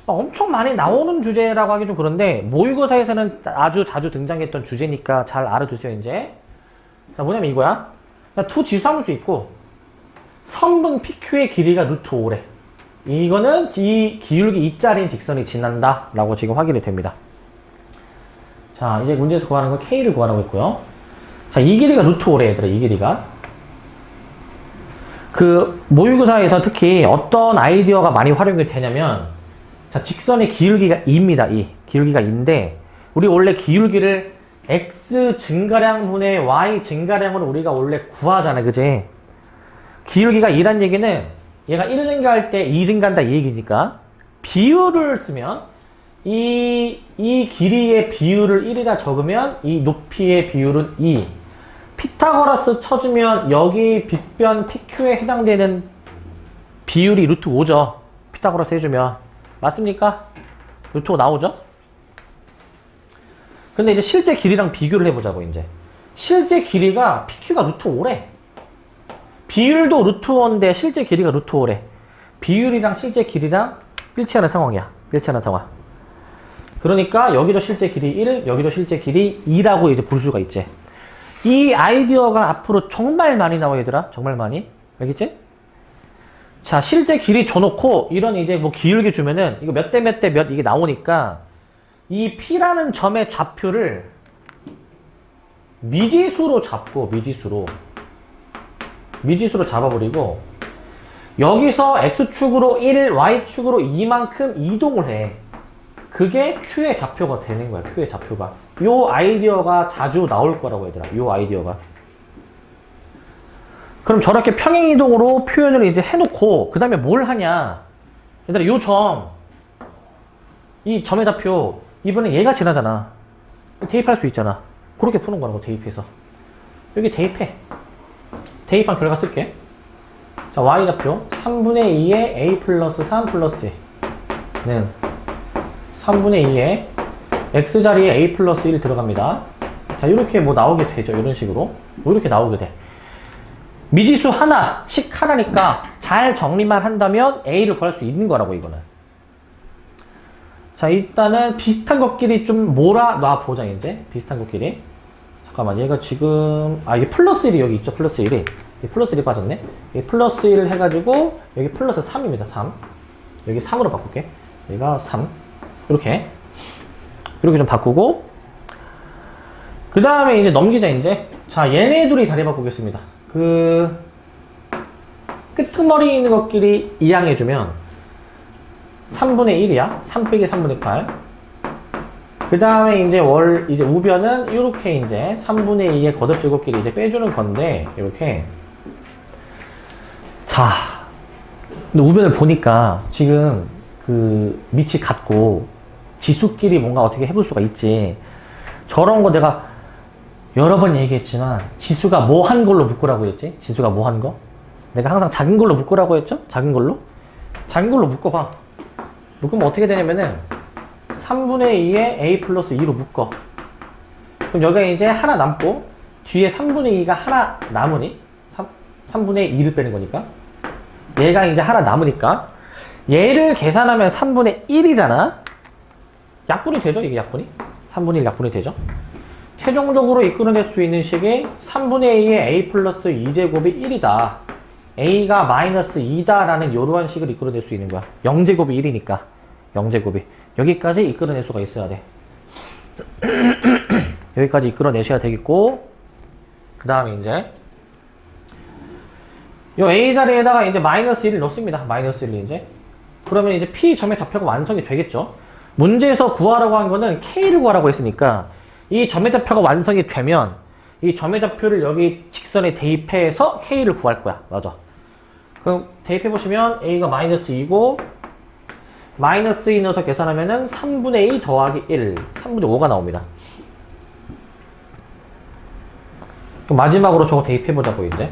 엄청 많이 나오는 주제라고 하기 좀 그런데, 모의고사에서는 아주 자주 등장했던 주제니까 잘 알아두세요, 이제. 자, 뭐냐면 이거야. 두 지수함수 있고, 선분 PQ의 길이가 루트 5래. 이거는 이 기울기 2짜리인 직선이 지난다 라고 지금 확인이 됩니다. 자, 이제 문제에서 구하는 건 K를 구하라고 했고요. 자, 이 길이가 루트 5래, 얘들아. 이 길이가. 그 모의고사에서 특히 어떤 아이디어가 많이 활용이 되냐면, 자, 직선의 기울기가 2입니다. 기울기가 2인데, 우리 원래 기울기를 x 증가량분의 y 증가량으로 우리가 원래 구하잖아, 그지? 기울기가 2란 얘기는 얘가 1 증가할 때 2 증가한다 이 얘기니까, 비율을 쓰면 이 길이의 비율을 1이라 적으면 이 높이의 비율은 2. 피타고라스 쳐주면 여기 빗변 PQ에 해당되는 비율이 루트 5죠. 피타고라스 해주면. 맞습니까? 루트 5 나오죠? 근데 이제 실제 길이랑 비교를 해보자고, 이제. 실제 길이가 PQ가 루트 5래. 비율도 루트 5인데 실제 길이가 루트 5래. 비율이랑 실제 길이랑 일치하는 상황이야. 일치하는 상황. 그러니까 여기도 실제 길이 1, 여기도 실제 길이 2라고 이제 볼 수가 있지. 이 아이디어가 앞으로 정말 많이 나와, 얘들아. 정말 많이. 알겠지? 자, 실제 길이 줘놓고 이런 이제 뭐 기울기 주면은 이거 몇 대 몇 대 몇 이게 나오니까 이 P라는 점의 좌표를 미지수로 잡고, 미지수로 잡아버리고, 여기서 X축으로 1, Y축으로 2만큼 이동을 해. 그게 Q의 좌표가 되는 거야, Q의 좌표가. 요 아이디어가 자주 나올 거라고 얘들아, 요 아이디어가. 그럼 저렇게 평행이동으로 표현을 이제 해놓고, 그 다음에 뭘 하냐. 얘들아, 요 점, 이 점의 좌표, 이번에 얘가 지나잖아. 대입할 수 있잖아. 그렇게 푸는 거라고, 대입해서. 여기 대입해. 대입한 결과 쓸게. 자, Y좌표 3분의 2의 A 플러스 3 플러스 는 3분의 2의 X자리에 A 플러스 1 들어갑니다. 자, 이렇게 뭐 나오게 되죠. 이런 식으로. 이렇게 나오게 돼. 미지수 하나, 식 하나니까 잘 정리만 한다면 A를 구할 수 있는 거라고, 이거는. 자, 일단은 비슷한 것끼리 좀 몰아놔 보자, 이제. 비슷한 것끼리. 잠깐만, 얘가 지금, 이게 플러스 1이 여기 있죠, 플러스 1이. 플러스 1이 빠졌네. 이 플러스 1 해가지고, 여기 플러스 3입니다, 3. 여기 3으로 바꿀게. 얘가 3. 이렇게 좀 바꾸고, 그 다음에 이제 넘기자, 이제. 자, 얘네 둘이 자리 바꾸겠습니다. 그, 끄트머리 있는 것끼리 이항해주면, 3분의 1이야. 3 빼기 3분의 8. 그 다음에 이제 이제 우변은 이렇게 이제 3분의 2의 거듭제곱끼리 이제 빼주는 건데, 이렇게. 자, 근데 우변을 보니까 지금 그 밑이 같고 지수끼리 뭔가 어떻게 해볼 수가 있지. 저런 거 내가 여러 번 얘기했지만 지수가 뭐 한 걸로 묶으라고 했지? 지수가 뭐 한 거? 내가 항상 작은 걸로 묶으라고 했죠? 작은 걸로 묶어봐. 묶으면 어떻게 되냐면은 3분의 2에 A 플러스 2로 묶어. 그럼 여기가 이제 하나 남고 뒤에 3분의 2가 하나 남으니 3분의 2를 빼는 거니까 얘가 이제 하나 남으니까 얘를 계산하면 3분의 1이잖아. 약분이 되죠, 이게 약분이? 3분의 1 약분이 되죠. 최종적으로 이끌어낼 수 있는 식이 3분의 2의 A 플러스 2제곱이 1이다. A가 마이너스 2다 라는 이러한 식을 이끌어낼 수 있는 거야. 0제곱이 1이니까 0제곱이 여기까지 이끌어낼 수가 있어야 돼. 여기까지 이끌어내셔야 되겠고, 그 다음에 이제 이 A 자리에다가 이제 마이너스 1을 넣습니다. 마이너스 1을 이제. 그러면 이제 P 점의 좌표가 완성이 되겠죠. 문제에서 구하라고 한 거는 K를 구하라고 했으니까 이 점의 좌표가 완성이 되면 이 점의 좌표를 여기 직선에 대입해서 K를 구할 거야. 맞아. 그럼 대입해보시면 A가 마이너스 2고 마이너스 2 넣어서 계산하면은 3분의 2 더하기 1, 3분의 5가 나옵니다. 그럼 마지막으로 저거 대입해보자고, 이제.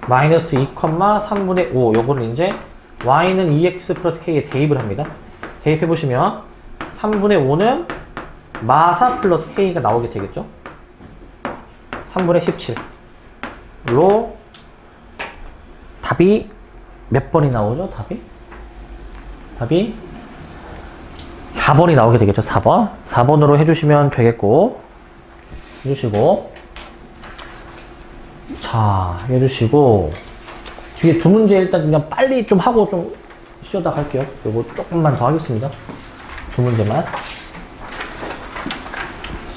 마이너스 2, 3분의 5. 요거를 이제 Y는 2X 플러스 K에 대입을 합니다. 대입해보시면 3분의 5는 마4 플러스 K가 나오게 되겠죠? 3분의 17로 답이 몇 번이 나오죠? 답이 4번이 나오게 되겠죠? 4번. 4번으로 해주시면 되겠고, 해주시고, 자, 해주시고, 뒤에 두 문제 일단 그냥 빨리 좀 하고 좀 쉬었다 갈게요. 요거 조금만 더 하겠습니다. 두 문제만.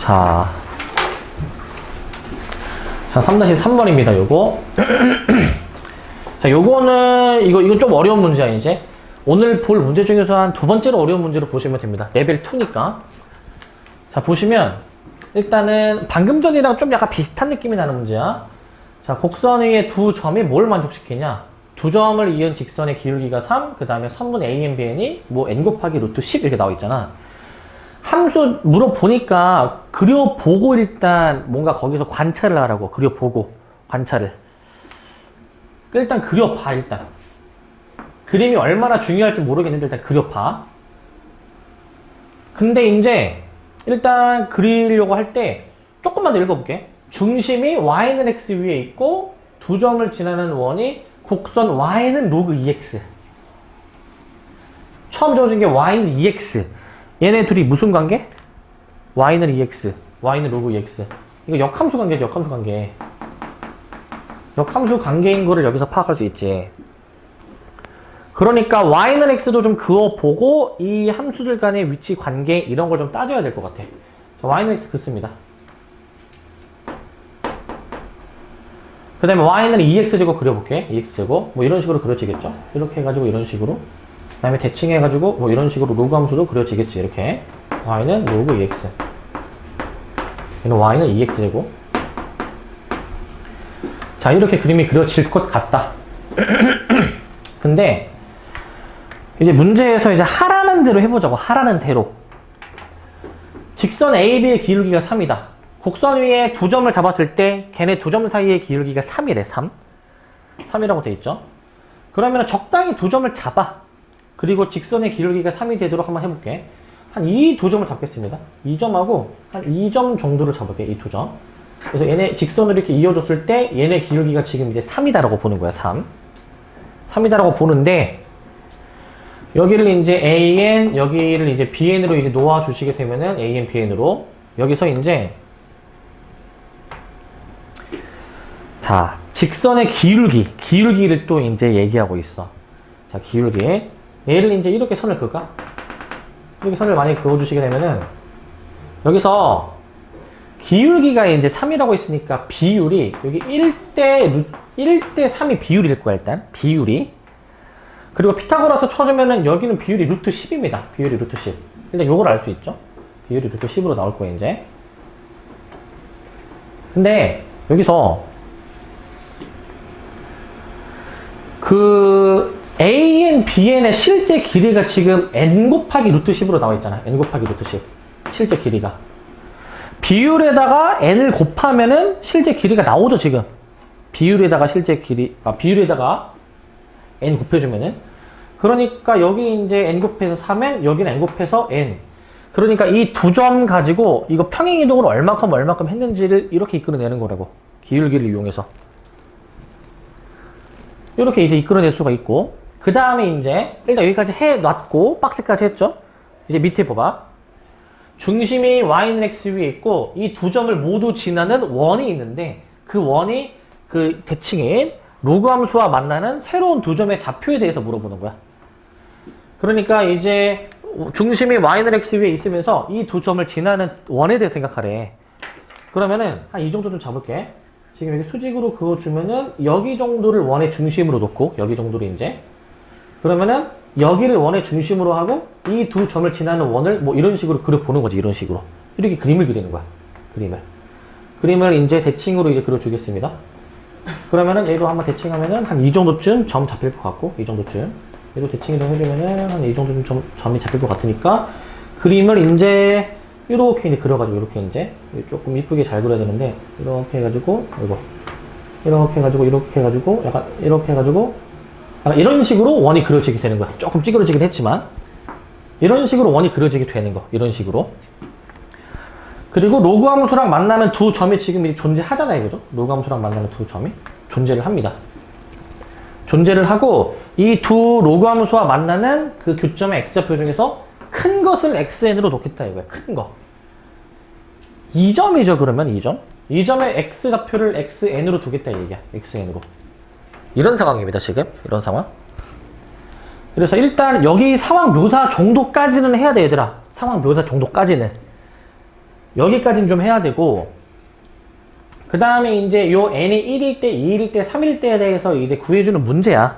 자, 3-3번입니다, 요거. 자, 요거는, 이건 좀 어려운 문제야, 이제. 오늘 볼 문제 중에서 한 두 번째로 어려운 문제로 보시면 됩니다. 레벨 2니까. 자, 보시면, 일단은 방금 전이랑 좀 약간 비슷한 느낌이 나는 문제야. 자, 곡선 위에 두 점이 뭘 만족시키냐? 두 점을 이은 직선의 기울기가 3, 그 다음에 선분 AN, BN이 뭐 n 곱하기 루트 10 이렇게 나와 있잖아. 함수 물어보니까 그려보고 일단 뭔가 거기서 관찰을 하라고. 그려보고, 관찰을. 일단 그려봐, 일단. 그림이 얼마나 중요할지 모르겠는데 일단 그려봐. 근데 이제 일단 그리려고 할 때 조금만 더 읽어볼게. 중심이 y는 x 위에 있고 두 점을 지나는 원이 곡선 y는 로그 2x. 처음 적어준 게 y는 2x. 얘네 둘이 무슨 관계? y는 2x, y는 로그 2x. 이거 역함수 관계죠, 역함수 관계. 역함수 관계인 거를 여기서 파악할 수 있지. 그러니까 y는 x도 좀 그어보고 이 함수들 간의 위치 관계 이런 걸 좀 따져야 될 것 같아. 자, y는 x 긋습니다. 그 다음에 y는 2x제곱 그려볼게. 2x제곱. 뭐 이런 식으로 그려지겠죠? 이렇게 해가지고 이런 식으로. 그 다음에 대칭해가지고 뭐 이런 식으로 로그 함수도 그려지겠지. 이렇게. y는 로그 2x. 얘는 y는 2x제곱. 자, 이렇게 그림이 그려질 것 같다. 근데 이제 문제에서 이제 하라는 대로 해보자고. 하라는 대로. 직선 AB의 기울기가 3이다. 곡선 위에 두 점을 잡았을 때 걔네 두 점 사이의 기울기가 3이래. 3. 3이라고 돼 있죠. 그러면 적당히 두 점을 잡아. 그리고 직선의 기울기가 3이 되도록 한번 해볼게. 한 이 두 점을 잡겠습니다. 이 점하고 한 2점 정도를 잡을게. 이 두 점. 그래서 얘네 직선을 이렇게 이어줬을 때 얘네 기울기가 지금 이제 3이다라고 보는 거야. 3. 3이다라고 보는데 여기를 이제 AN, 여기를 이제 BN으로 이제 놓아주시게 되면은 AN, BN으로 여기서 이제 자, 직선의 기울기를 또 이제 얘기하고 있어. 자, 기울기. 얘를 이제 이렇게 선을 그을까? 이렇게 선을 많이 그어주시게 되면은 여기서 기울기가 이제 3이라고 있으니까 비율이 여기 1대 3이 비율일 거야, 일단. 비율이. 그리고 피타고라스 쳐주면은 여기는 비율이 루트 10입니다. 비율이 루트 10. 일단 요걸 알 수 있죠? 비율이 루트 10으로 나올 거예요, 이제. 근데 여기서 그 AN, BN의 실제 길이가 지금 n 곱하기 루트 10으로 나와 있잖아. n 곱하기 루트 10. 실제 길이가. 비율에다가 n을 곱하면은 실제 길이가 나오죠, 지금. 비율에다가 비율에다가 n 곱해주면은. 그러니까 여기 이제 n 곱해서 3n, 여기는 n 곱해서 n. 그러니까 이 두 점 가지고 이거 평행이동을 얼마큼 했는지를 이렇게 이끌어내는 거라고. 기울기를 이용해서. 이렇게 이제 이끌어낼 수가 있고, 그 다음에 이제 일단 여기까지 해놨고 박스까지 했죠. 이제 밑에 봐봐. 중심이 y는 x 위에 있고 이 두 점을 모두 지나는 원이 있는데 그 원이 그 대칭인 로그 함수와 만나는 새로운 두 점의 좌표에 대해서 물어보는 거야. 그러니까 이제 중심이 y는 x 위에 있으면서 이 두 점을 지나는 원에 대해 생각하래. 그러면은 한 이 정도 좀 잡을게. 지금 여기 수직으로 그어주면은 여기 정도를 원의 중심으로 놓고 여기 정도를 이제 그러면은 여기를 원의 중심으로 하고 이 두 점을 지나는 원을 뭐 이런 식으로 그려보는 거지. 이런 식으로 이렇게 그림을 그리는 거야. 그림을 이제 대칭으로 이제 그려주겠습니다. 그러면은 얘도 한번 대칭하면은 한 이 정도쯤 점 잡힐 것 같고 이 정도쯤 얘도 대칭으로 해주면은 한 이 정도쯤 점이 잡힐 것 같으니까 그림을 이제 이렇게 이제 그려가지고 이렇게 이제 조금 이쁘게 잘 그려야 되는데 이렇게 해가지고 이렇게 해가지고 약간 이렇게 해가지고 약간 이런 식으로 원이 그려지게 되는 거야. 조금 찌그러지긴 했지만 이런 식으로 원이 그려지게 되는 거. 이런 식으로. 그리고 로그 함수랑 만나면 두 점이 지금 이제 존재하잖아요, 그죠? 로그 함수랑 만나는 두 점이 존재를 합니다. 존재를 하고 이 두 로그 함수와 만나는 그 교점의 x좌표 중에서 큰 것을 xn으로 놓겠다 이거야. 큰 거. 2점이죠, 그러면 2점. 2점의 x좌표를 xn으로 두겠다 이 얘기야. xn으로. 이런 상황입니다, 지금. 이런 상황. 그래서 일단 여기 상황 묘사 정도까지는 해야 돼, 얘들아. 상황 묘사 정도까지는. 여기까지는 좀 해야 되고, 그 다음에 이제 요 n이 1일 때, 2일 때, 3일 때에 대해서 이제 구해주는 문제야.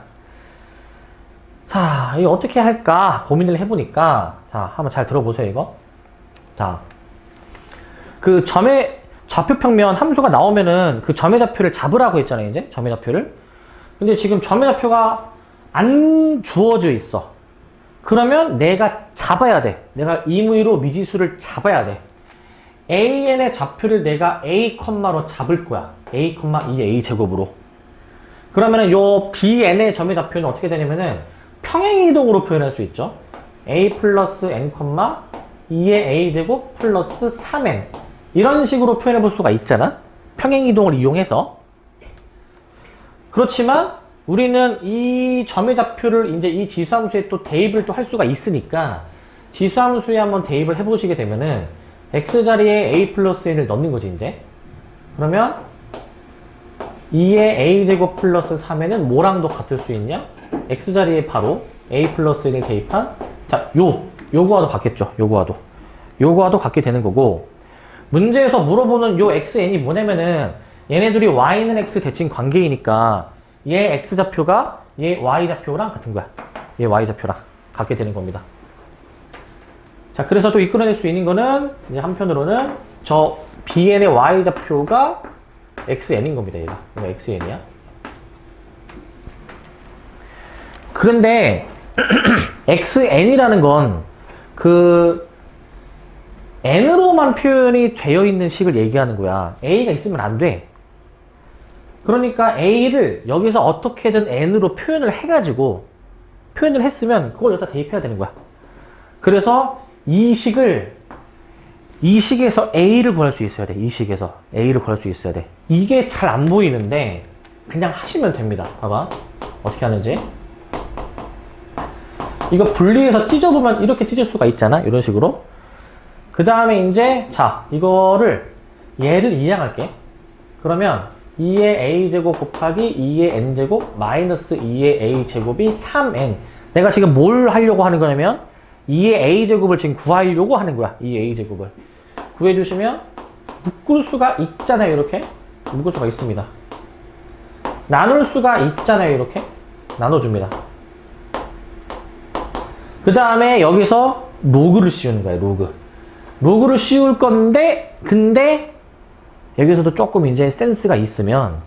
자, 이거 어떻게 할까 고민을 해보니까, 자, 한번 잘 들어보세요, 이거. 자, 그 점의 좌표평면 함수가 나오면은 그 점의 좌표를 잡으라고 했잖아요, 이제. 점의 좌표를. 근데 지금 점의 좌표가 안 주어져 있어. 그러면 내가 잡아야 돼. 내가 임의로 미지수를 잡아야 돼. AN의 좌표를 내가 A, 로 잡을 거야. A, 2A 제곱으로. 그러면은 요 BN의 점의 좌표는 어떻게 되냐면은 평행이동으로 표현할 수 있죠. A 플러스 N, 2의 A 제곱 플러스 3N. 이런 식으로 표현해 볼 수가 있잖아. 평행이동을 이용해서. 그렇지만 우리는 이 점의 좌표를 이제 이 지수함수에 또 대입을 또 할 수가 있으니까 지수함수에 한번 대입을 해보시게 되면은 x자리에 a 플러스 n을 넣는 거지 이제. 그러면 2의 a제곱 플러스 3에는 뭐랑도 같을 수 있냐? x자리에 바로 a 플러스 n을 대입한 자, 요거와도 같겠죠. 요거와도 같게 되는 거고 문제에서 물어보는 요 xn이 뭐냐면은 얘네들이 y는 x 대칭 관계이니까 얘 x좌표가 얘 y좌표랑 같은 거야. 얘 y좌표랑 같게 되는 겁니다. 자, 그래서 또 이끌어낼 수 있는 거는 이제 한편으로는 저 bn의 y좌표가 xn인 겁니다. 얘가. 이거 xn이야. 그런데 xn이라는 건 그 n으로만 표현이 되어 있는 식을 얘기하는 거야. a가 있으면 안 돼. 그러니까 a를 여기서 어떻게든 n으로 표현을 해가지고 표현을 했으면 그걸 여기다 대입해야 되는 거야. 그래서 이 식에서 a를 구할 수 있어야 돼. 이 식에서 a를 구할 수 있어야 돼. 이게 잘 안 보이는데 그냥 하시면 됩니다. 봐봐. 어떻게 하는지. 이거 분리해서 찢어보면 이렇게 찢을 수가 있잖아. 이런 식으로. 그 다음에 이제 자 이거를 얘를 이항할게. 그러면 2의 a제곱 곱하기 2의 n제곱 마이너스 2의 a제곱이 3n. 내가 지금 뭘 하려고 하는 거냐면 2의 a제곱을 지금 구하려고 하는 거야. 2의 a제곱을 구해주시면 묶을 수가 있잖아요. 이렇게 묶을 수가 있습니다. 나눌 수가 있잖아요. 이렇게 나눠줍니다. 그 다음에 여기서 로그를 씌우는 거야. 로그를 씌울 건데 근데 여기서도 조금 이제 센스가 있으면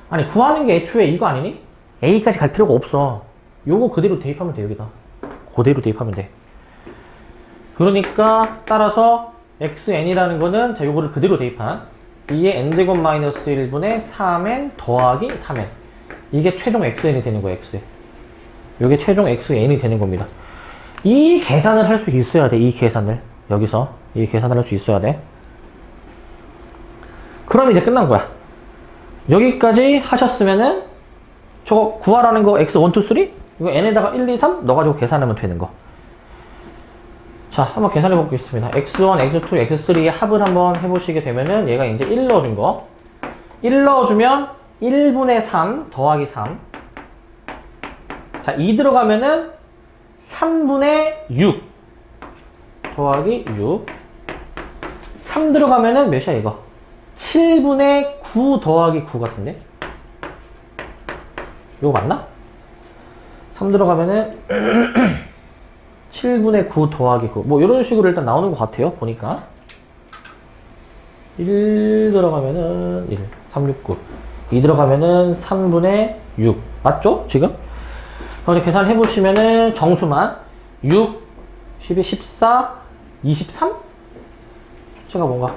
아니 구하는 게 애초에 이거 아니니? a까지 갈 필요가 없어. 요거 그대로 대입하면 돼. 여기다 그대로 대입하면 돼. 그러니까 따라서 xn이라는 거는 자 요거를 그대로 대입한 2의 n제곱 마이너스 1분의 3n 더하기 3n. 이게 최종 xn이 되는 거야. x. 요게 최종 xn이 되는 겁니다. 이 계산을 할 수 있어야 돼. 이 계산을 여기서 이 계산을 할 수 있어야 돼. 그럼 이제 끝난 거야. 여기까지 하셨으면은 저거 구하라는 거 x1, 2, 3 이거 n에다가 1, 2, 3 넣어가지고 계산하면 되는 거. 자, 한번 계산해 보겠습니다. x1, x2, x3의 합을 한번 해보시게 되면은 얘가 이제 1 넣어준 거. 1 넣어주면 1분의 3 더하기 3. 자, 2 들어가면은 3분의 6 더하기 6. 3 들어가면은 몇이야 이거? 7분의 9 더하기 9 같은데? 이거 맞나? 3 들어가면은 7분의 9 더하기 9. 뭐 이런 식으로 일단 나오는 것 같아요. 보니까 1 들어가면은 1, 3, 6, 9. 2 들어가면은 3분의 6. 맞죠? 지금? 그래서 계산해 보시면은 정수만 6, 12, 14, 23? 숫자가 뭔가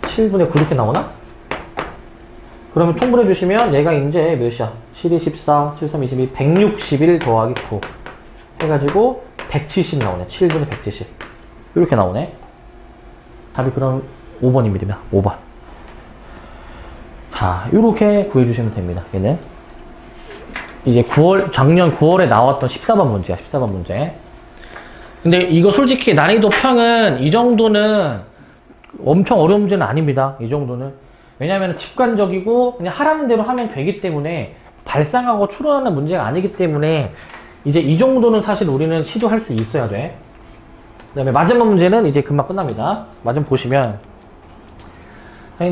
7분의 9 이렇게 나오나? 그러면 통분해 주시면 얘가 이제 몇이야? 12, 14, 7, 3, 22, 161 더하기 9 해가지고 170 나오네. 7분의 170 이렇게 나오네. 답이 그럼 5번입니다. 5번. 자, 이렇게 구해주시면 됩니다. 얘는 이제 작년 9월에 나왔던 14번 문제야. 14번 문제. 근데 이거 솔직히 난이도 평은 이 정도는 엄청 어려운 문제는 아닙니다. 이 정도는. 왜냐하면 직관적이고 그냥 하라는 대로 하면 되기 때문에 발상하고 추론하는 문제가 아니기 때문에 이제 이 정도는 사실 우리는 시도할 수 있어야 돼. 그 다음에 마지막 문제는 이제 금방 끝납니다. 마지막 보시면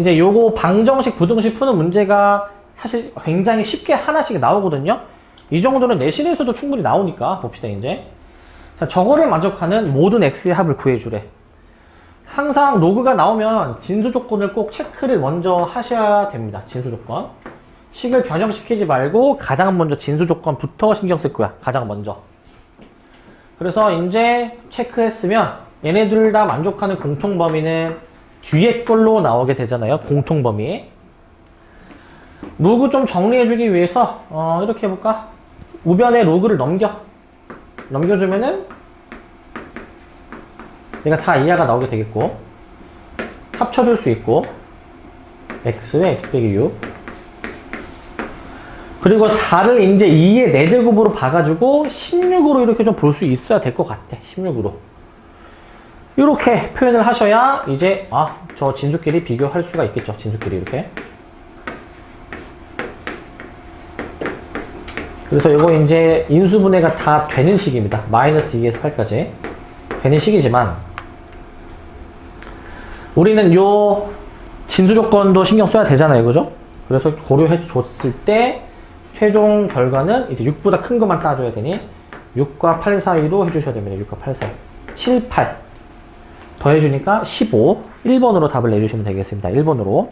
이제 요거 방정식, 부등식 푸는 문제가 사실 굉장히 쉽게 하나씩 나오거든요. 이 정도는 내신에서도 충분히 나오니까 봅시다. 이제 자, 저거를 만족하는 모든 x의 합을 구해주래. 항상 로그가 나오면 진수 조건을 꼭 체크를 먼저 하셔야 됩니다. 진수 조건. 식을 변형시키지 말고 가장 먼저 진수 조건부터 신경 쓸 거야. 가장 먼저. 그래서 이제 체크했으면 얘네들 다 만족하는 공통범위는 뒤에 걸로 나오게 되잖아요. 공통범위. 로그 좀 정리해주기 위해서 이렇게 해볼까? 우변에 로그를 넘겨주면은 얘가 4 이하가 나오게 되겠고 합쳐줄 수 있고 x에 x 빼기 6 그리고 4를 이제 2의 4제곱으로 봐가지고 16으로 이렇게 좀 볼 수 있어야 될 것 같아. 16으로 이렇게 표현을 하셔야 이제 저 진수끼리 비교할 수가 있겠죠. 진수끼리 이렇게. 그래서 이거 이제 인수분해가 다 되는 식입니다. 마이너스 2에서 8까지 되는 식이지만 우리는 요 진수 조건도 신경 써야 되잖아요. 그죠? 그래서 고려해 줬을 때 최종 결과는 이제 6보다 큰 것만 따줘야 되니 6과 8 사이로 해주셔야 됩니다. 6과 8 사이. 7, 8 더해주니까 15. 1번으로 답을 내주시면 되겠습니다. 1번으로.